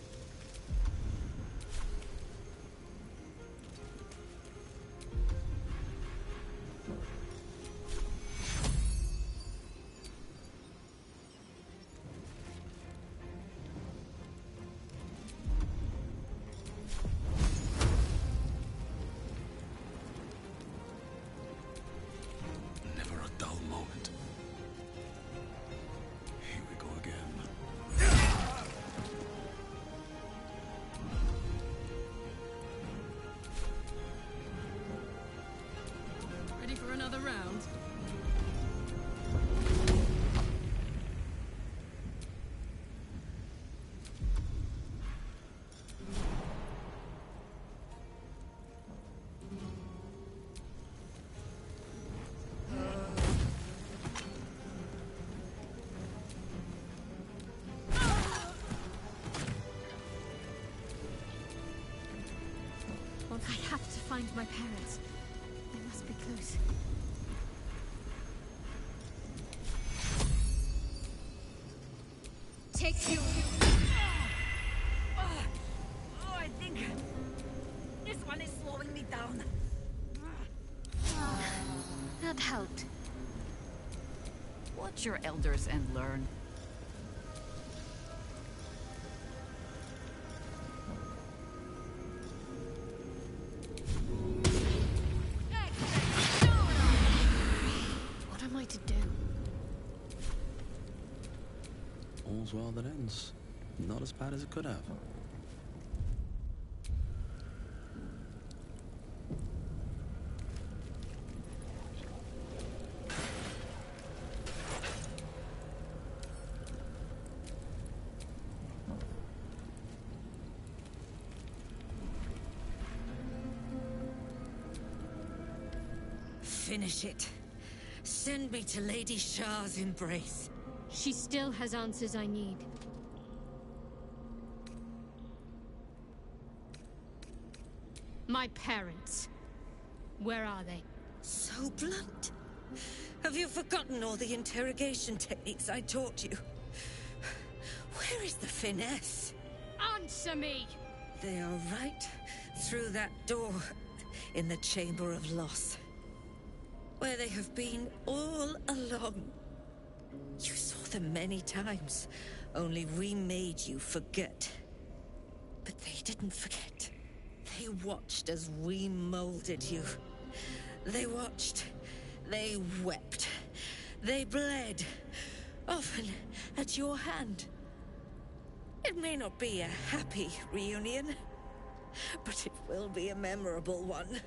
Another round? I have to find my parents. They must be close. Take you. I think this one is slow. down. That helped. Watch your elders and learn. What am I to do? All's well that ends. Not as bad as it could have. Finish it. Send me to Lady Shah's embrace. She still has answers I need. My parents. Where are they? So blunt. Have you forgotten all the interrogation techniques I taught you? Where is the finesse? Answer me! They are right through that door in the Chamber of Loss. Where they have been all along. You saw them many times, only we made you forget. But they didn't forget. They watched as we molded you. They watched. They wept. They bled. Often at your hand. It may not be a happy reunion, but it will be a memorable one.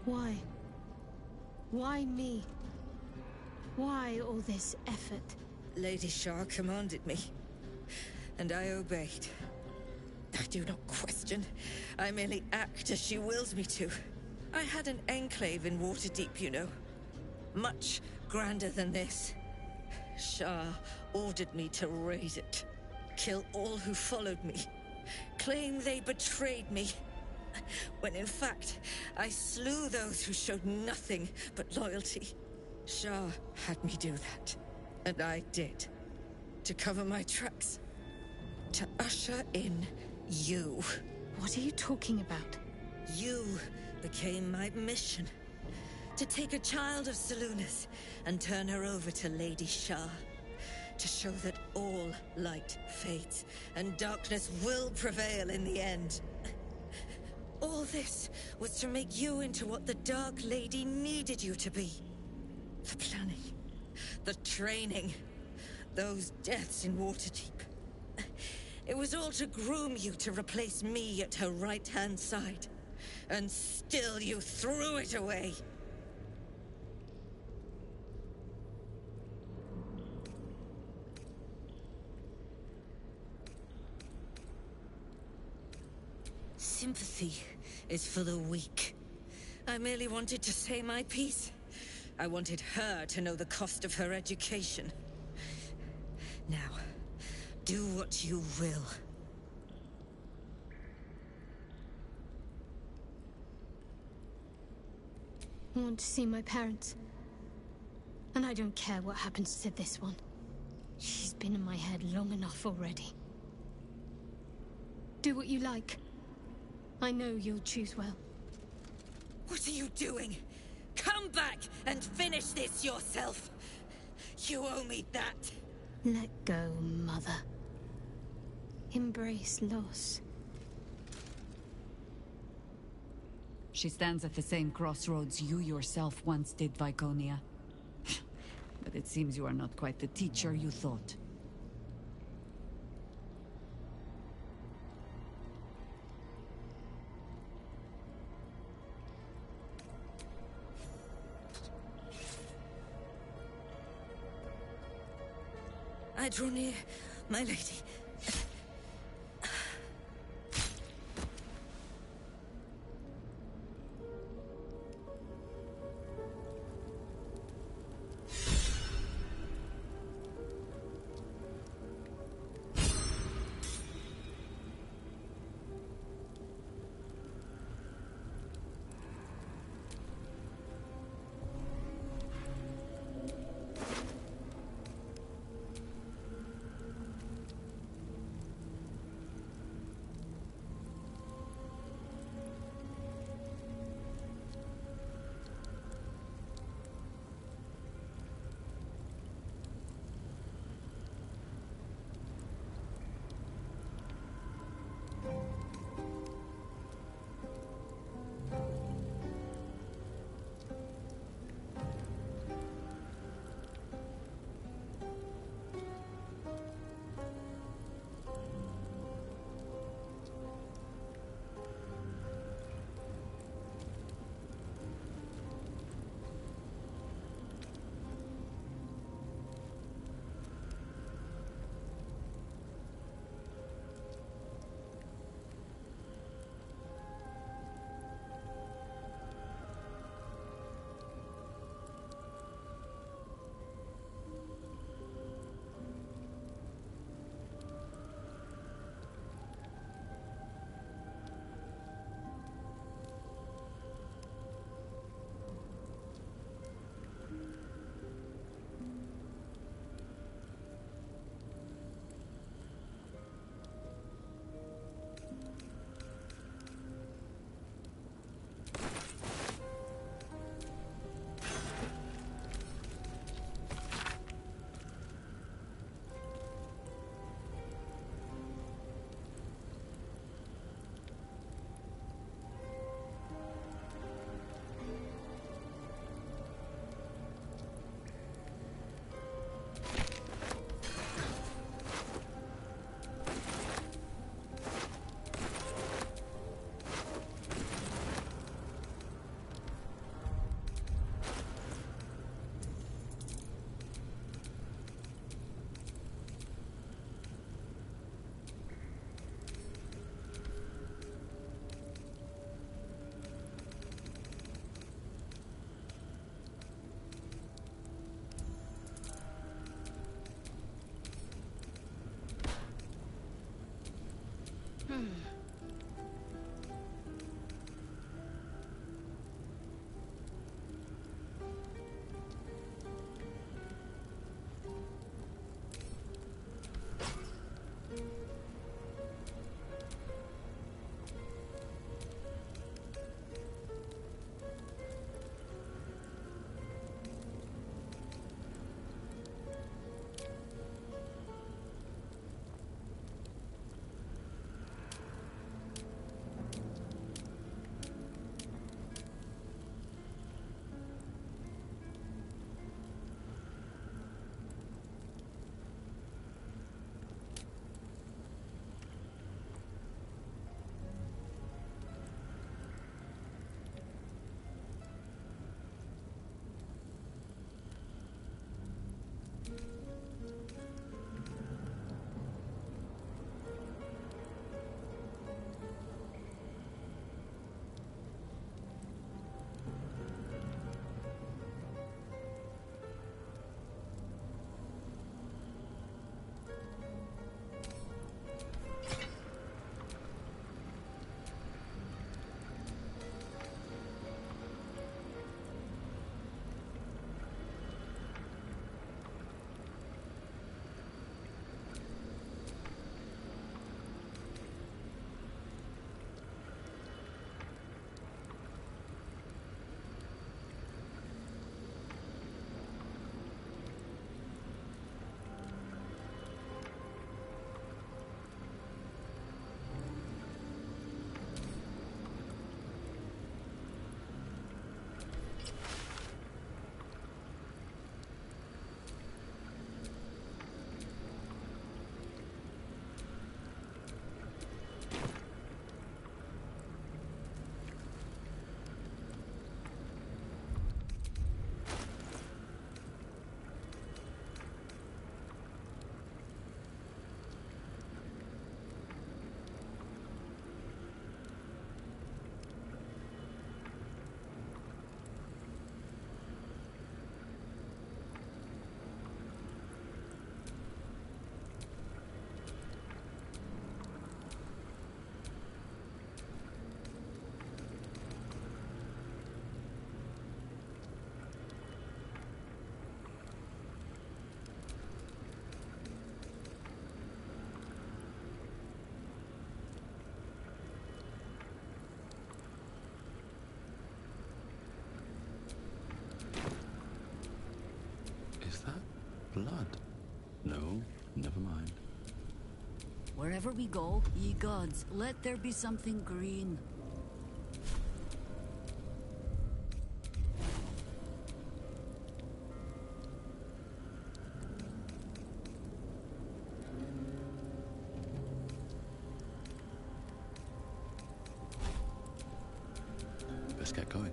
Why? Why me? Why all this effort? Lady Shah commanded me, and I obeyed. I do not question. I merely act as she wills me to. I had an enclave in Waterdeep, you know. Much grander than this. Shah ordered me to raise it. Kill all who followed me. Claim they betrayed me. When in fact, I slew those who showed nothing but loyalty. Shah had me do that. And I did. To cover my tracks. To usher in you. What are you talking about? You became my mission. To take a child of Salonis and turn her over to Lady Shah. To show that all light fades and darkness will prevail in the end. All this was to make you into what the Dark Lady needed you to be. The planning, the training, those deaths in Waterdeep. It was all to groom you to replace me at her right-hand side. And still you threw it away. Sympathy is for the weak. I merely wanted to say my piece. I wanted her to know the cost of her education. Now, do what you will. I want to see my parents. And I don't care what happens to this one. She's been in my head long enough already. Do what you like. I know you'll choose well. What are you doing? Come back and finish this yourself. You owe me that. Let go, Mother. Embrace loss. She stands at the same crossroads you yourself once did, Viconia. But it seems you are not quite the teacher you thought. I draw near, my lady. Blood? No, never mind. Wherever we go, ye gods, let there be something green. Let's get going.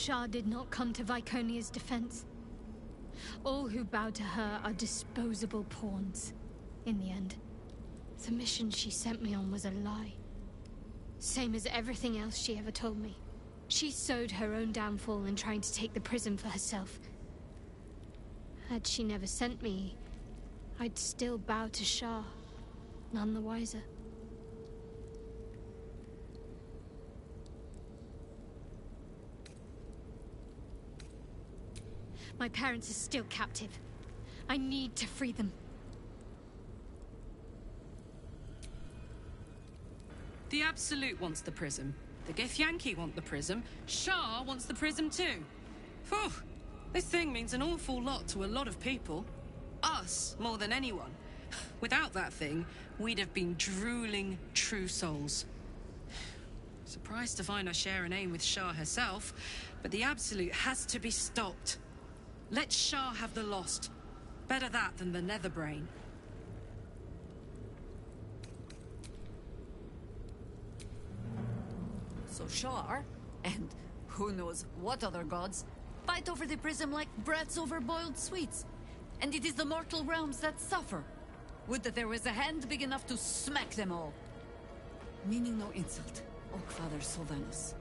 Shah did not come to Viconia's defense. All who bow to her are disposable pawns. In the end, the mission she sent me on was a lie. Same as everything else she ever told me. She sowed her own downfall in trying to take the prism for herself. Had she never sent me, I'd still bow to Shah, none the wiser. My parents are still captive. I need to free them. The Absolute wants the prism. The Githyanki want the prism. Shah wants the prism too. Phew! This thing means an awful lot to a lot of people. Us, more than anyone. Without that thing, we'd have been drooling true souls. Surprised to find I share a name with Shah herself, but the Absolute has to be stopped. Let Shah have the Lost. Better that than the Netherbrain. So Shar, and who knows what other gods, fight over the prism like brats over boiled sweets. And it is the mortal realms that suffer. Would that there was a hand big enough to smack them all. Meaning no insult, Oakfather Sylvanus.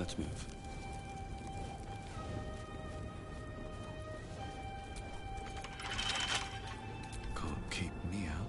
Let's move. Can't keep me out.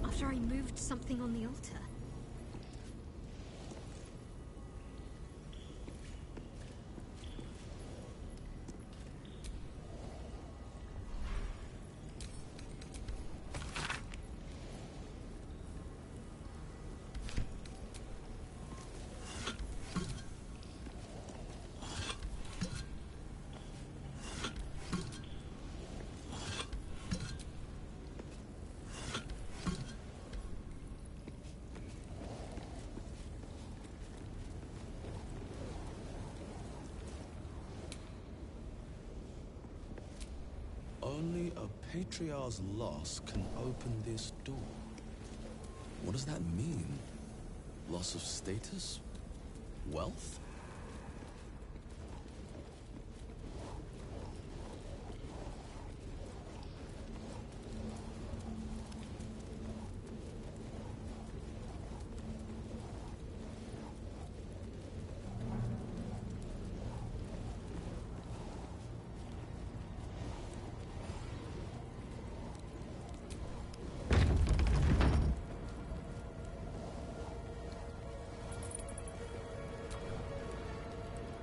After I moved something on the altar. Only a patriarch's loss can open this door. What does that mean? Loss of status? Wealth?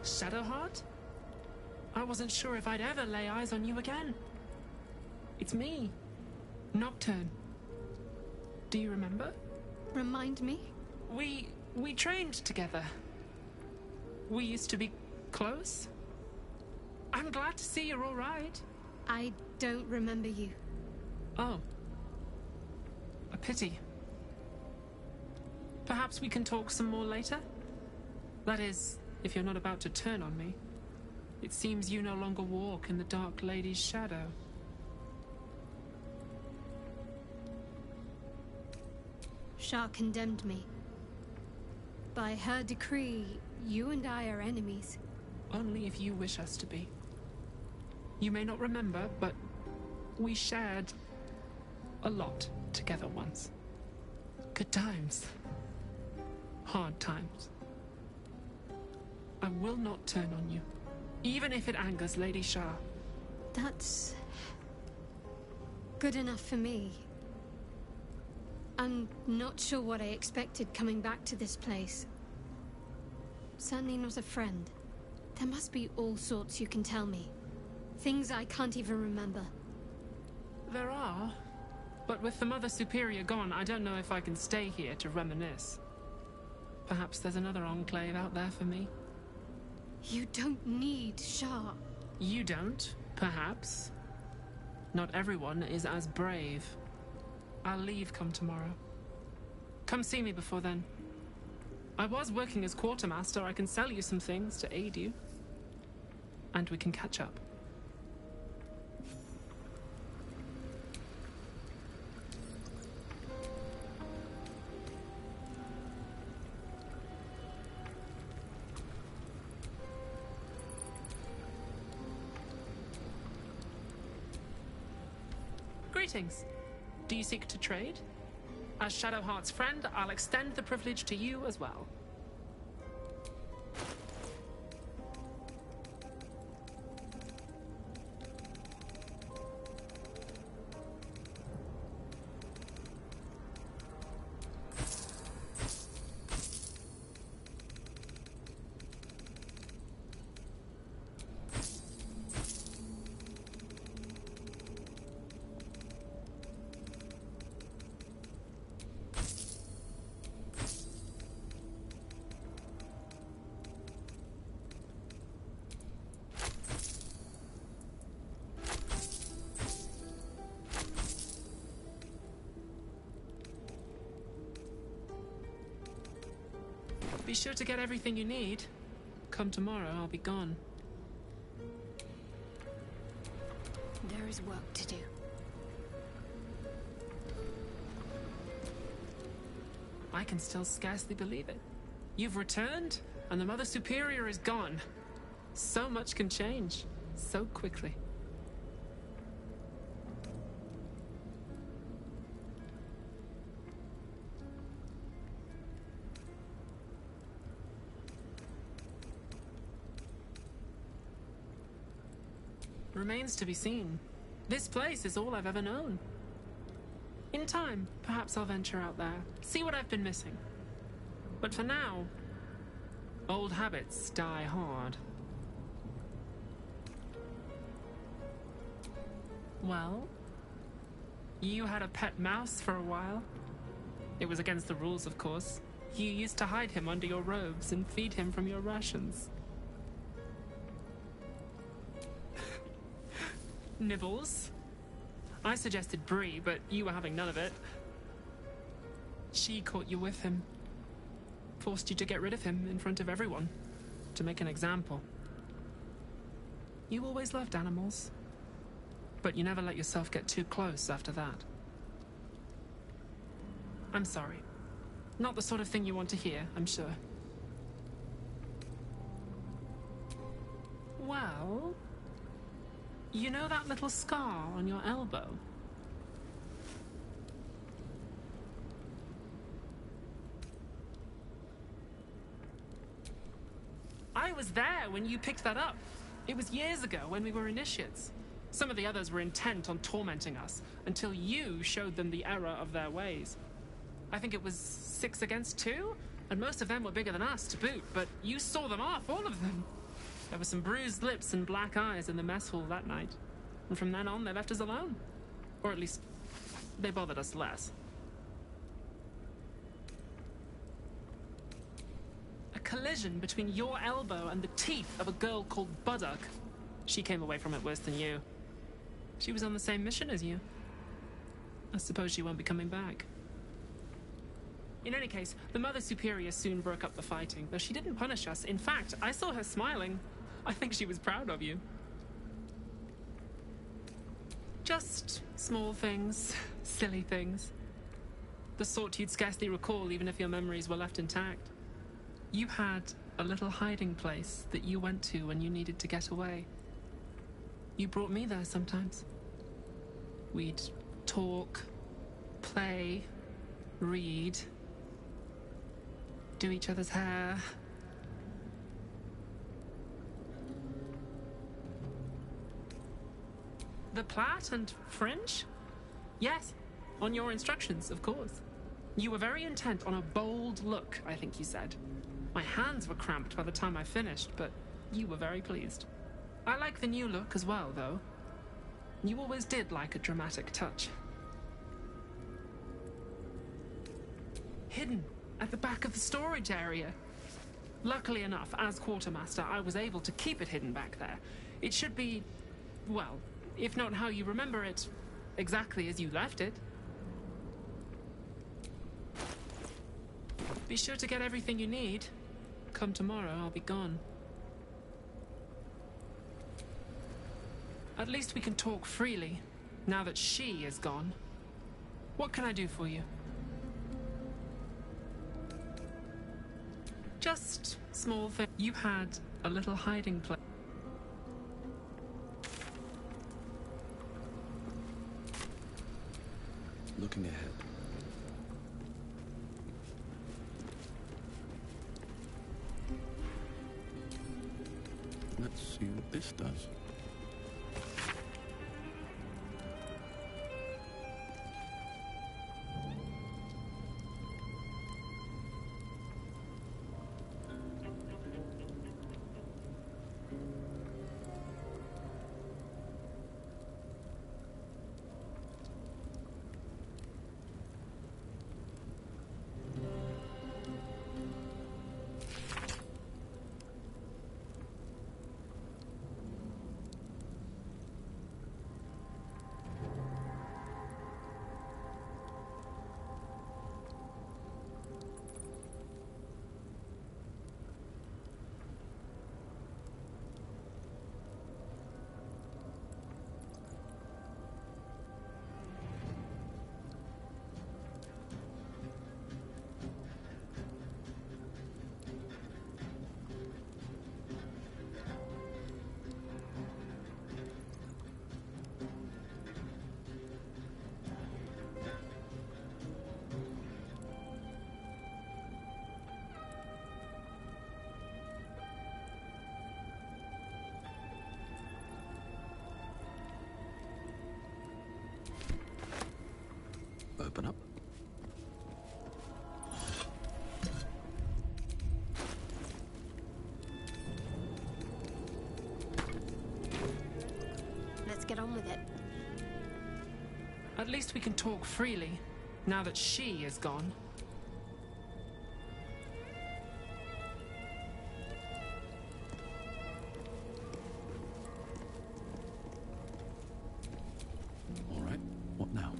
Shadowheart? I wasn't sure if I'd ever lay eyes on you again. It's me, Nocturne. Do you remember? Remind me? We trained together. We used to be close. I'm glad to see you're all right. I don't remember you. Oh. A pity. Perhaps we can talk some more later? That is, if you're not about to turn on me. It seems you no longer walk in the Dark Lady's shadow. Shah condemned me. By her decree, you and I are enemies. Only if you wish us to be. You may not remember, but we shared a lot together once. Good times. Hard times. I will not turn on you, even if it angers Lady Shah. That's good enough for me. I'm not sure what I expected coming back to this place. Certainly not a friend. There must be all sorts you can tell me. Things I can't even remember. There are, but with the Mother Superior gone, I don't know if I can stay here to reminisce. Perhaps there's another enclave out there for me. You don't need Shah. You don't, perhaps. Not everyone is as brave. I'll leave come tomorrow. Come see me before then. I was working as quartermaster. I can sell you some things to aid you. And we can catch up. Greetings. Do you seek to trade? As Shadowheart's friend, I'll extend the privilege to you as well. Be sure to get everything you need. Come tomorrow, I'll be gone. There is work to do. I can still scarcely believe it. You've returned, and the Mother Superior is gone. So much can change, so quickly. Remains to be seen. This place is all I've ever known. In time, perhaps I'll venture out there, see what I've been missing. But for now, old habits die hard. Well, you had a pet mouse for a while. It was against the rules, of course. You used to hide him under your robes and feed him from your rations. Nibbles. I suggested Bree, but you were having none of it. She caught you with him. Forced you to get rid of him in front of everyone. To make an example. You always loved animals. But you never let yourself get too close after that. I'm sorry. Not the sort of thing you want to hear, I'm sure. Well... you know that little scar on your elbow? I was there when you picked that up. It was years ago when we were initiates. Some of the others were intent on tormenting us until you showed them the error of their ways. I think it was 6 against 2, and most of them were bigger than us to boot, but you saw them off, all of them. There were some bruised lips and black eyes in the mess hall that night. And from then on, they left us alone. Or at least, they bothered us less. A collision between your elbow and the teeth of a girl called Baldur. She came away from it worse than you. She was on the same mission as you. I suppose she won't be coming back. In any case, the Mother Superior soon broke up the fighting, though she didn't punish us. In fact, I saw her smiling. I think she was proud of you. Just small things, silly things. The sort you'd scarcely recall even if your memories were left intact. You had a little hiding place that you went to when you needed to get away. You brought me there sometimes. We'd talk, play, read, do each other's hair. The plait and fringe? Yes, on your instructions, of course. You were very intent on a bold look, I think you said. My hands were cramped by the time I finished, but you were very pleased. I like the new look as well, though. You always did like a dramatic touch. Hidden at the back of the storage area. Luckily enough, as quartermaster, I was able to keep it hidden back there. It should be, well, if not how you remember it, exactly as you left it. Be sure to get everything you need. Come tomorrow, I'll be gone. At least we can talk freely, now that she is gone. What can I do for you? Just small things. You had a little hiding place. Looking ahead. Let's see what this does. Open up. Let's get on with it. At least we can talk freely, now that she is gone. All right, what now?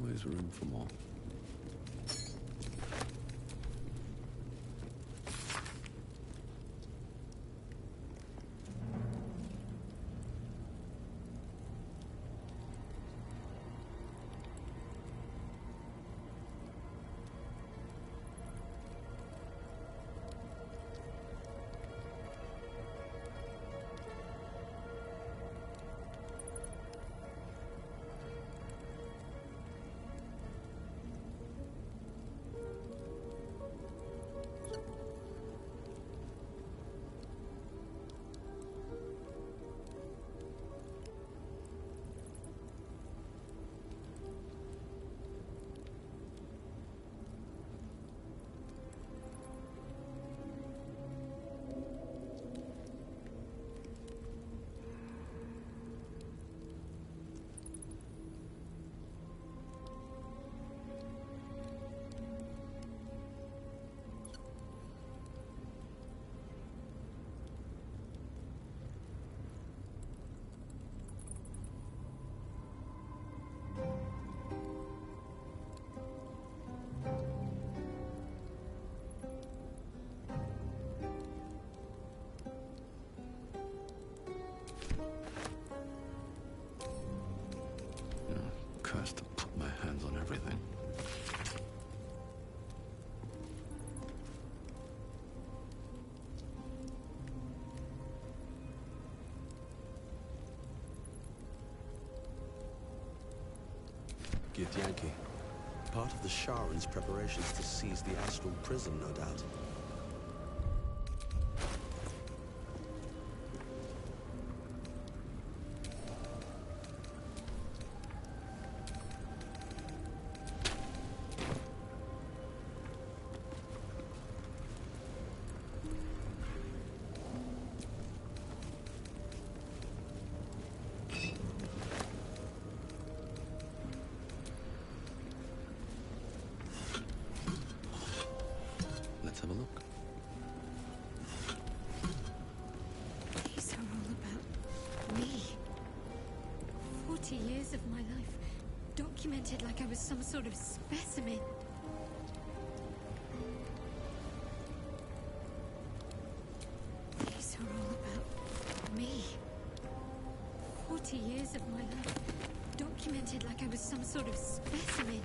Always room for more. Cursed to put my hands on everything. Githyanki. Part of the Sharan's preparations to seize the astral prison, no doubt. Let's have a look. These are all about me. 40 years of my life, documented like I was some sort of specimen. These are all about me. 40 years of my life, documented like I was some sort of specimen.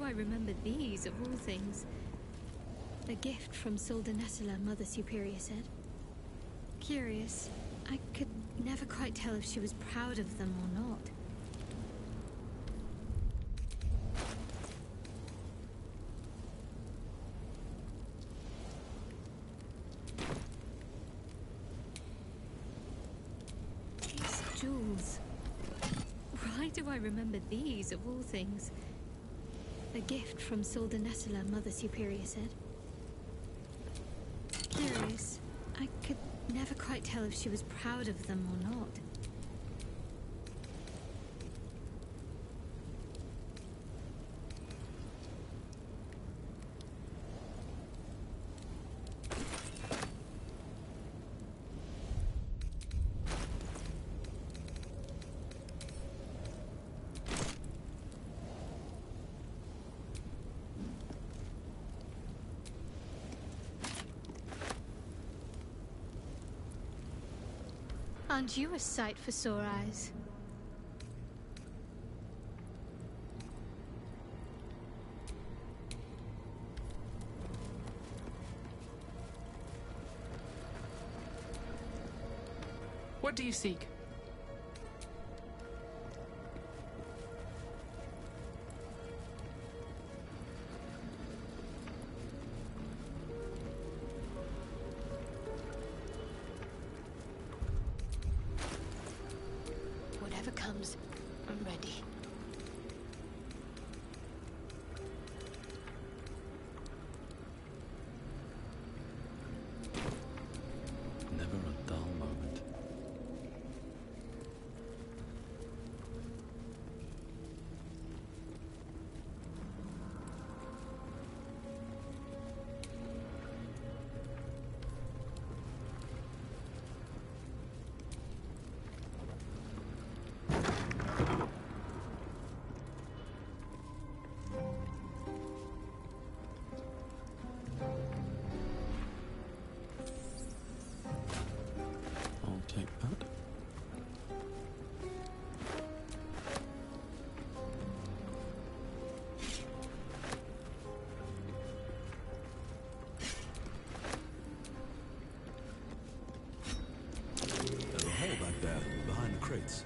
do I remember these, of all things? A gift from Soldanessela, Mother Superior said. Curious. I could never quite tell if she was proud of them or not. These jewels. Why do I remember these, of all things? A gift from Soldanessela, Mother Superior said. Curious. I could never quite tell if she was proud of them or not. Aren't you a sight for sore eyes? What do you seek? Whatever comes, I'm ready. Never a dull moment. I'll take that. There's a hole back there, behind the crates.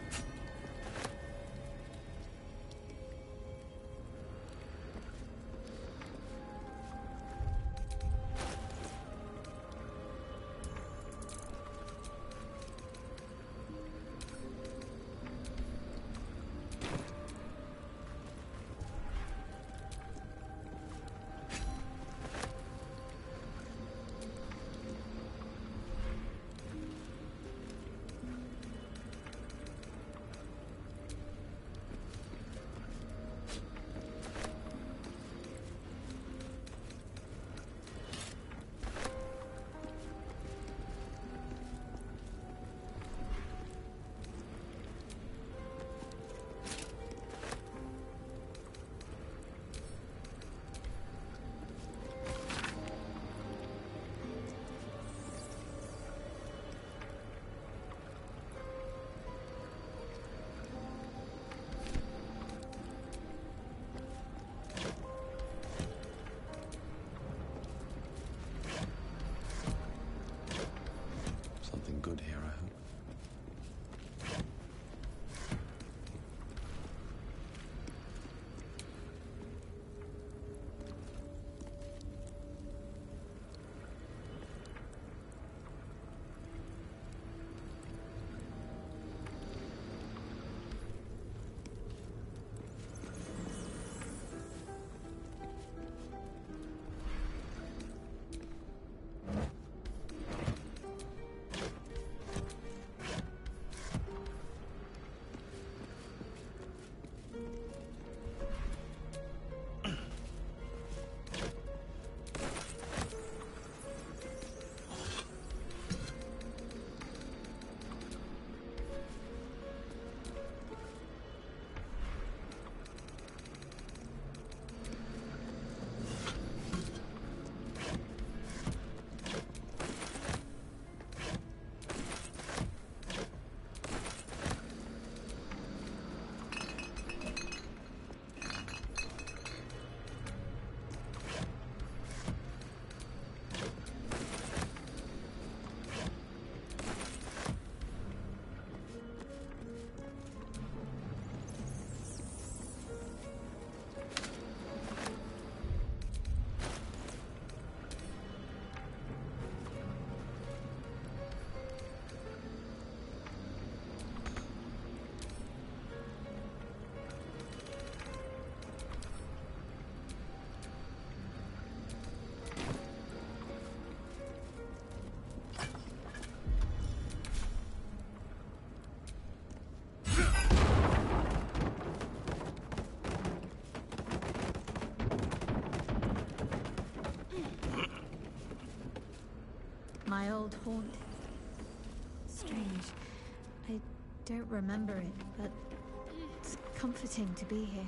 old haunt. Strange. I don't remember it, but it's comforting to be here.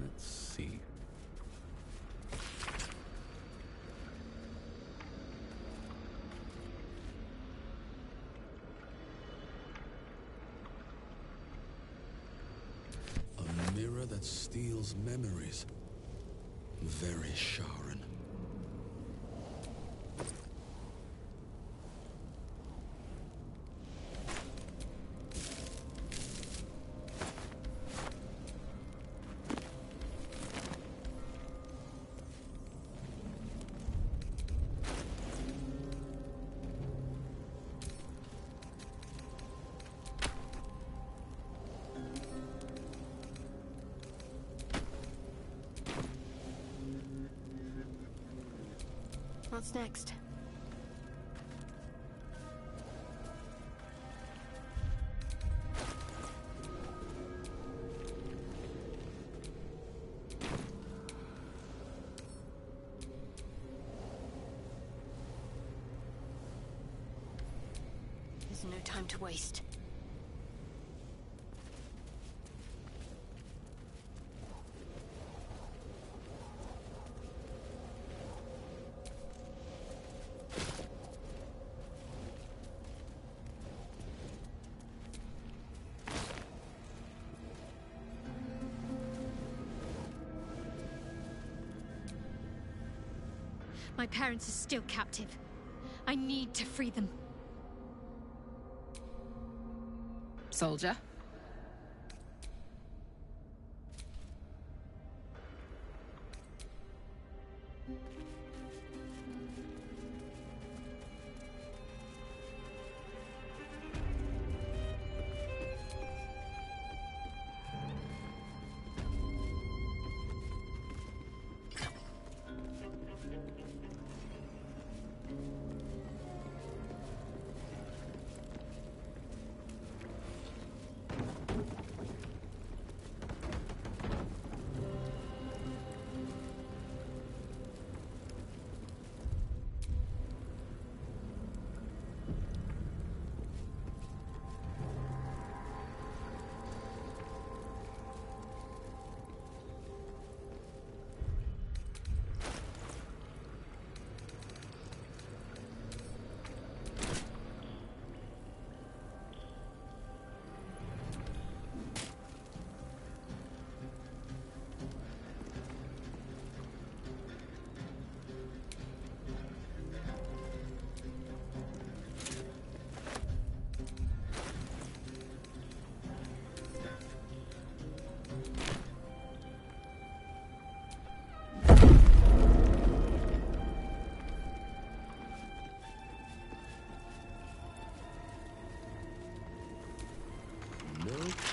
Let's see. A mirror that steals memories. Very Sharon. What's next? There's no time to waste. My parents are still captive. I need to free them. Soldier?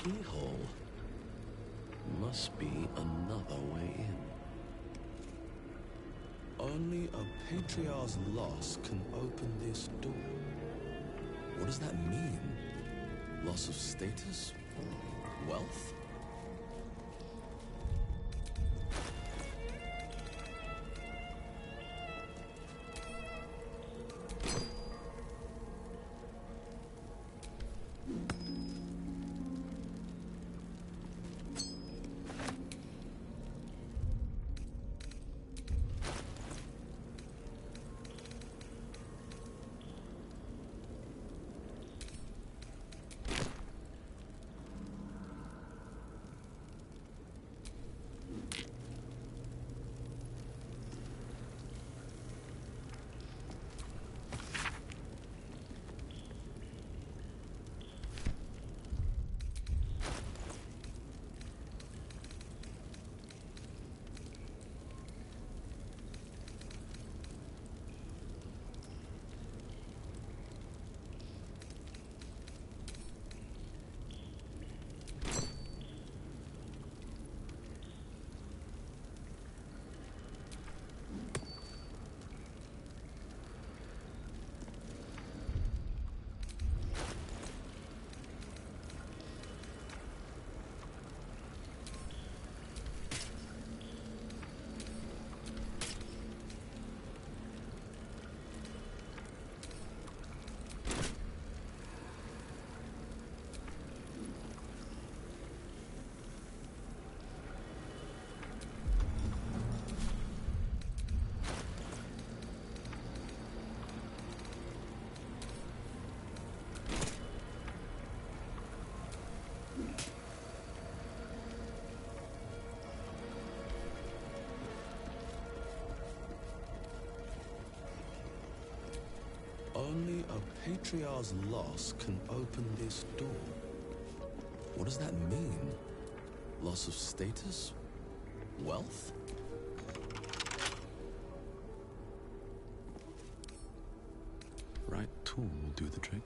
Keyhole. Must be another way in. Only a Patriarch's loss can open this door. What does that mean? Loss of status? Wealth? Only a patriarch's loss can open this door. What does that mean? Loss of status? Wealth? Right tool will do the trick.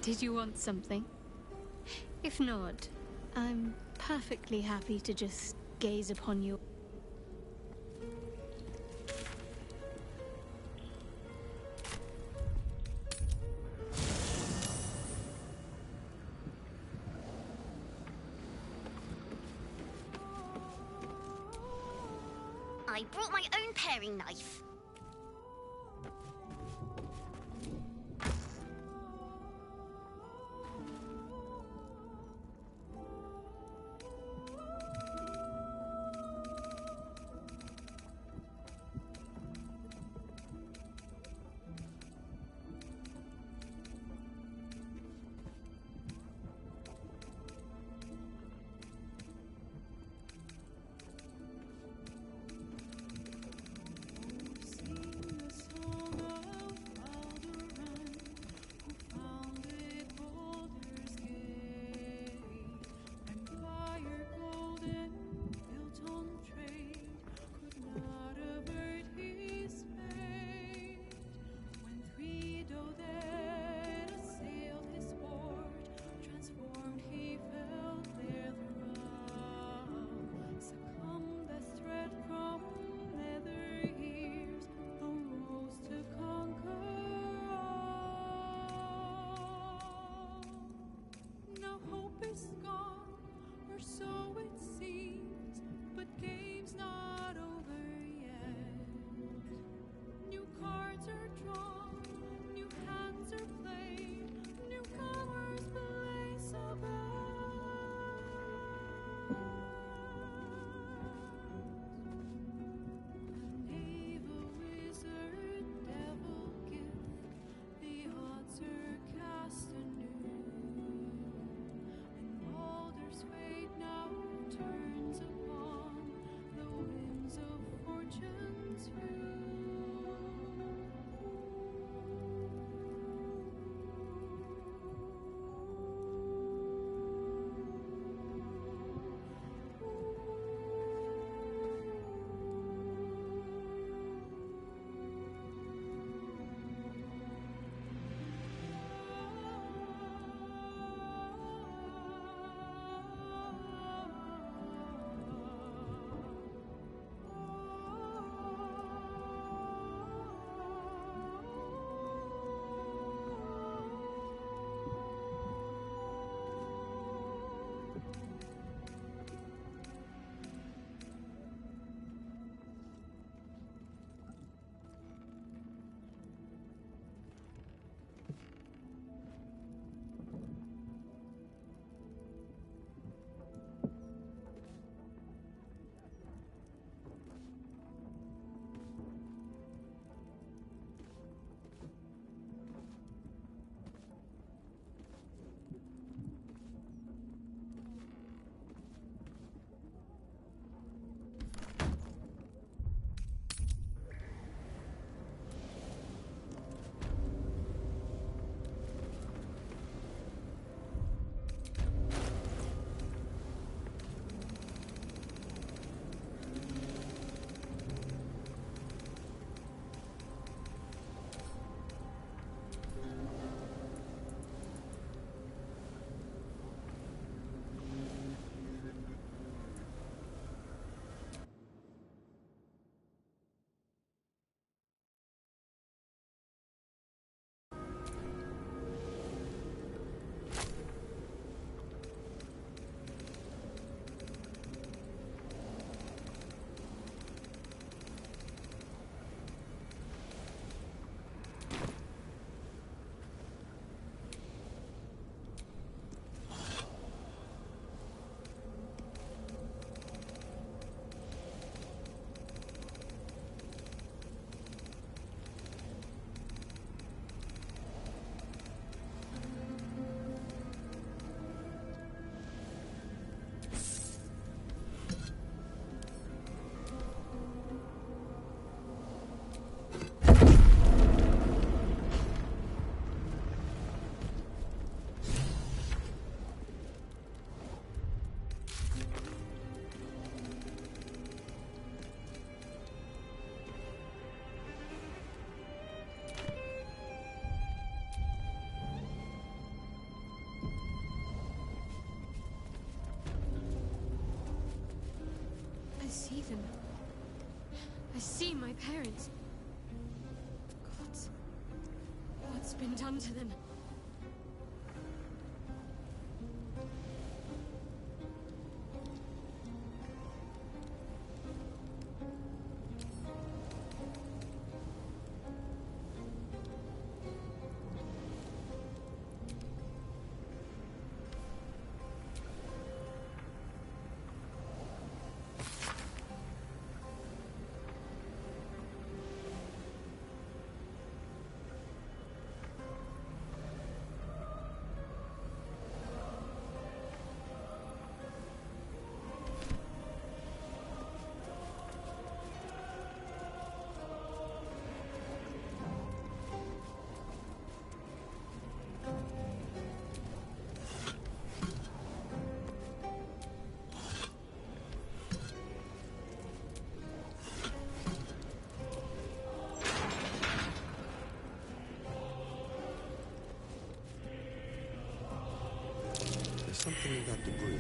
Did you want something? If not, I'm perfectly happy to just gaze upon you. I brought my own paring knife. see them. I see my parents. Gods, what's been done to them? Something in that debris.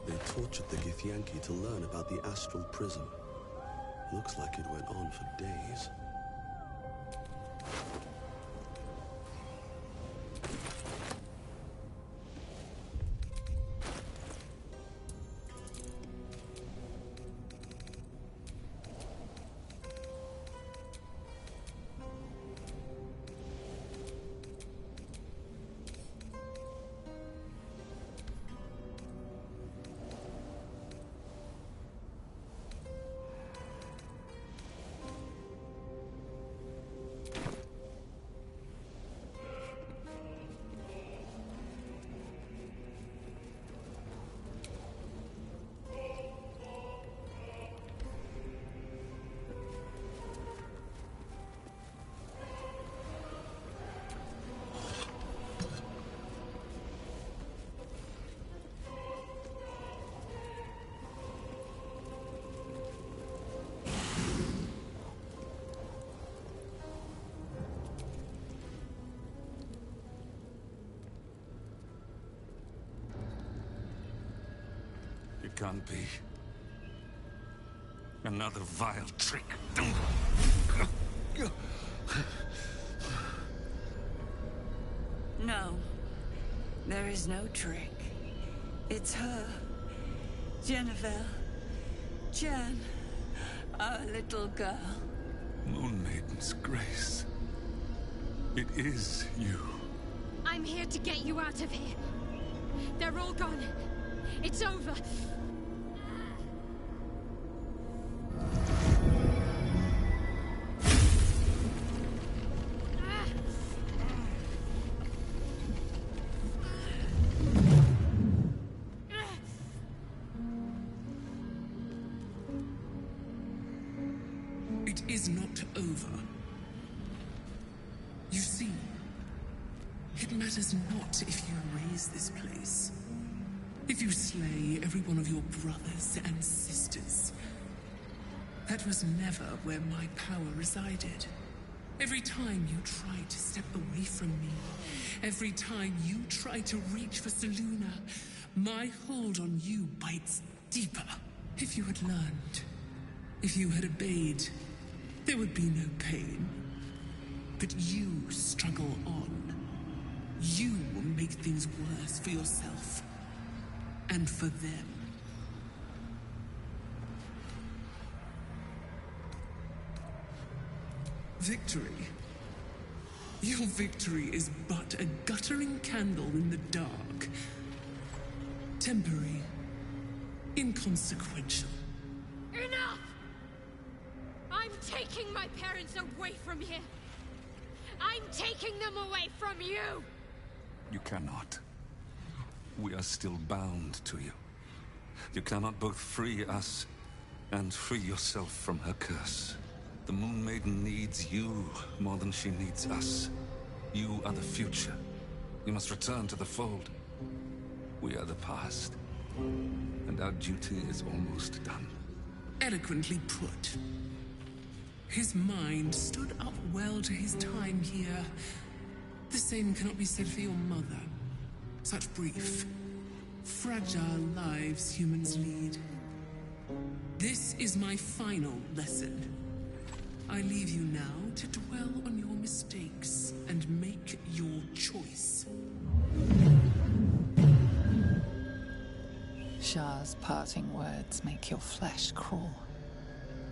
They tortured the Githyanki to learn about the astral prism. Looks like it went on for days. It can't be. Another vile trick. No. There is no trick. It's her. Jennifer. Jen. Our little girl. Moon Maiden's grace. It is you. I'm here to get you out of here. They're all gone. It's over. It is not over. You see, it matters not if you raise this place. If you slay every one of your brothers and sisters. That was never where my power resided. Every time you try to step away from me, every time you try to reach for Seluna, my hold on you bites deeper. If you had learned, if you had obeyed, there would be no pain. But you struggle on. You make things worse for yourself. And for them. Victory. Your victory is but a guttering candle in the dark. Temporary. Inconsequential. Enough! I'm taking my parents away from here. I'm taking them away from you! You cannot. We are still bound to you. You cannot both free us and free yourself from her curse. The Moon Maiden needs you more than she needs us. You are the future. You must return to the fold. We are the past. And our duty is almost done. Eloquently put. His mind stood up well to his time here. The same cannot be said for your mother. Such brief, fragile lives humans lead. This is my final lesson. I leave you now to dwell on your mistakes and make your choice. Shah's parting words make your flesh crawl.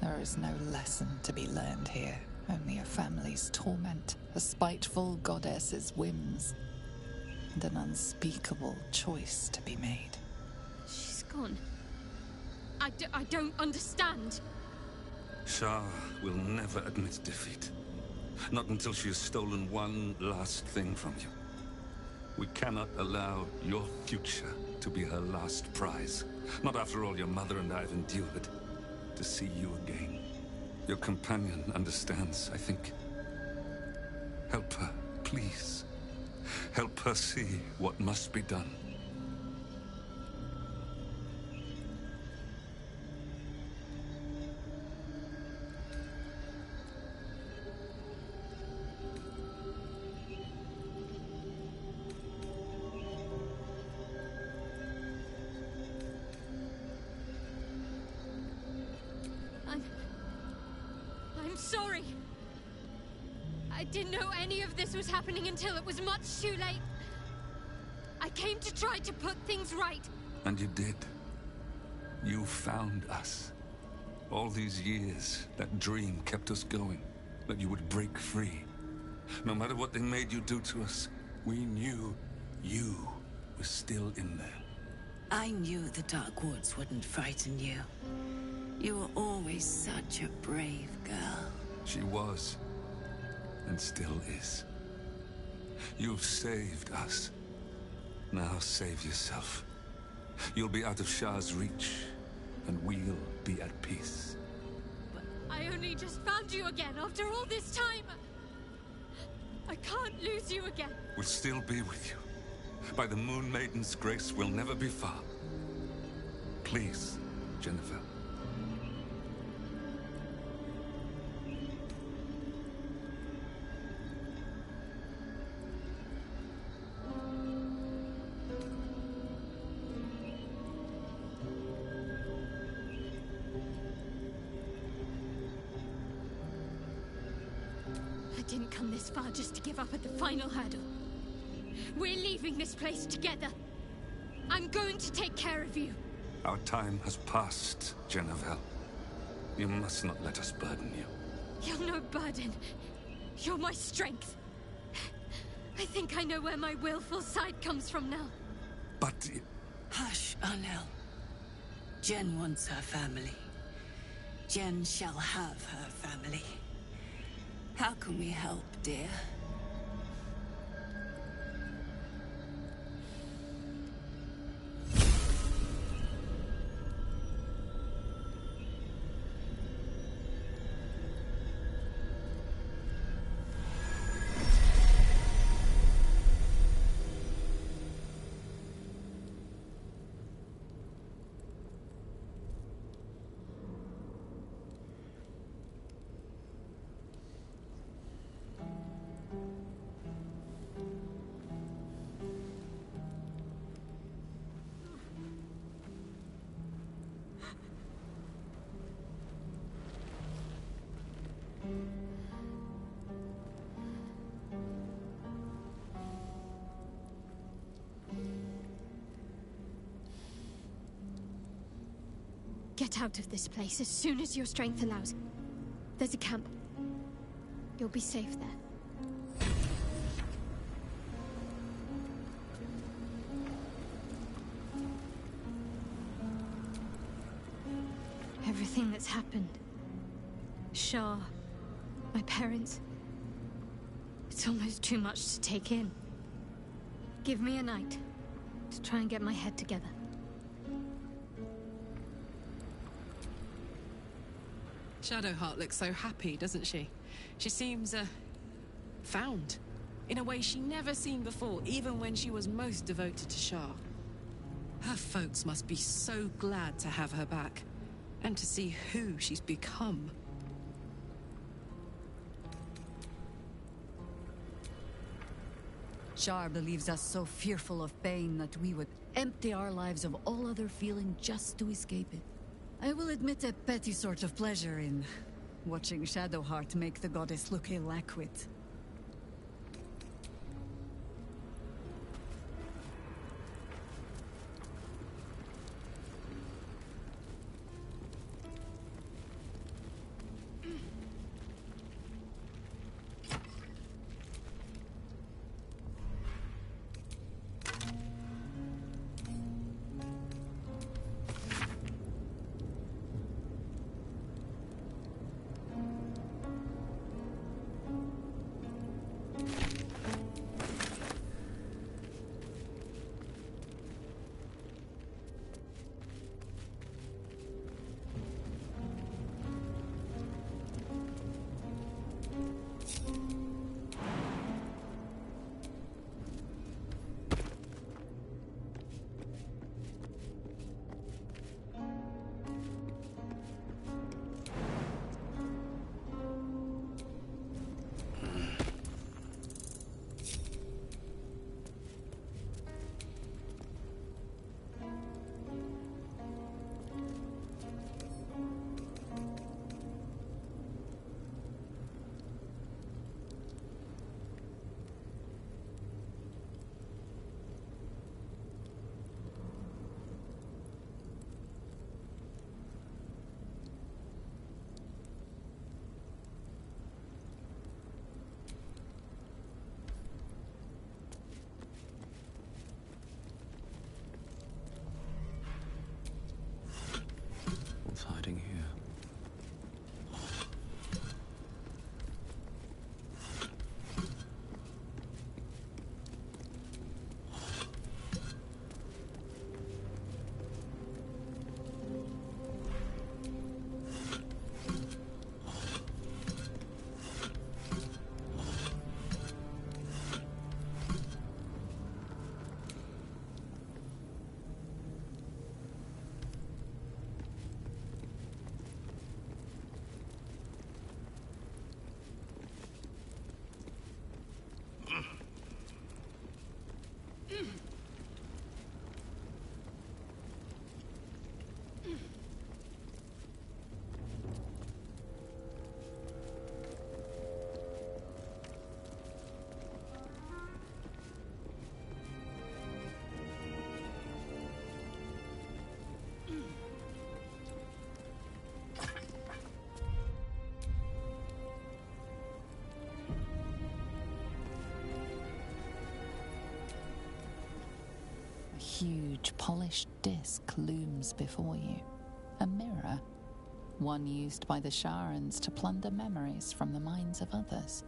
There is no lesson to be learned here, only a family's torment, a spiteful goddess's whims, and an unspeakable choice to be made. She's gone. I don't understand. Shah will never admit defeat. Not until she has stolen one last thing from you. We cannot allow your future to be her last prize. Not after all your mother and I have endured. To see you again. Your companion understands, I think. Help her, please. Help her see what must be done. I'm sorry. I didn't know any of this was happening until it was much too late. I came to try to put things right. And you did. You found us. All these years, that dream kept us going. That you would break free. No matter what they made you do to us, we knew you were still in there. I knew the Dark Woods wouldn't frighten you. You were always such a brave girl. She was. And still is. You've saved us. Now save yourself. You'll be out of Shah's reach, and we'll be at peace. But I only just found you again after all this time. I can't lose you again. We'll still be with you. By the Moon Maiden's grace, we'll never be far. Please, Jennifer. I didn't come this far just to give up at the final hurdle. We're leaving this place together. I'm going to take care of you. Our time has passed, Jennifer. You must not let us burden you. You're no burden. You're my strength. I think I know where my willful side comes from now. But... Hush, Anel. Jen wants her family. Jen shall have her family. How can we help, dear? Get out of this place as soon as your strength allows. There's a camp. You'll be safe there. Everything that's happened. Shah, my parents. It's almost too much to take in. Give me a night to try and get my head together. Shadowheart looks so happy, doesn't she? She seems, found. In a way she never seen before, even when she was most devoted to Shah. Her folks must be so glad to have her back. And to see who she's become. Shar believes us so fearful of pain that we would empty our lives of all other feeling just to escape it. I will admit a petty sort of pleasure in watching Shadowheart make the goddess look ill-acquit. What's hiding here? A huge, polished disc looms before you. A mirror. One used by the Sharans to plunder memories from the minds of others.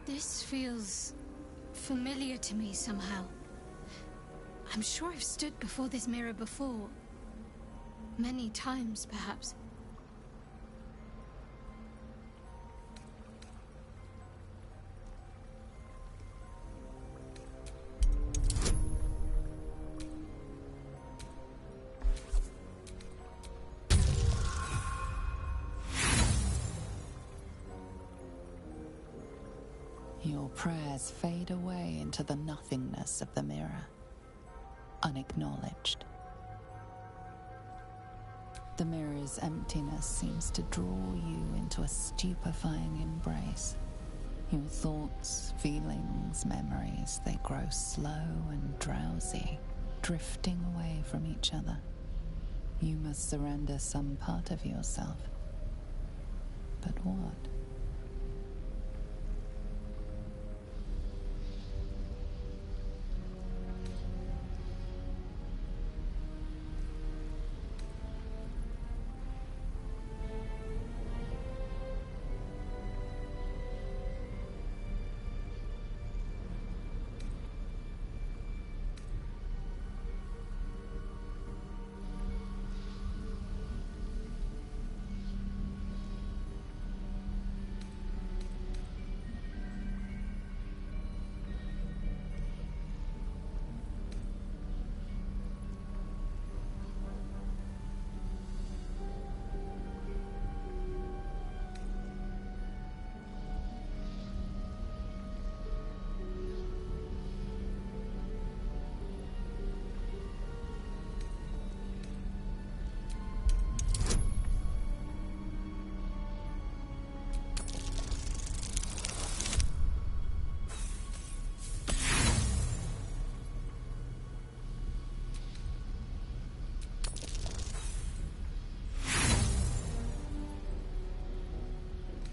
This feels familiar to me somehow. I'm sure I've stood before this mirror before. Many times, perhaps. Your prayers fade away into the nothingness of the mirror, unacknowledged. The mirror's emptiness seems to draw you into a stupefying embrace. Your thoughts, feelings, memories, they grow slow and drowsy, drifting away from each other. You must surrender some part of yourself. But what?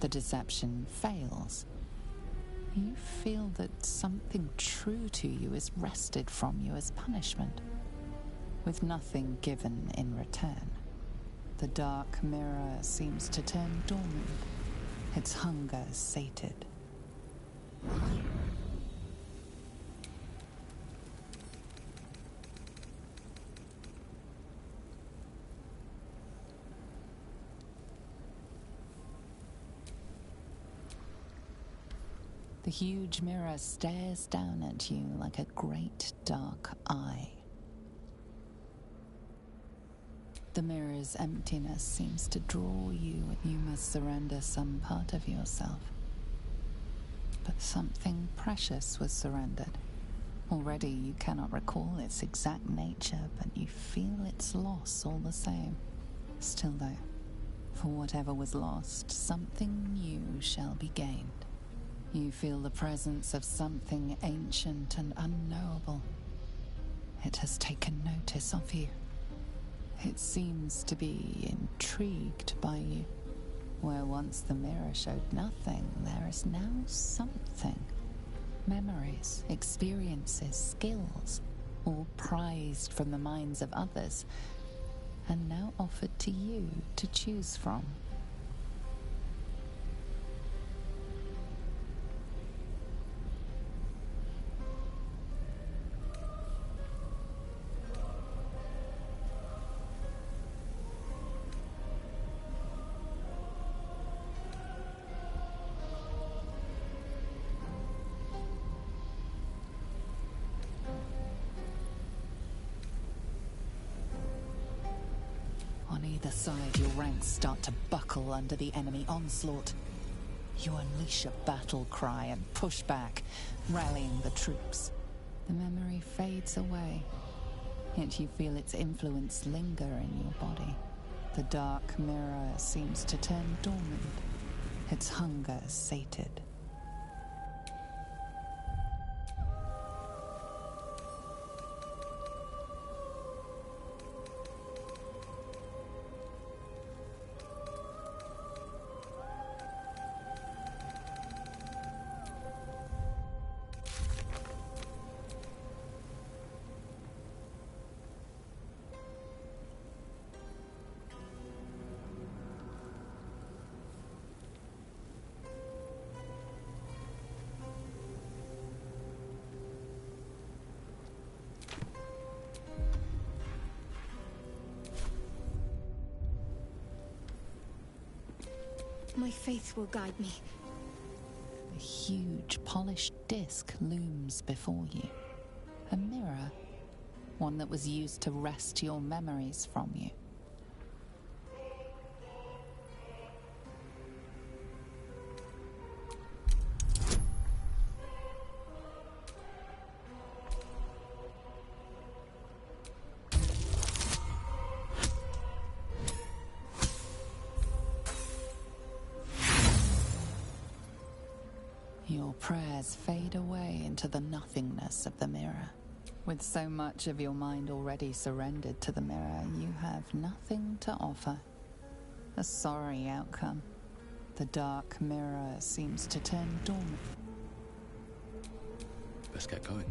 The deception fails. You feel that something true to you is wrested from you as punishment, with nothing given in return. The dark mirror seems to turn dormant, its hunger sated. The huge mirror stares down at you like a great dark eye. The mirror's emptiness seems to draw you, and you must surrender some part of yourself. But something precious was surrendered. Already you cannot recall its exact nature, but you feel its loss all the same. Still though, for whatever was lost, something new shall be gained. You feel the presence of something ancient and unknowable. It has taken notice of you. It seems to be intrigued by you. Where once the mirror showed nothing, there is now something. Memories, experiences, skills, all prized from the minds of others, and now offered to you to choose from. On either side, your ranks start to buckle under the enemy onslaught. You unleash a battle cry and push back, rallying the troops. The memory fades away, yet you feel its influence linger in your body. The dark mirror seems to turn dormant, its hunger sated. My faith will guide me. A huge, polished disc looms before you. A mirror, one that was used to wrest your memories from you. Your prayers fade away into the nothingness of the mirror. With so much of your mind already surrendered to the mirror, you have nothing to offer. A sorry outcome. The dark mirror seems to turn dormant. Let's get going.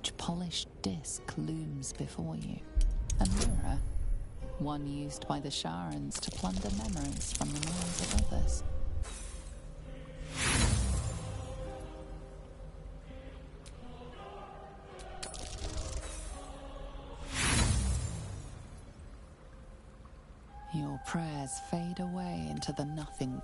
huge polished disc looms before you. A mirror, one used by the Sharans to plunder memories from the minds of others. Your prayers fade away into the nothing.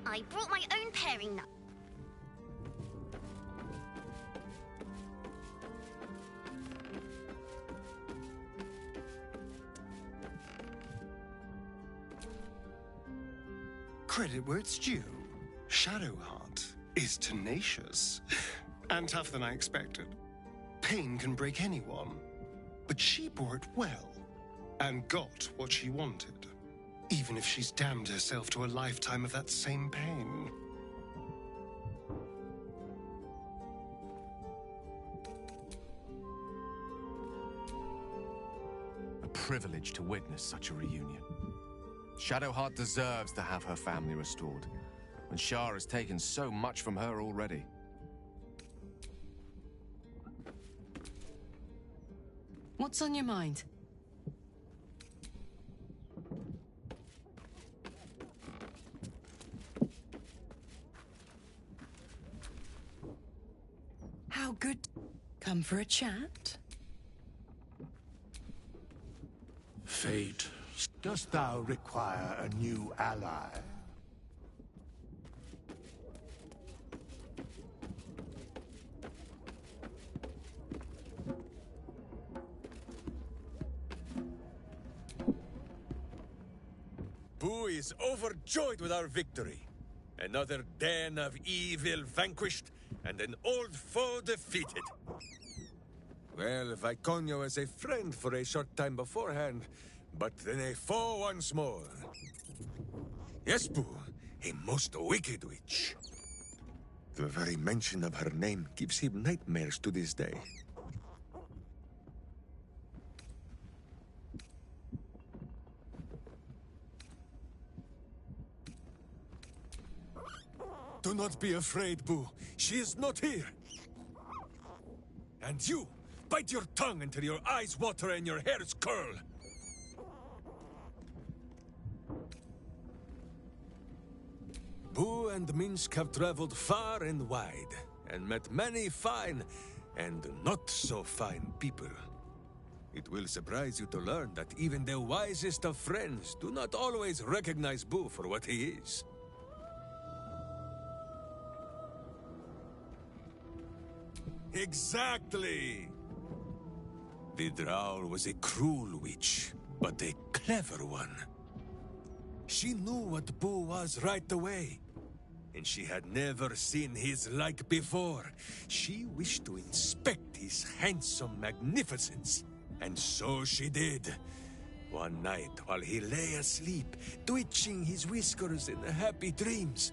I brought my own pairing knife. Credit where it's due. Shadowheart is tenacious and tougher than I expected. Pain can break anyone, but she bore it well and got what she wanted. Even if she's damned herself to a lifetime of that same pain. A privilege to witness such a reunion. Shadowheart deserves to have her family restored, when Shar has taken so much from her already. What's on your mind? How good. Come for a chat? Fate, dost thou require a new ally? Boo is overjoyed with our victory. Another den of evil vanquished, and an old foe defeated. Well, Viconio was a friend for a short time beforehand, but then a foe once more. Yes, Boo, a most wicked witch. The very mention of her name gives him nightmares to this day. Do not be afraid, Boo. She is not here. And you, bite your tongue until your eyes water and your hairs curl. Boo and Minsk have traveled far and wide, and met many fine and not so fine people. It will surprise you to learn that even the wisest of friends do not always recognize Boo for what he is. Exactly! The Drow was a cruel witch, but a clever one. She knew what Boo was right away, and she had never seen his like before. She wished to inspect his handsome magnificence, and so she did. One night, while he lay asleep, twitching his whiskers in happy dreams,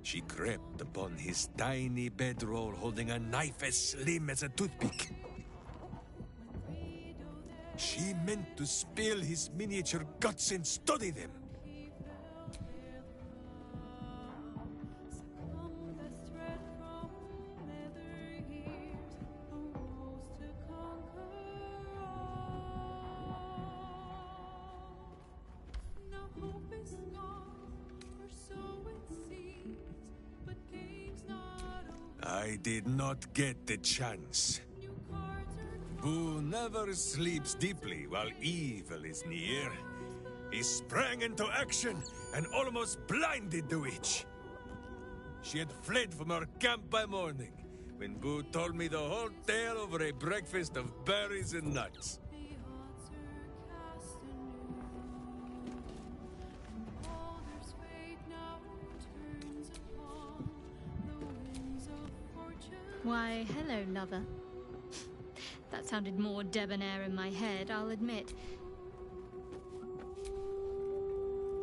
she crept upon his tiny bedroll holding a knife as slim as a toothpick. She meant to spill his miniature guts and study them. I did not get the chance. Boo never sleeps deeply while evil is near. he sprang into action and almost blinded the witch. She had fled from our camp by morning, when Boo told me the whole tale over a breakfast of berries and nuts. Why, hello, lover. That sounded more debonair in my head, I'll admit.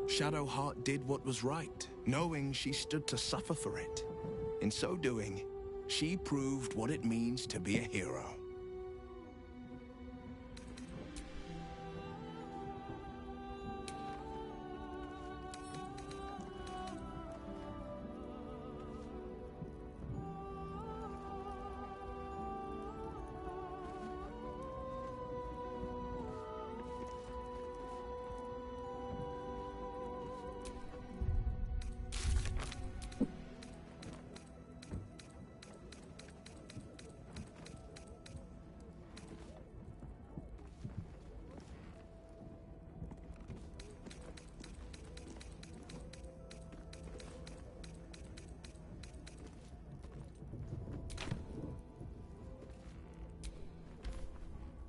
Shadowheart did what was right, knowing she stood to suffer for it. In so doing, she proved what it means to be a hero.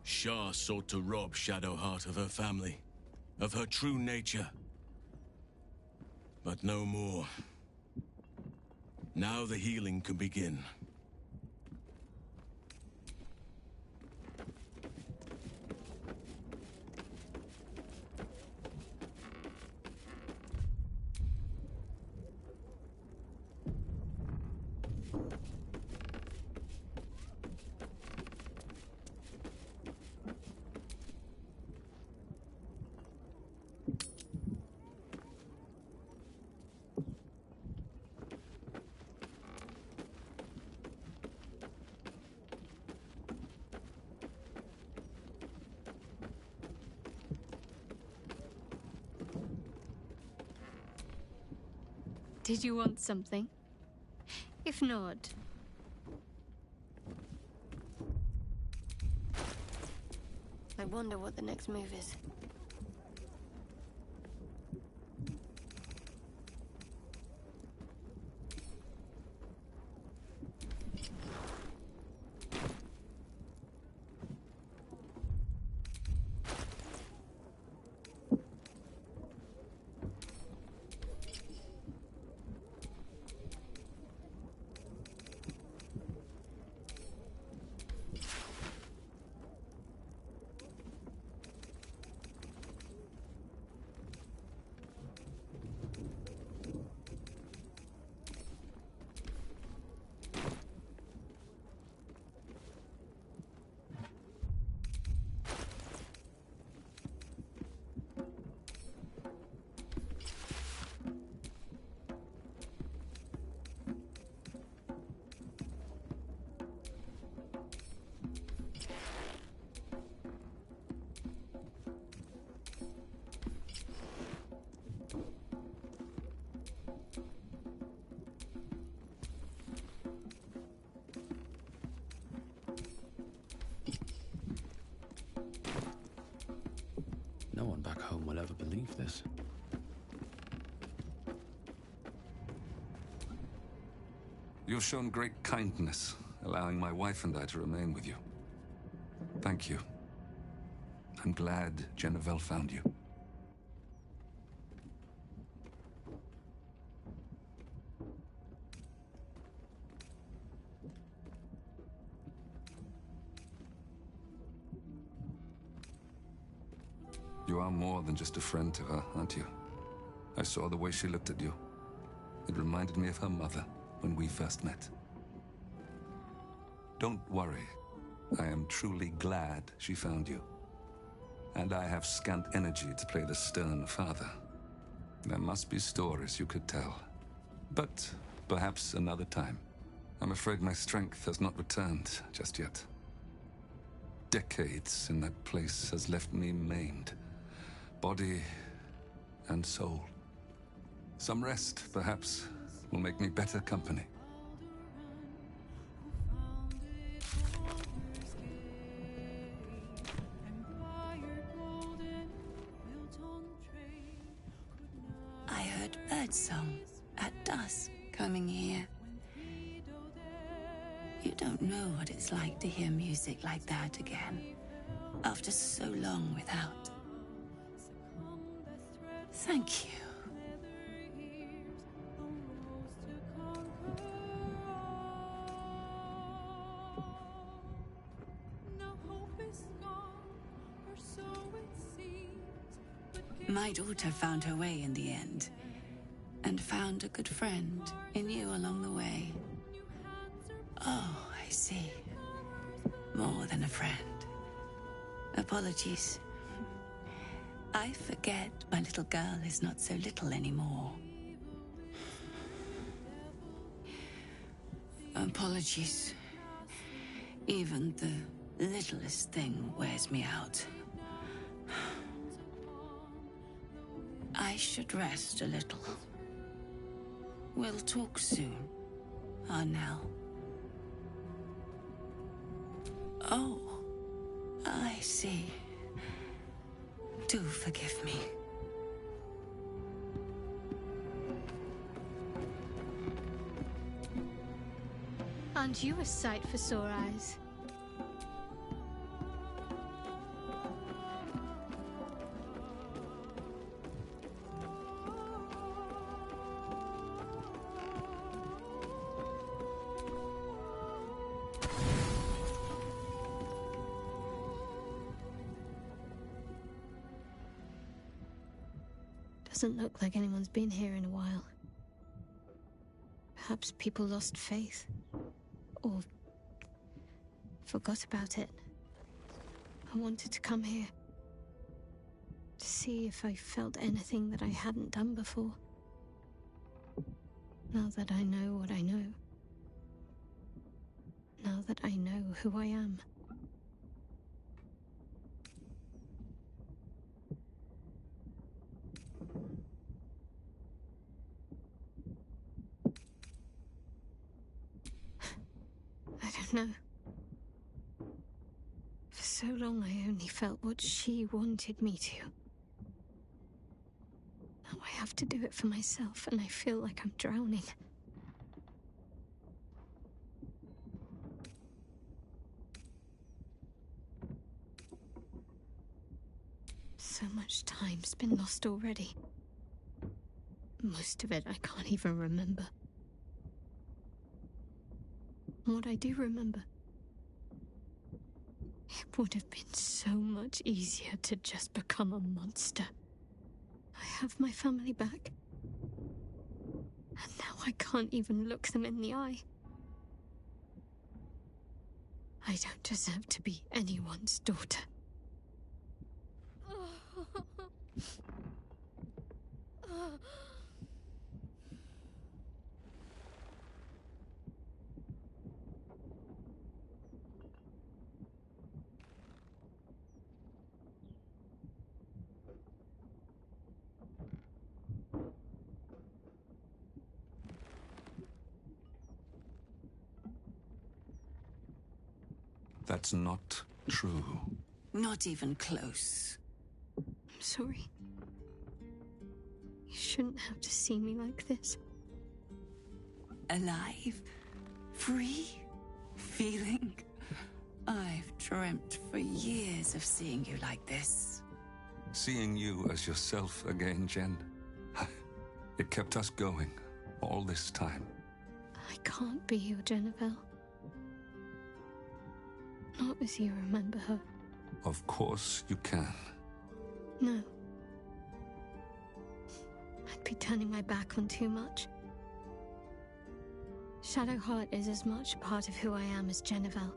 Shah sought to rob Shadowheart of her family, of her true nature. But no more. Now the healing can begin. Did you want something? If not... I wonder what the next move is. No one back home will ever believe this. You've shown great kindness, allowing my wife and I to remain with you. Thank you. I'm glad Jennifer found you. You are more than just a friend to her, aren't you? I saw the way she looked at you. It reminded me of her mother when we first met. Don't worry. I am truly glad she found you. And I have scant energy to play the stern father. There must be stories you could tell. But perhaps another time. I'm afraid my strength has not returned just yet. Decades in that place has left me maimed. Body and soul. Some rest, perhaps, will make me better company. heard birdsong at dusk coming here. You don't know what it's like to hear music like that again, after so long without. Thank you. My daughter found her way in the end, and found a good friend in you along the way. Oh, I see. More than a friend. Apologies. I forget my little girl is not so little anymore. Apologies. Even the littlest thing wears me out. I should rest a little. We'll talk soon, Arnell. Oh, I see. Do forgive me. Aren't you a sight for sore eyes? Doesn't look like anyone's been here in a while. Perhaps people lost faith. Or forgot about it. I wanted to come here. To see if I felt anything that I hadn't done before. Now that I know what I know. Now that I know who I am. I don't know. For so long I only felt what she wanted me to. Now I have to do it for myself, and I feel like I'm drowning. So much time's been lost already. Most of it I can't even remember. And what I do remember, it would have been so much easier to just become a monster. I have my family back. And now I can't even look them in the eye. I don't deserve to be anyone's daughter. That's not true. Not even close. I'm sorry. You shouldn't have to see me like this. Alive? Free? Feeling? I've dreamt for years of seeing you like this. Seeing you as yourself again, Jen. It kept us going all this time. I can't be your Jennifer. Not as you remember her. Of course you can. No. I'd be turning my back on too much. Shadowheart is as much a part of who I am as Jennifer.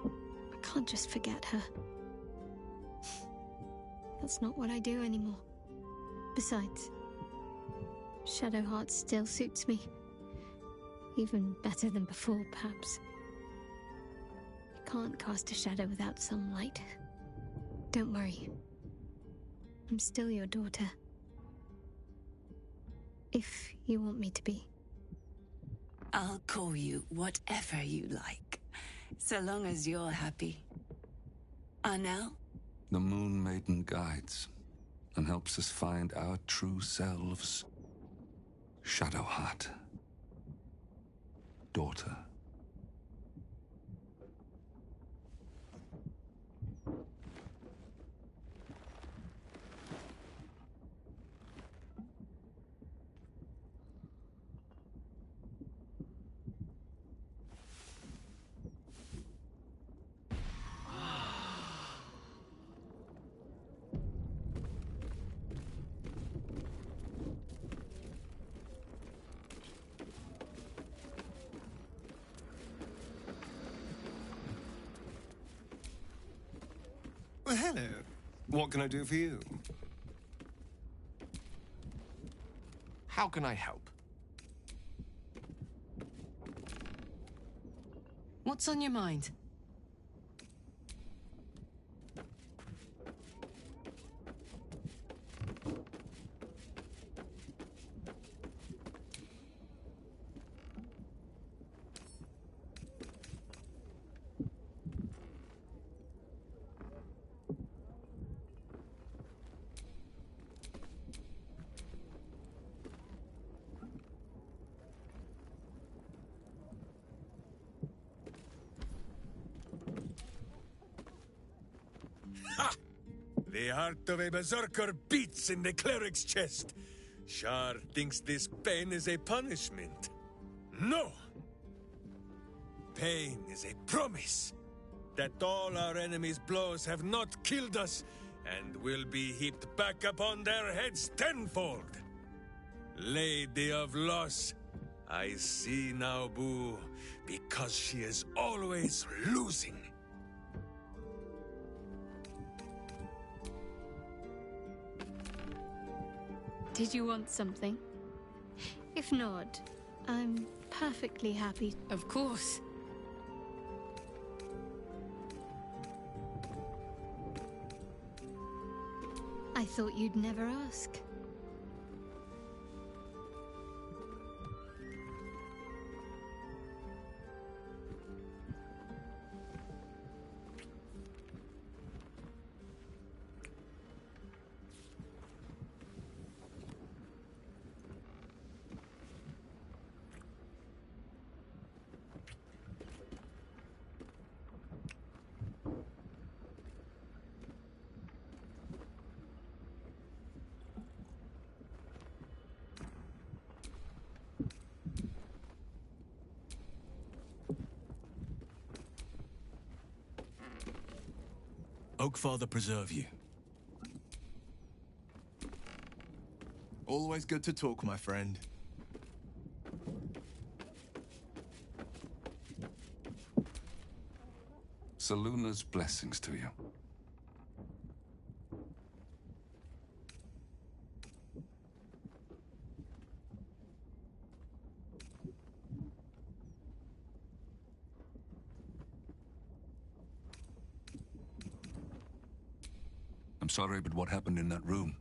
I can't just forget her. That's not what I do anymore. Besides, Shadowheart still suits me. Even better than before, perhaps. You can't cast a shadow without some light. Don't worry. I'm still your daughter. If you want me to be. I'll call you whatever you like, so long as you're happy. Arnell? The Moon Maiden guides. and helps us find our true selves. Shadowheart. Daughter. Well, hello. What can I do for you? How can I help? What's on your mind? The heart of a berserker beats in the cleric's chest. Shar thinks this pain is a punishment. No! Pain is a promise that all our enemies' blows have not killed us and will be heaped back upon their heads tenfold. Lady of Loss, I see now, Boo, because she is always losing. Did you want something? If not, I'm perfectly happy. Of course. I thought you'd never ask. Oakfather preserve you. Always good to talk, my friend. Selûne's blessings to you. I'm sorry, but what happened in that room,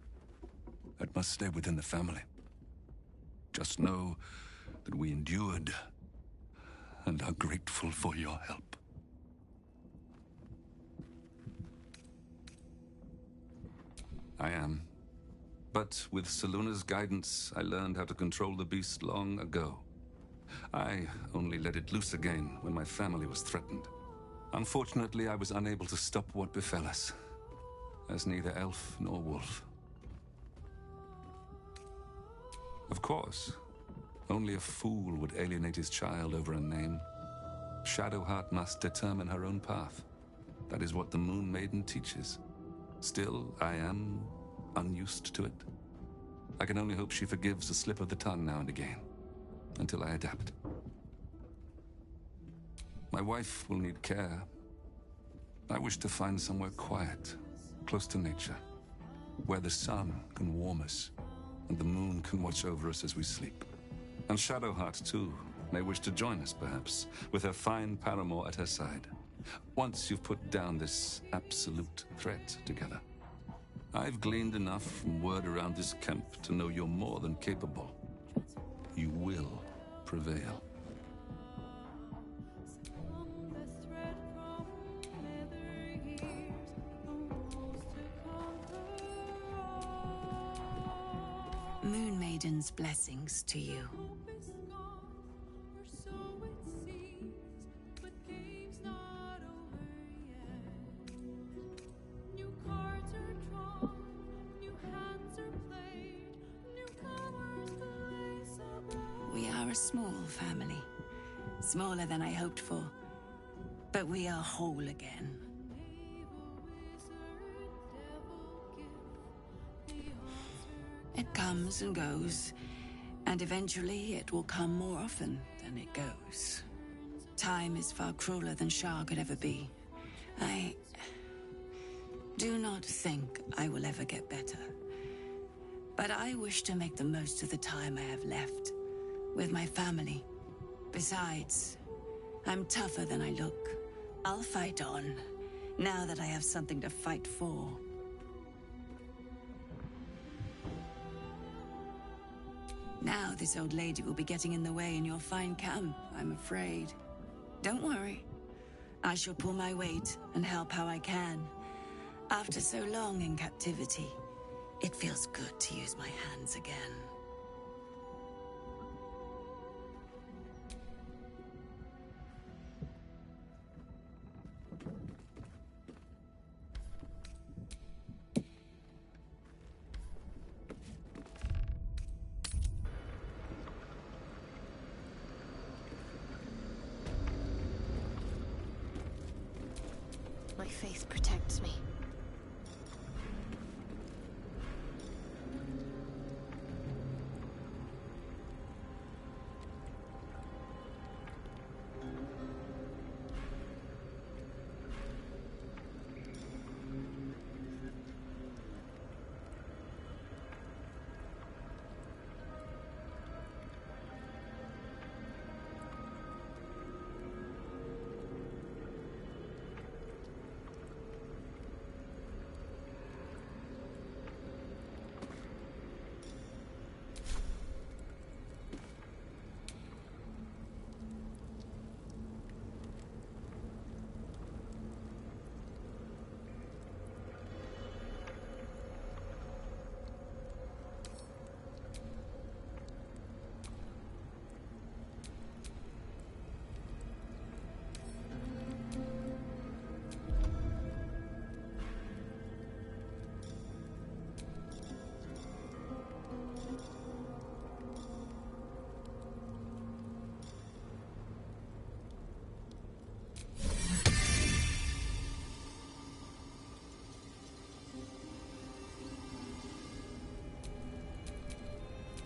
that must stay within the family. Just know that we endured and are grateful for your help. I am. But with Selûne's guidance, I learned how to control the beast long ago. I only let it loose again when my family was threatened. Unfortunately, I was unable to stop what befell us, as neither elf nor wolf. Of course, only a fool would alienate his child over a name. Shadowheart must determine her own path. That is what the Moon Maiden teaches. Still, I am unused to it. I can only hope she forgives a slip of the tongue now and again, until I adapt. My wife will need care. I wish to find somewhere quiet, close to nature, where the sun can warm us and the moon can watch over us as we sleep. And Shadowheart, too, may wish to join us, perhaps, with her fine paramour at her side. Once you've put down this absolute threat together. I've gleaned enough from word around this camp to know you're more than capable. You will prevail. Moon Maiden's blessings to you. We are a small family. Smaller than I hoped for. But we are whole again. It comes and goes, and eventually it will come more often than it goes. Time is far crueler than Shah could ever be. I do not think I will ever get better. But I wish to make the most of the time I have left with my family. Besides, I'm tougher than I look. I'll fight on, now that I have something to fight for. Now this old lady will be getting in the way in your fine camp, I'm afraid. Don't worry. I shall pull my weight and help how I can. After so long in captivity, it feels good to use my hands again. My faith protects me.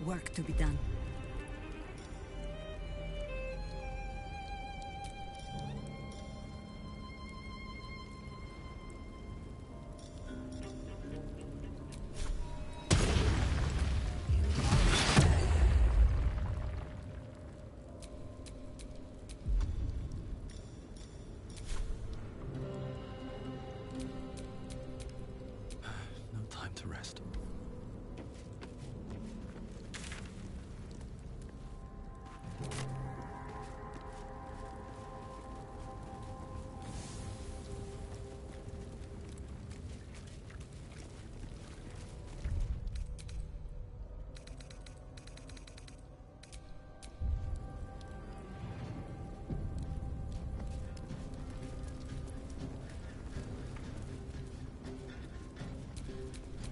Work to be done. No time to rest.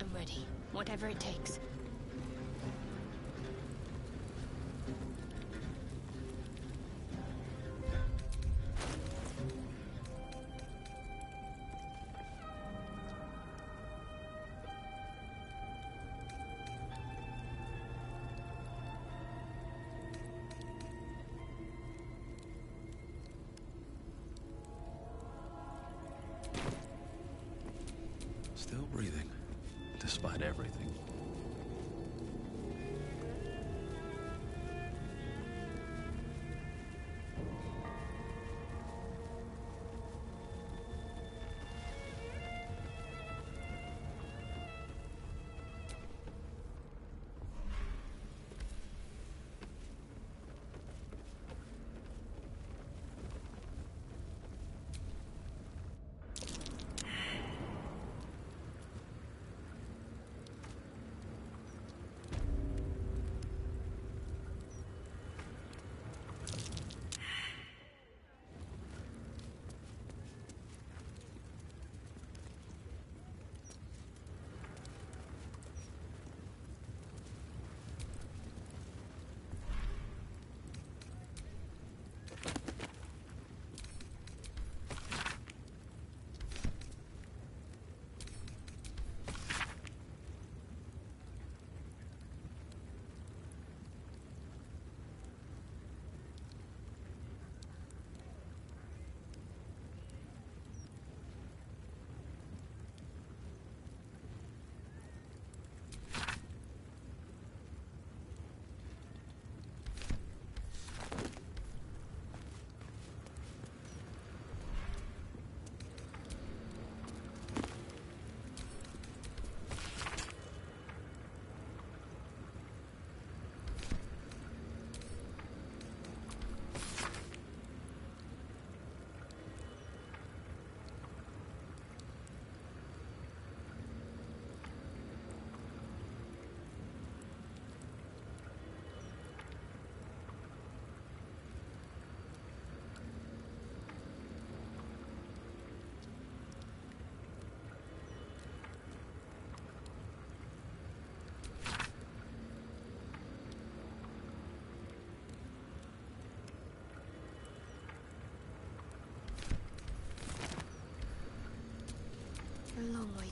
I'm ready. Whatever it takes. Still breathing, despite everything.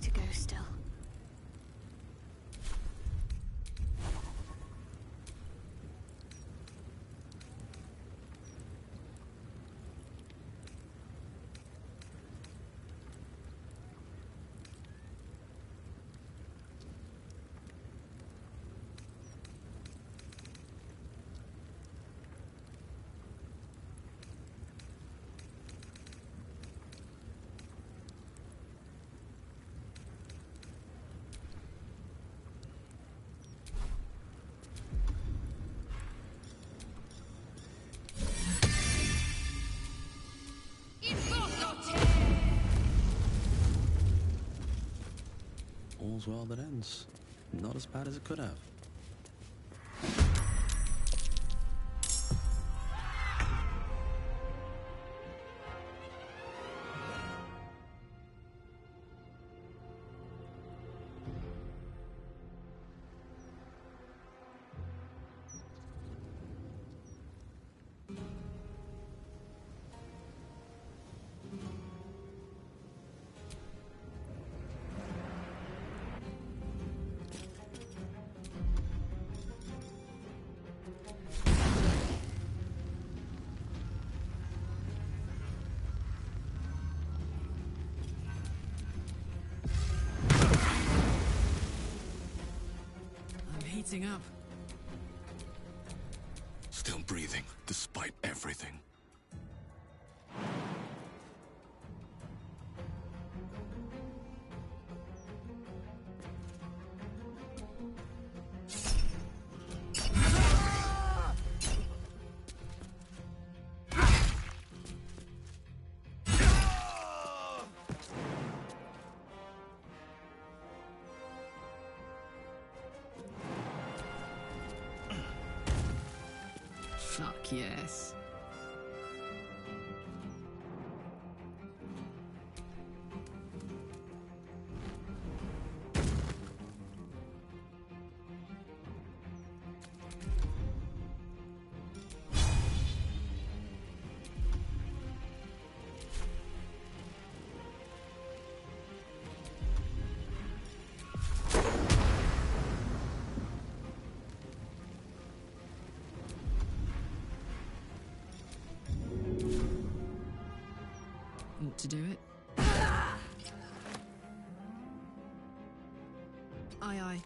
to go still. All's well that ends. Not as bad as it could have. Heating up. Still breathing, despite everything. Fuck yes. Want to do it? Aye, aye.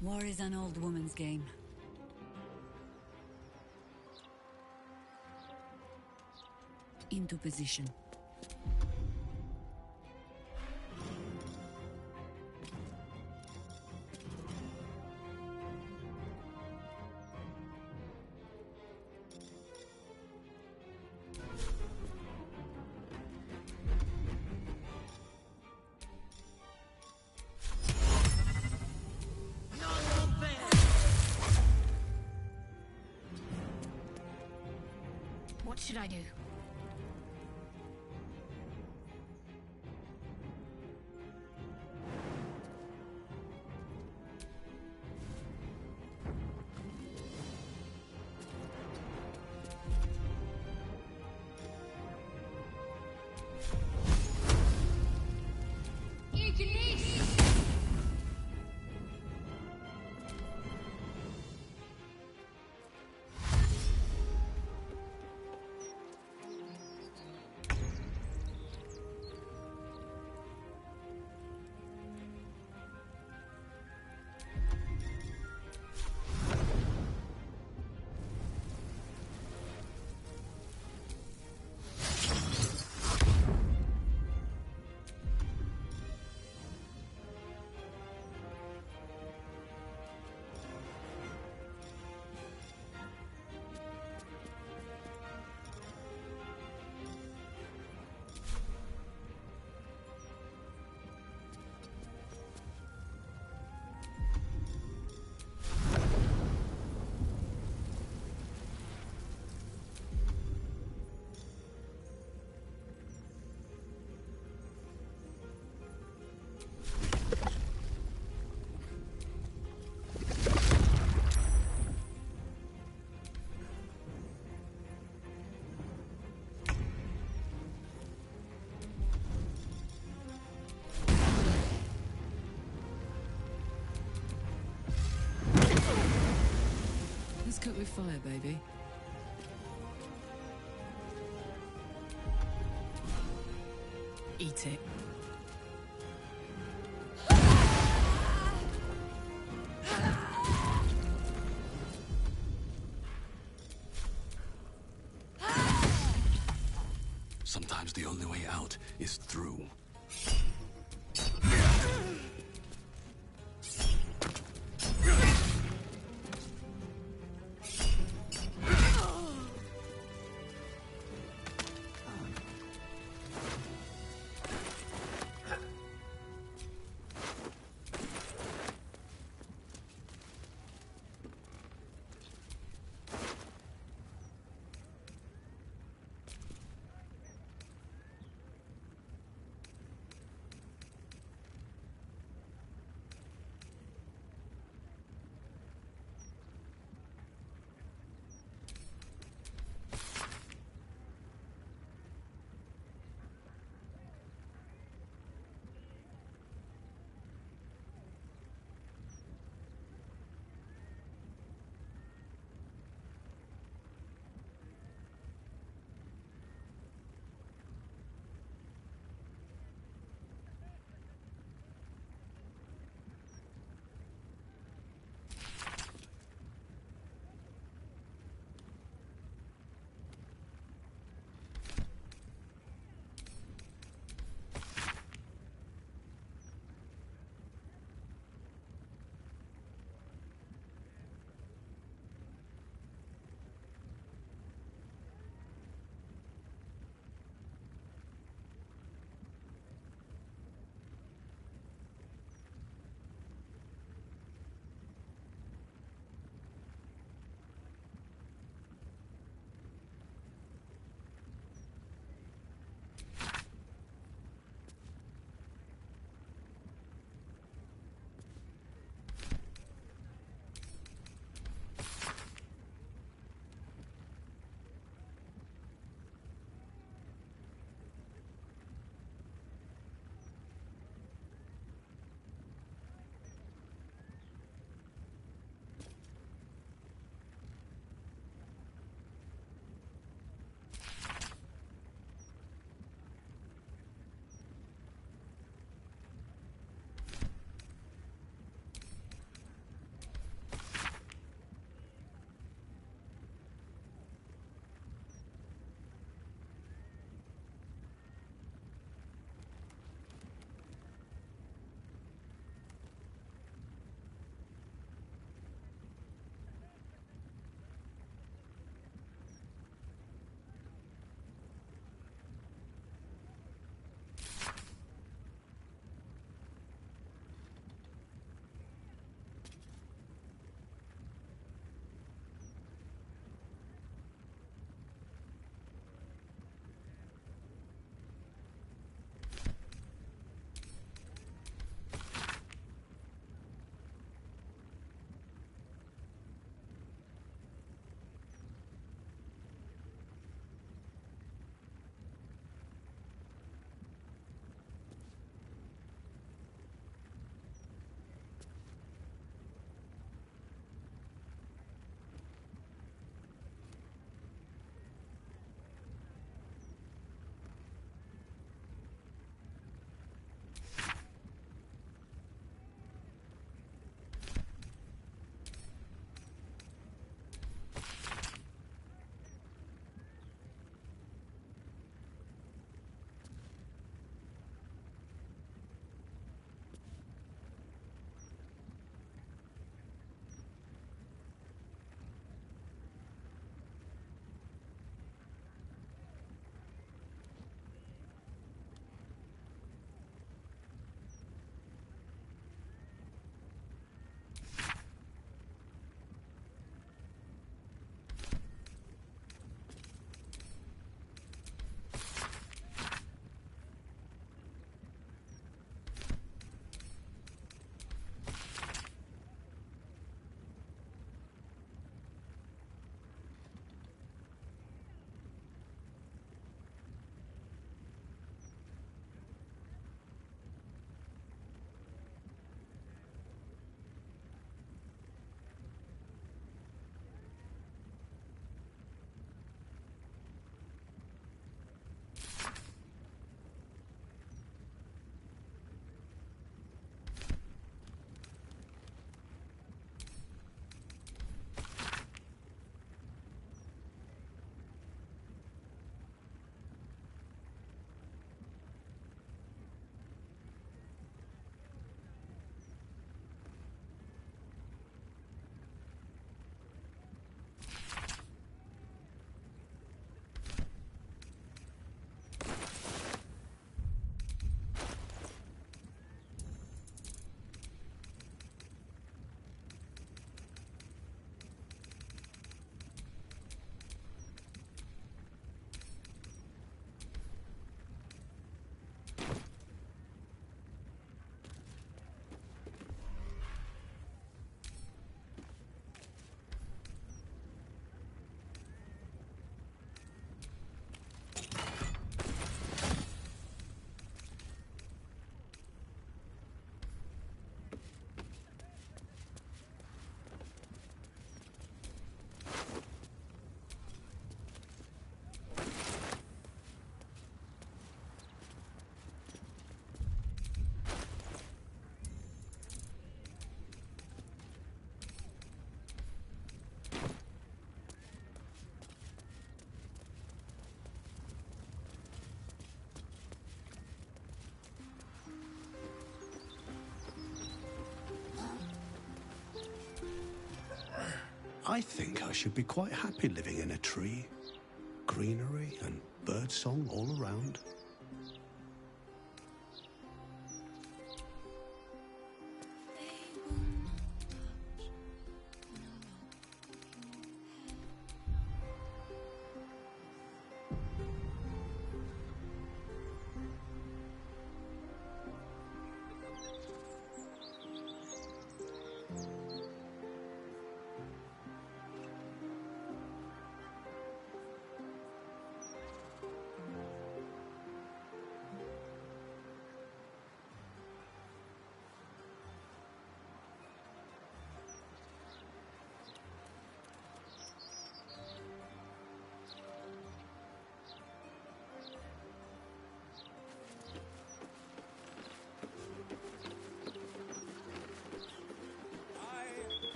War is an old woman's game. Into position. What should I do? cook with fire, baby. Eat it. Sometimes the only way out is through. I think I should be quite happy living in a tree. Greenery and birdsong all around.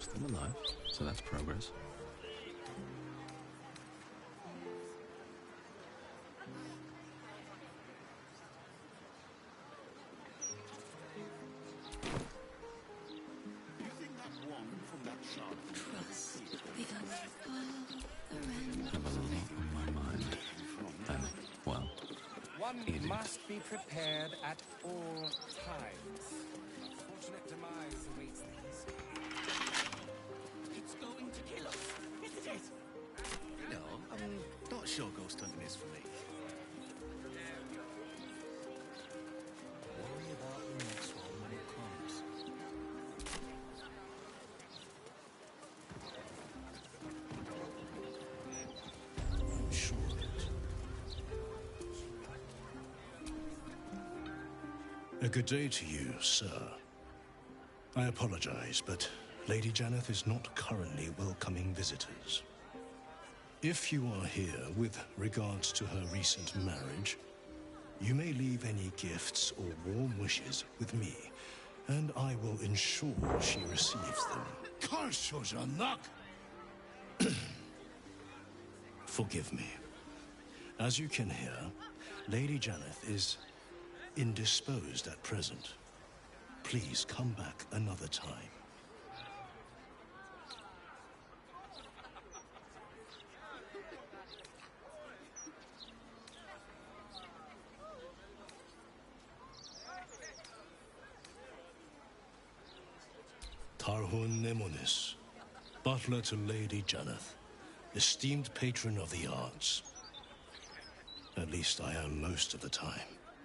Still alive, so that's progress. Have a lot on my mind. And, well, One idiot. must be prepared at all times. Fortunate demise awaits these. It's going to kill us, isn't it? No, I'm not sure ghost hunting is for me. Worry about the next one when it comes. I'm sure of it. A good day to you, sir. I apologize, but Lady Janeth is not currently welcoming visitors. If you are here with regards to her recent marriage, you may leave any gifts or warm wishes with me, and I will ensure she receives them. Forgive me. As you can hear, Lady Janeth is indisposed at present. Please come back another time. Tarhun Nemonis, butler to Lady Janeth, esteemed patron of the arts. At least I am most of the time.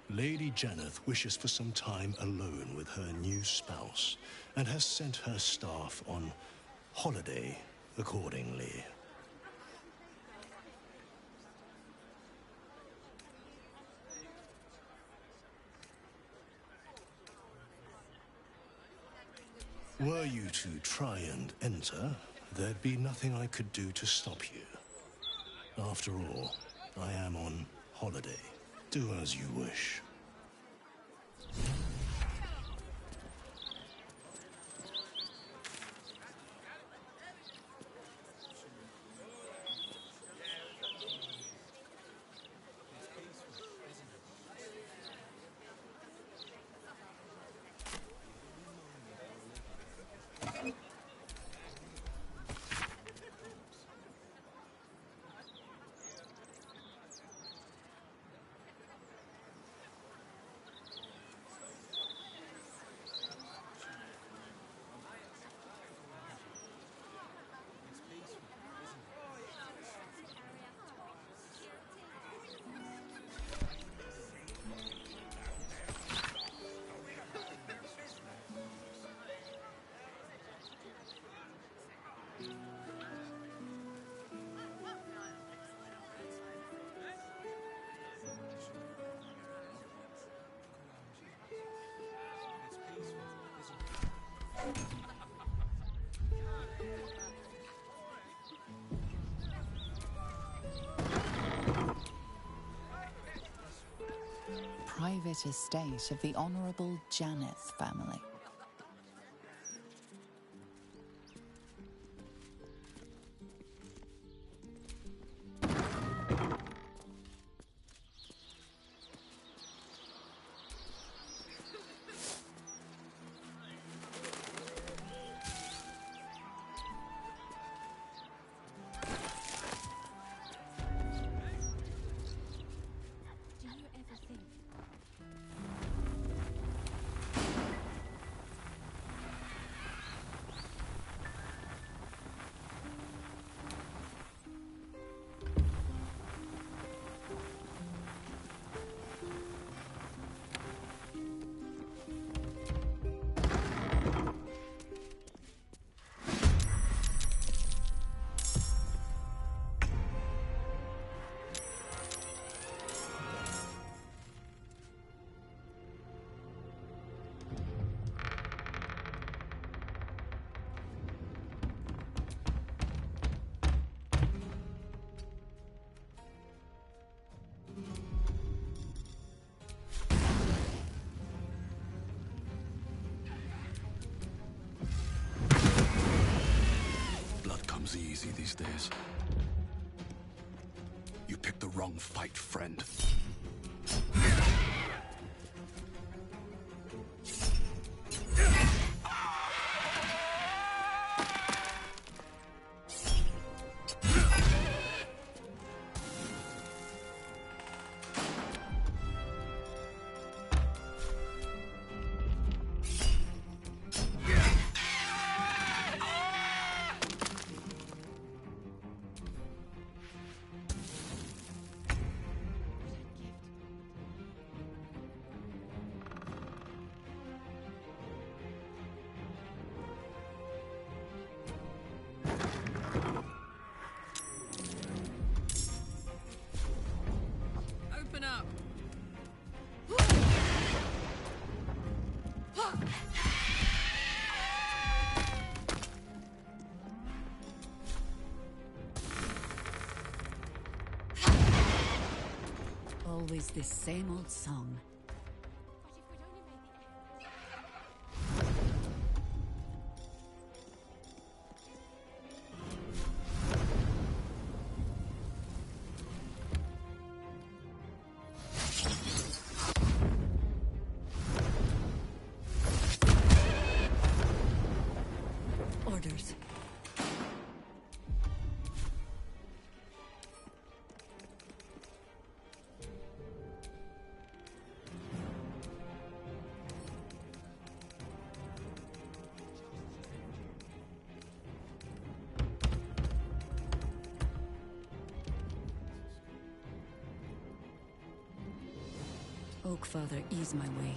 Lady Janeth wishes for some time alone with her new spouse and has sent her staff on holiday accordingly. Were you to try and enter, there'd be nothing I could do to stop you. After all, I am on holiday. Do as you wish. Private estate of the Honourable Janeth family. days. You picked the wrong fight, friend. Open up. Always this same old song. Orders. Oak Father, ease my way.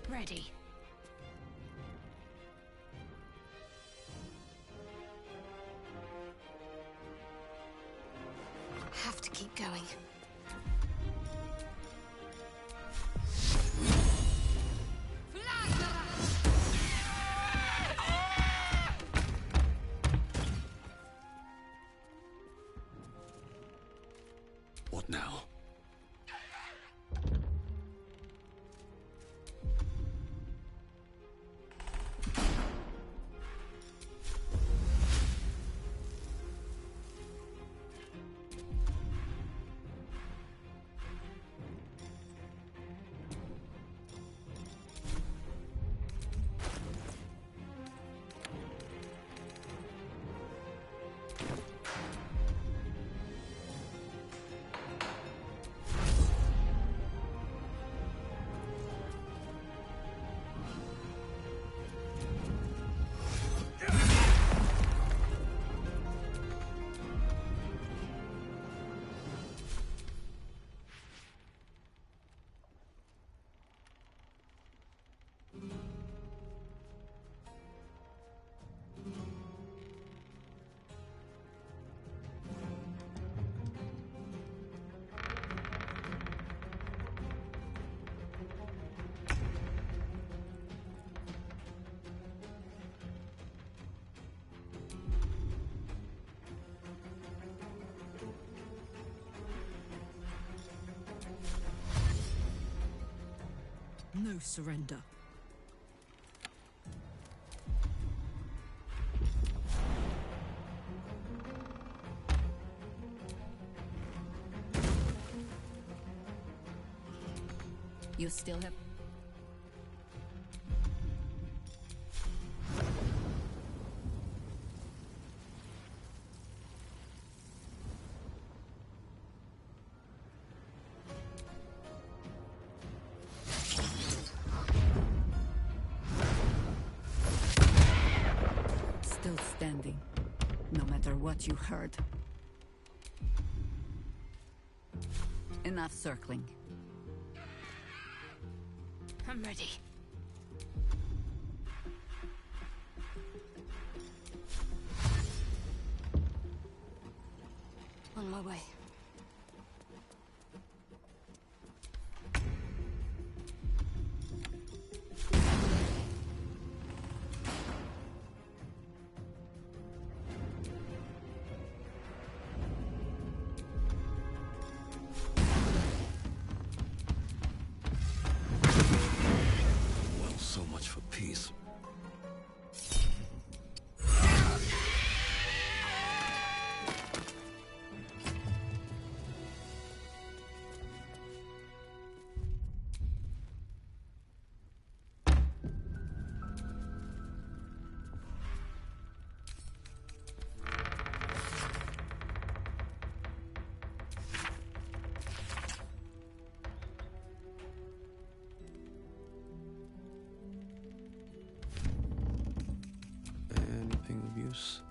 Ready. Have to keep going. What now? No surrender. You still have... Still standing, no matter what you heard. Enough circling. I'm ready. On my way. Well, so much for peace. Anything of use?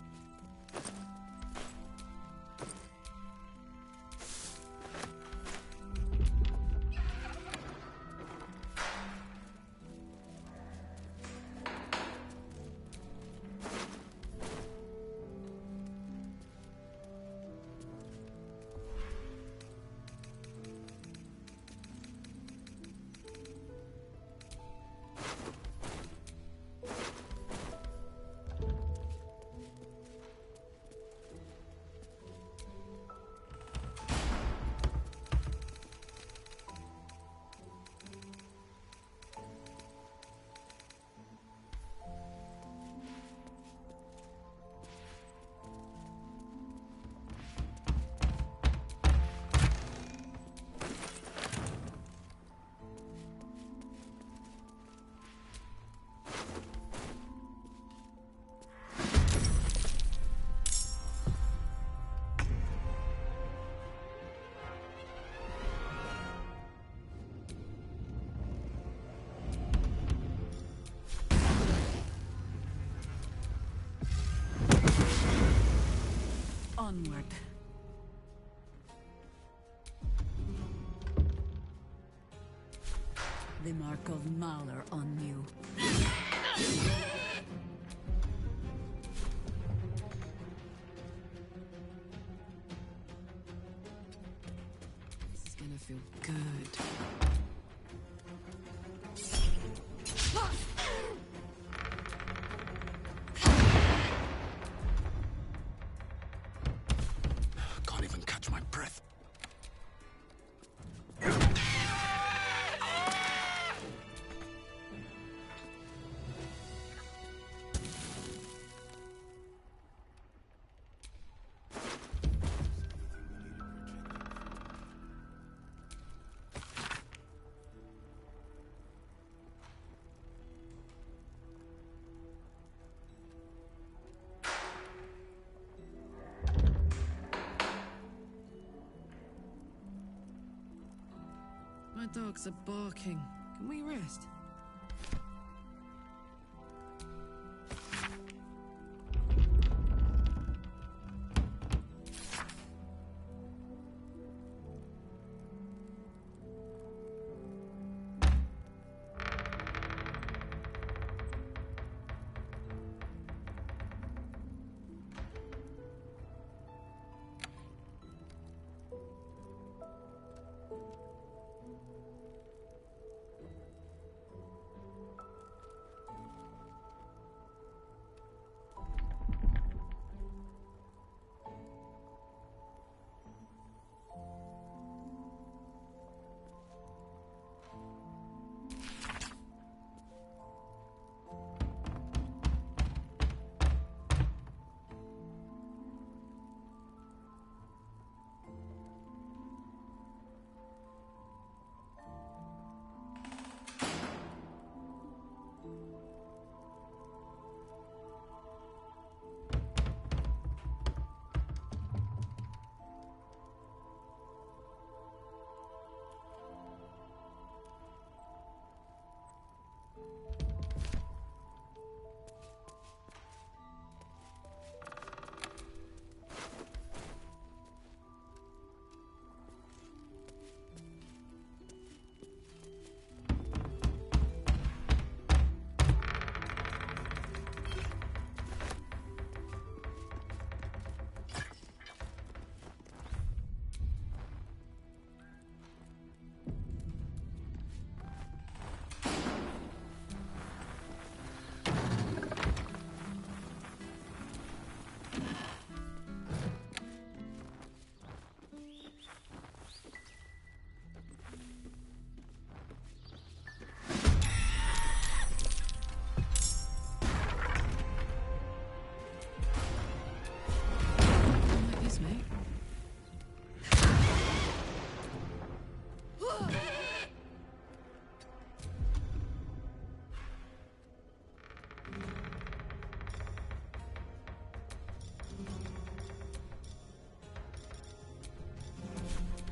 Onward. The mark of Mauler on you. This is gonna feel good. Can't even catch my breath. My dogs are barking. Can we rest?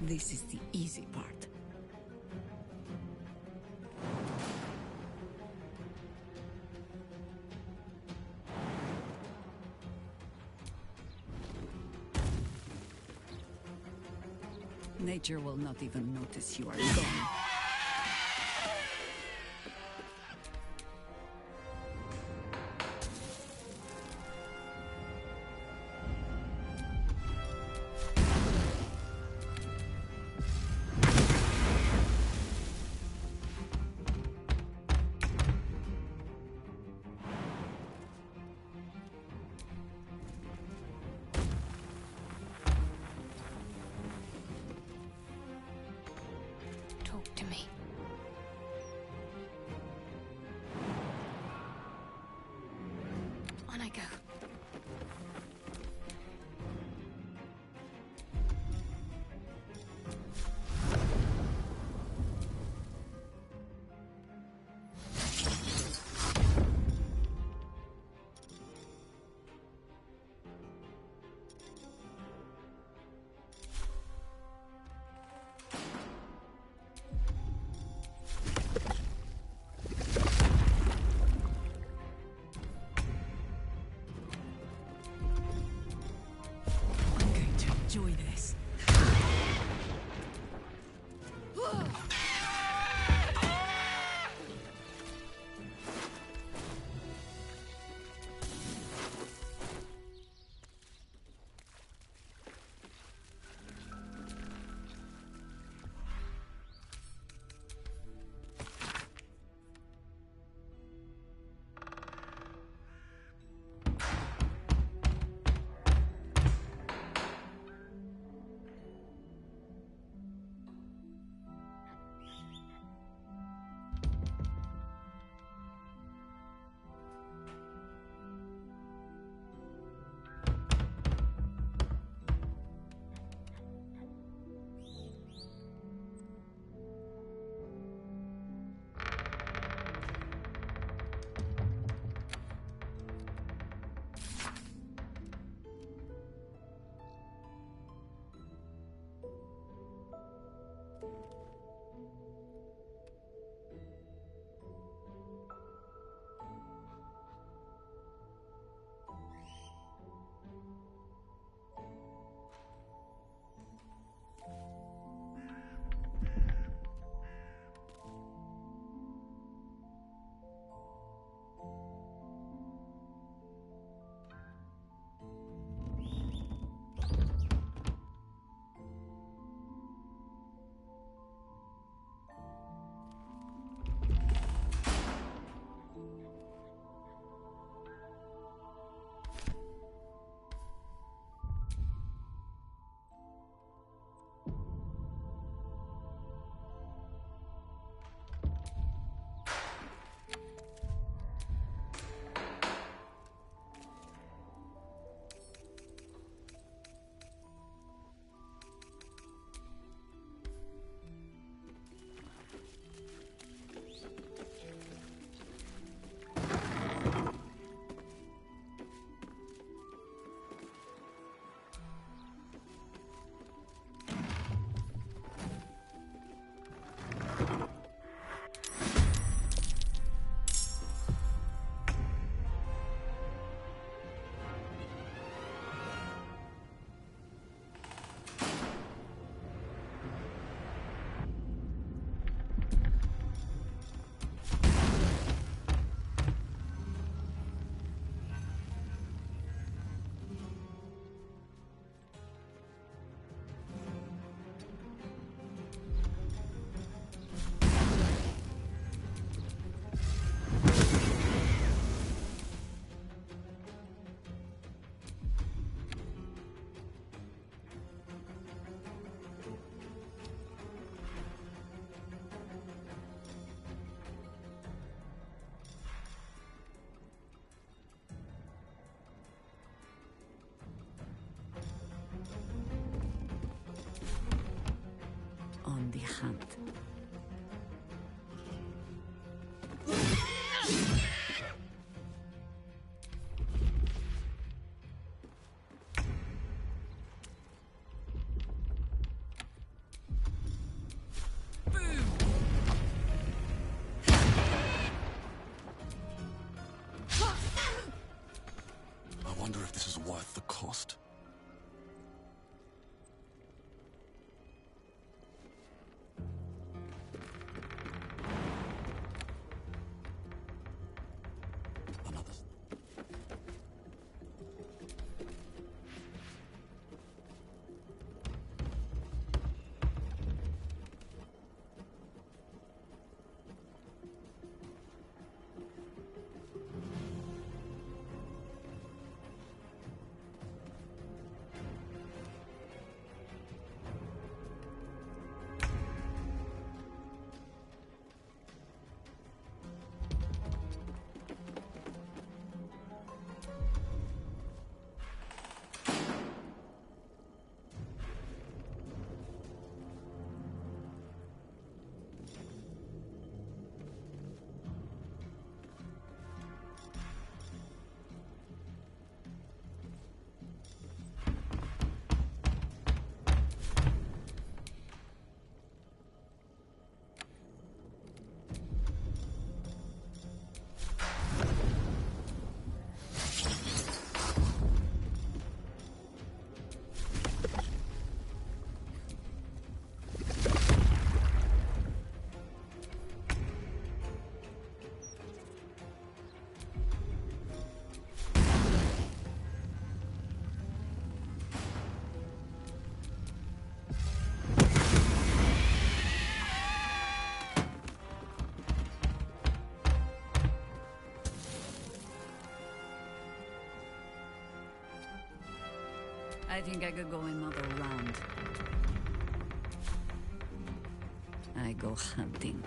This is the easy part. Nature will not even notice you are gone. To me. On I go. Enjoy this. On the hunt. I think I could go another round. I go hunting.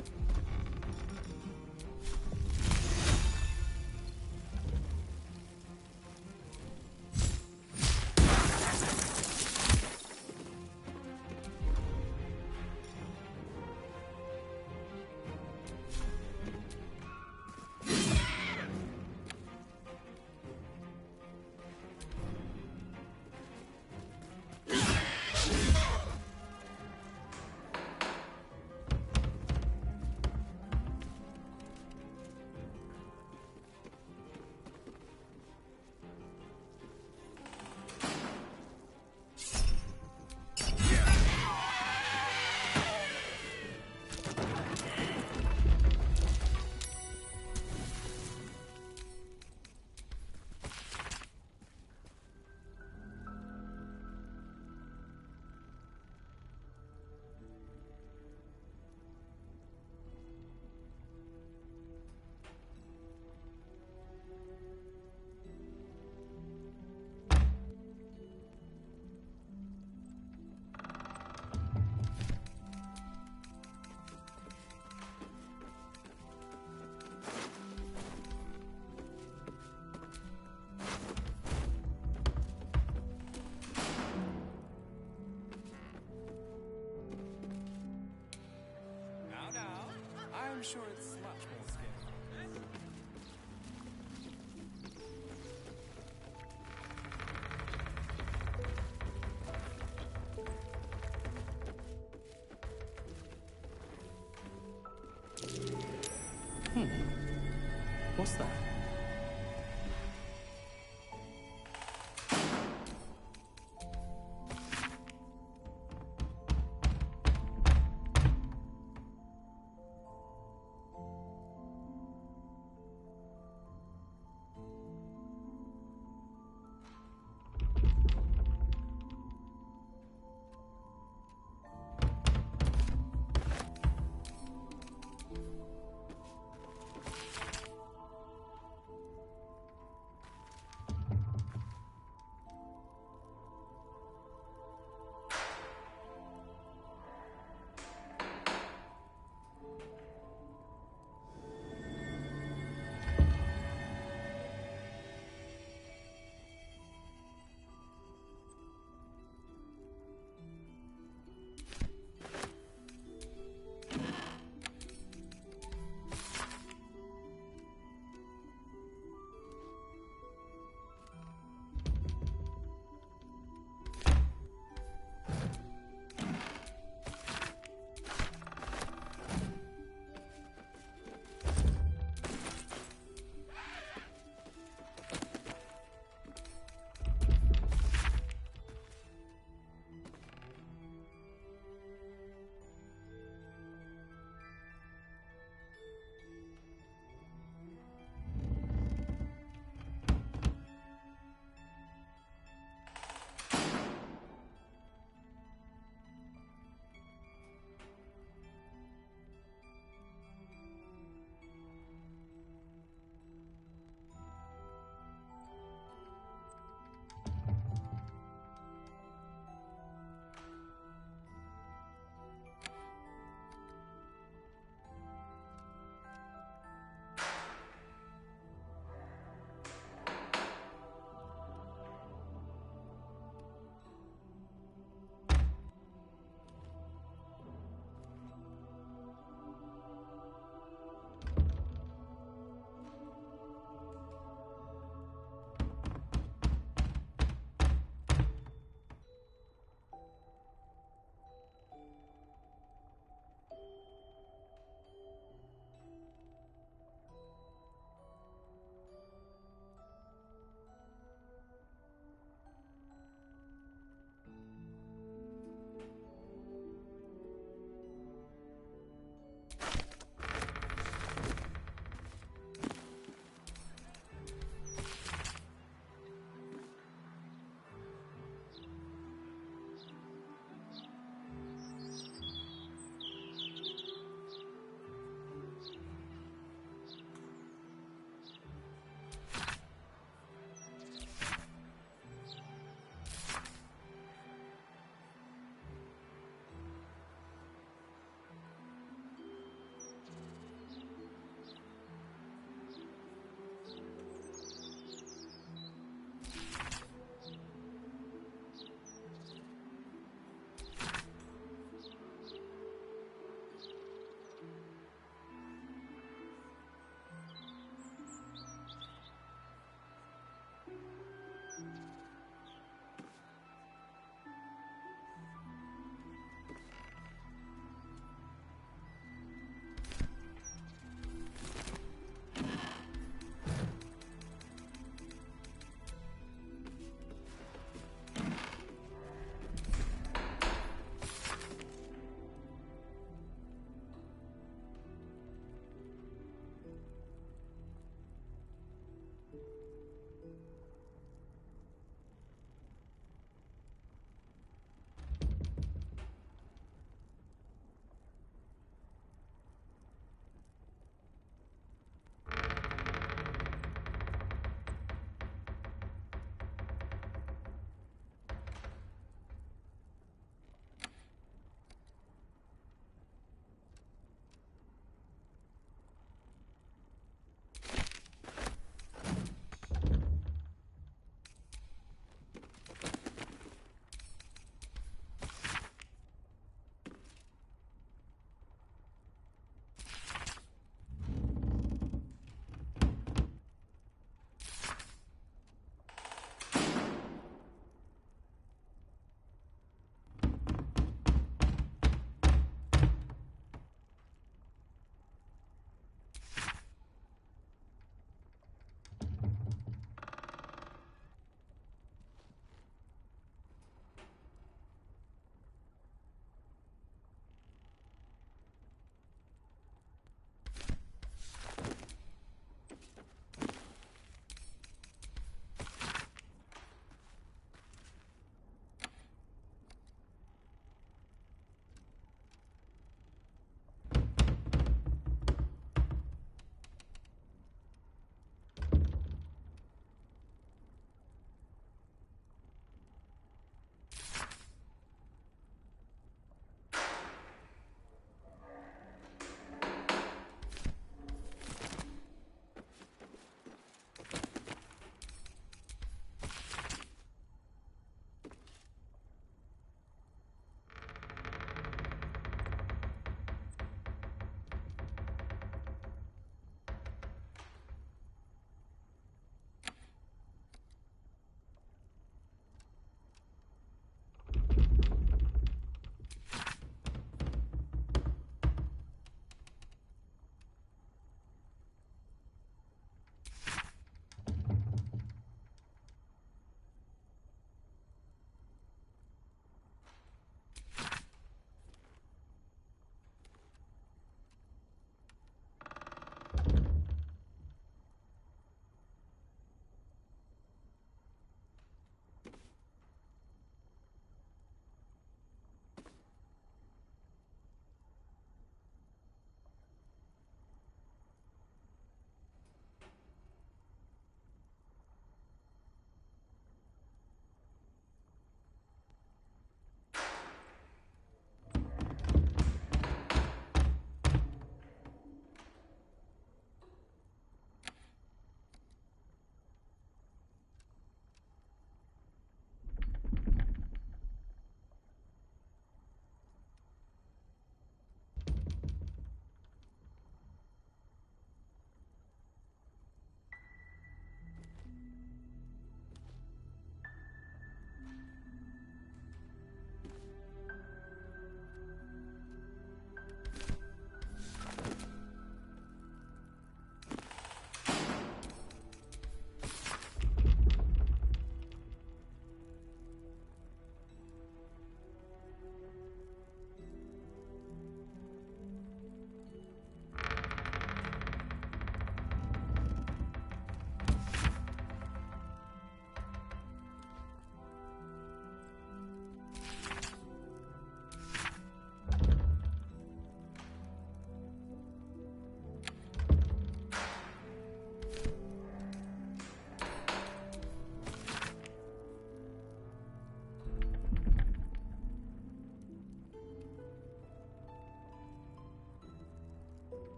I'm sure it's much more scary. What's that?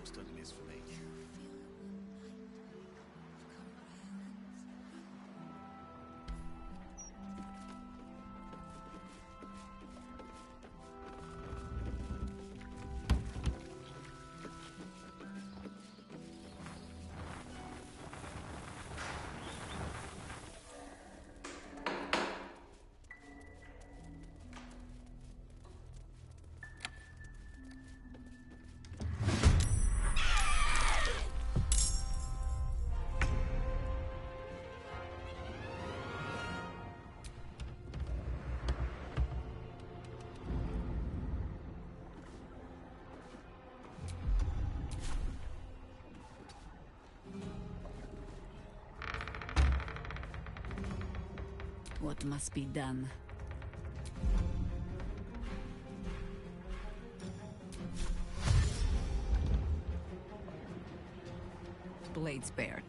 ghost hunting is for me. What must be done? Blade spared.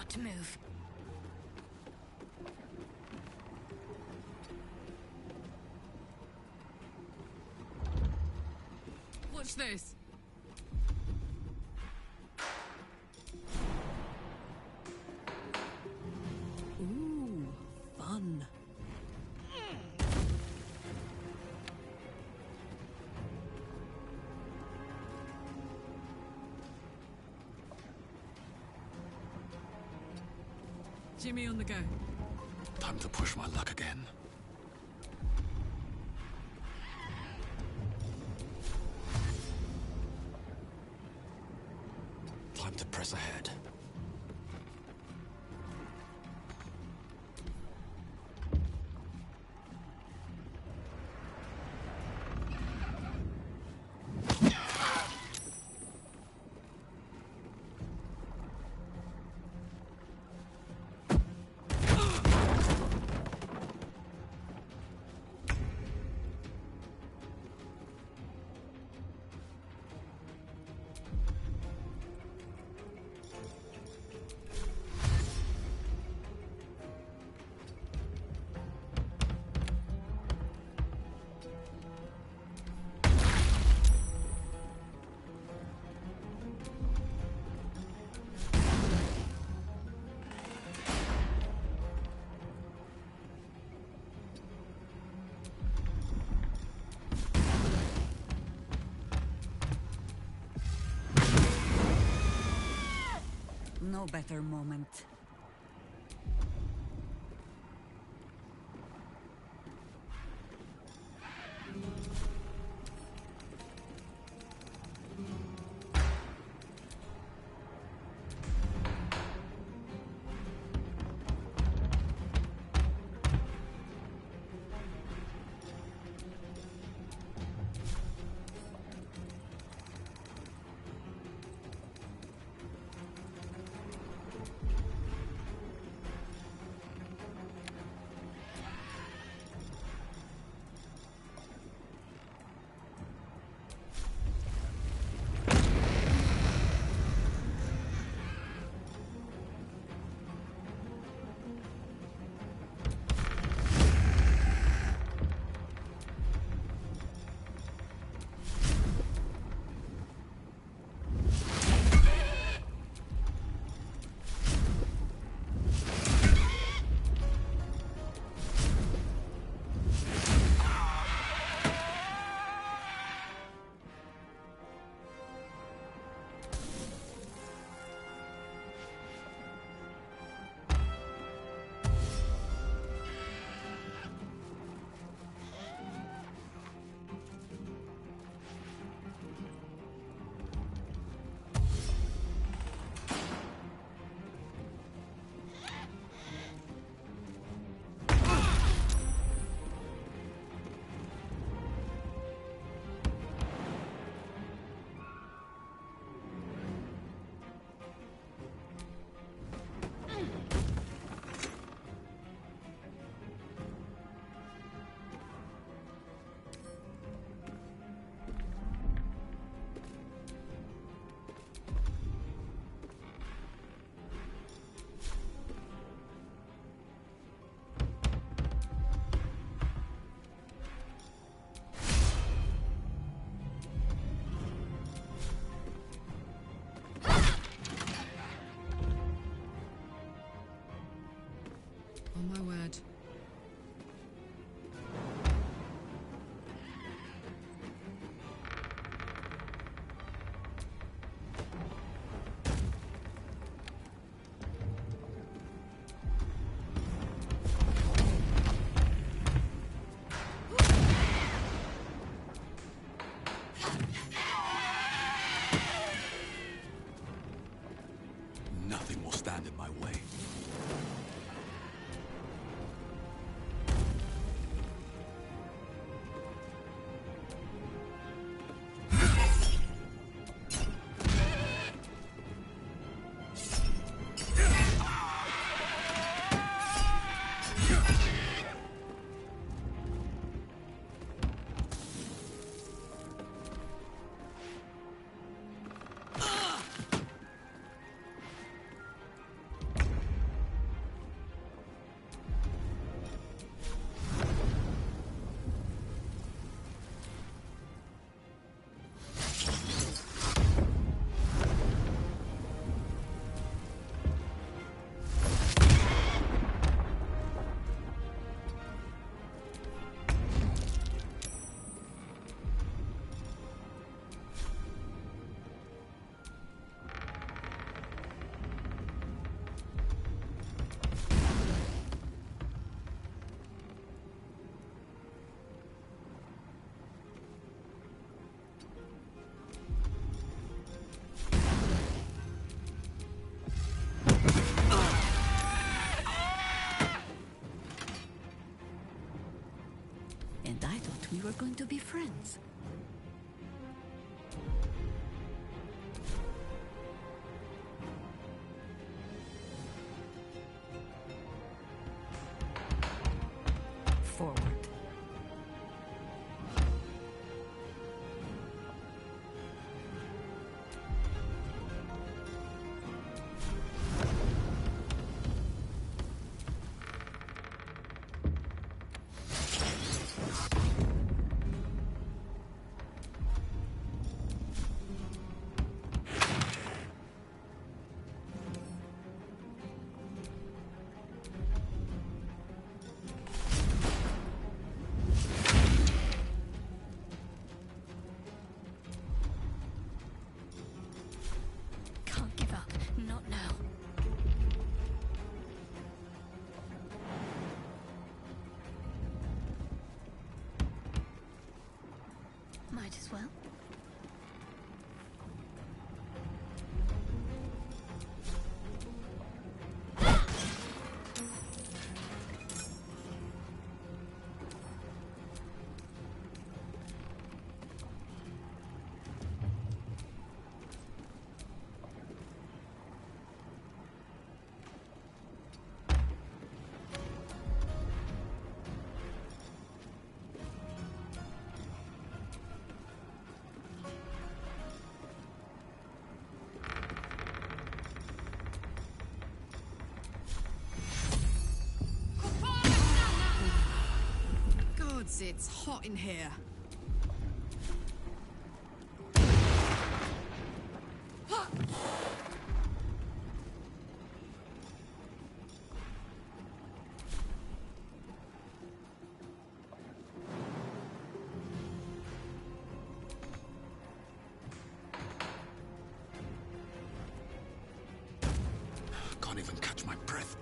To move. Watch this. Ooh, fun. Jimmy on the go. Time to push my luck again. Time to press ahead. No better moment. On my word. Nothing will stand in my way. And I thought we were going to be friends. Forward. Can't give up. Not now. Might as well. Gods, it's hot in here. Can't even catch my breath.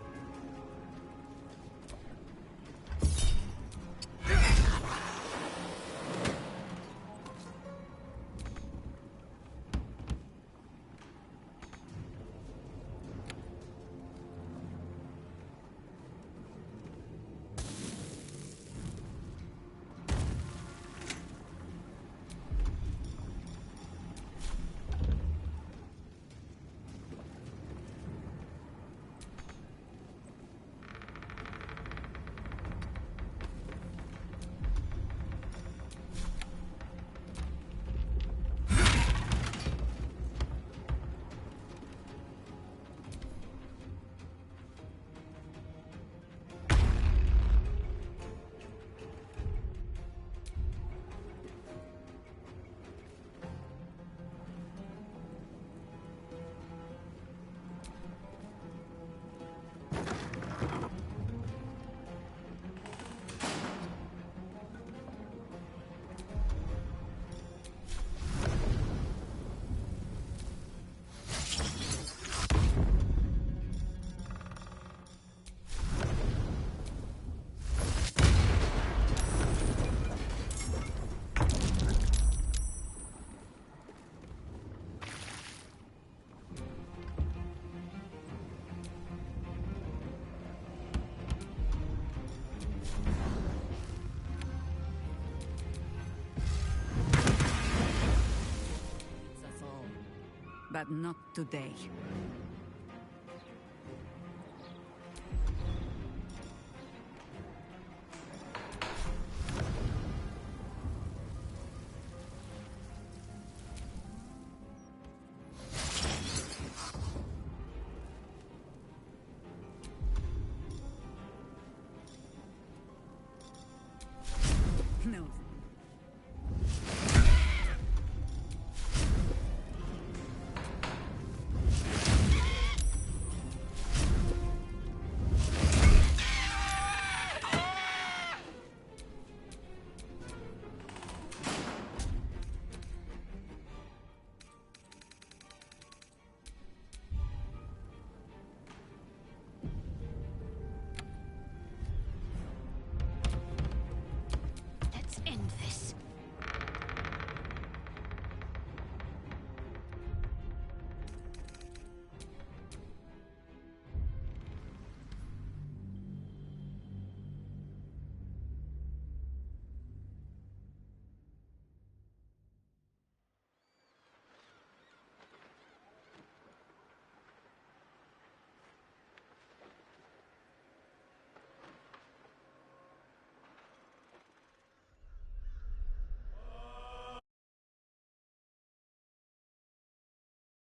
but not today.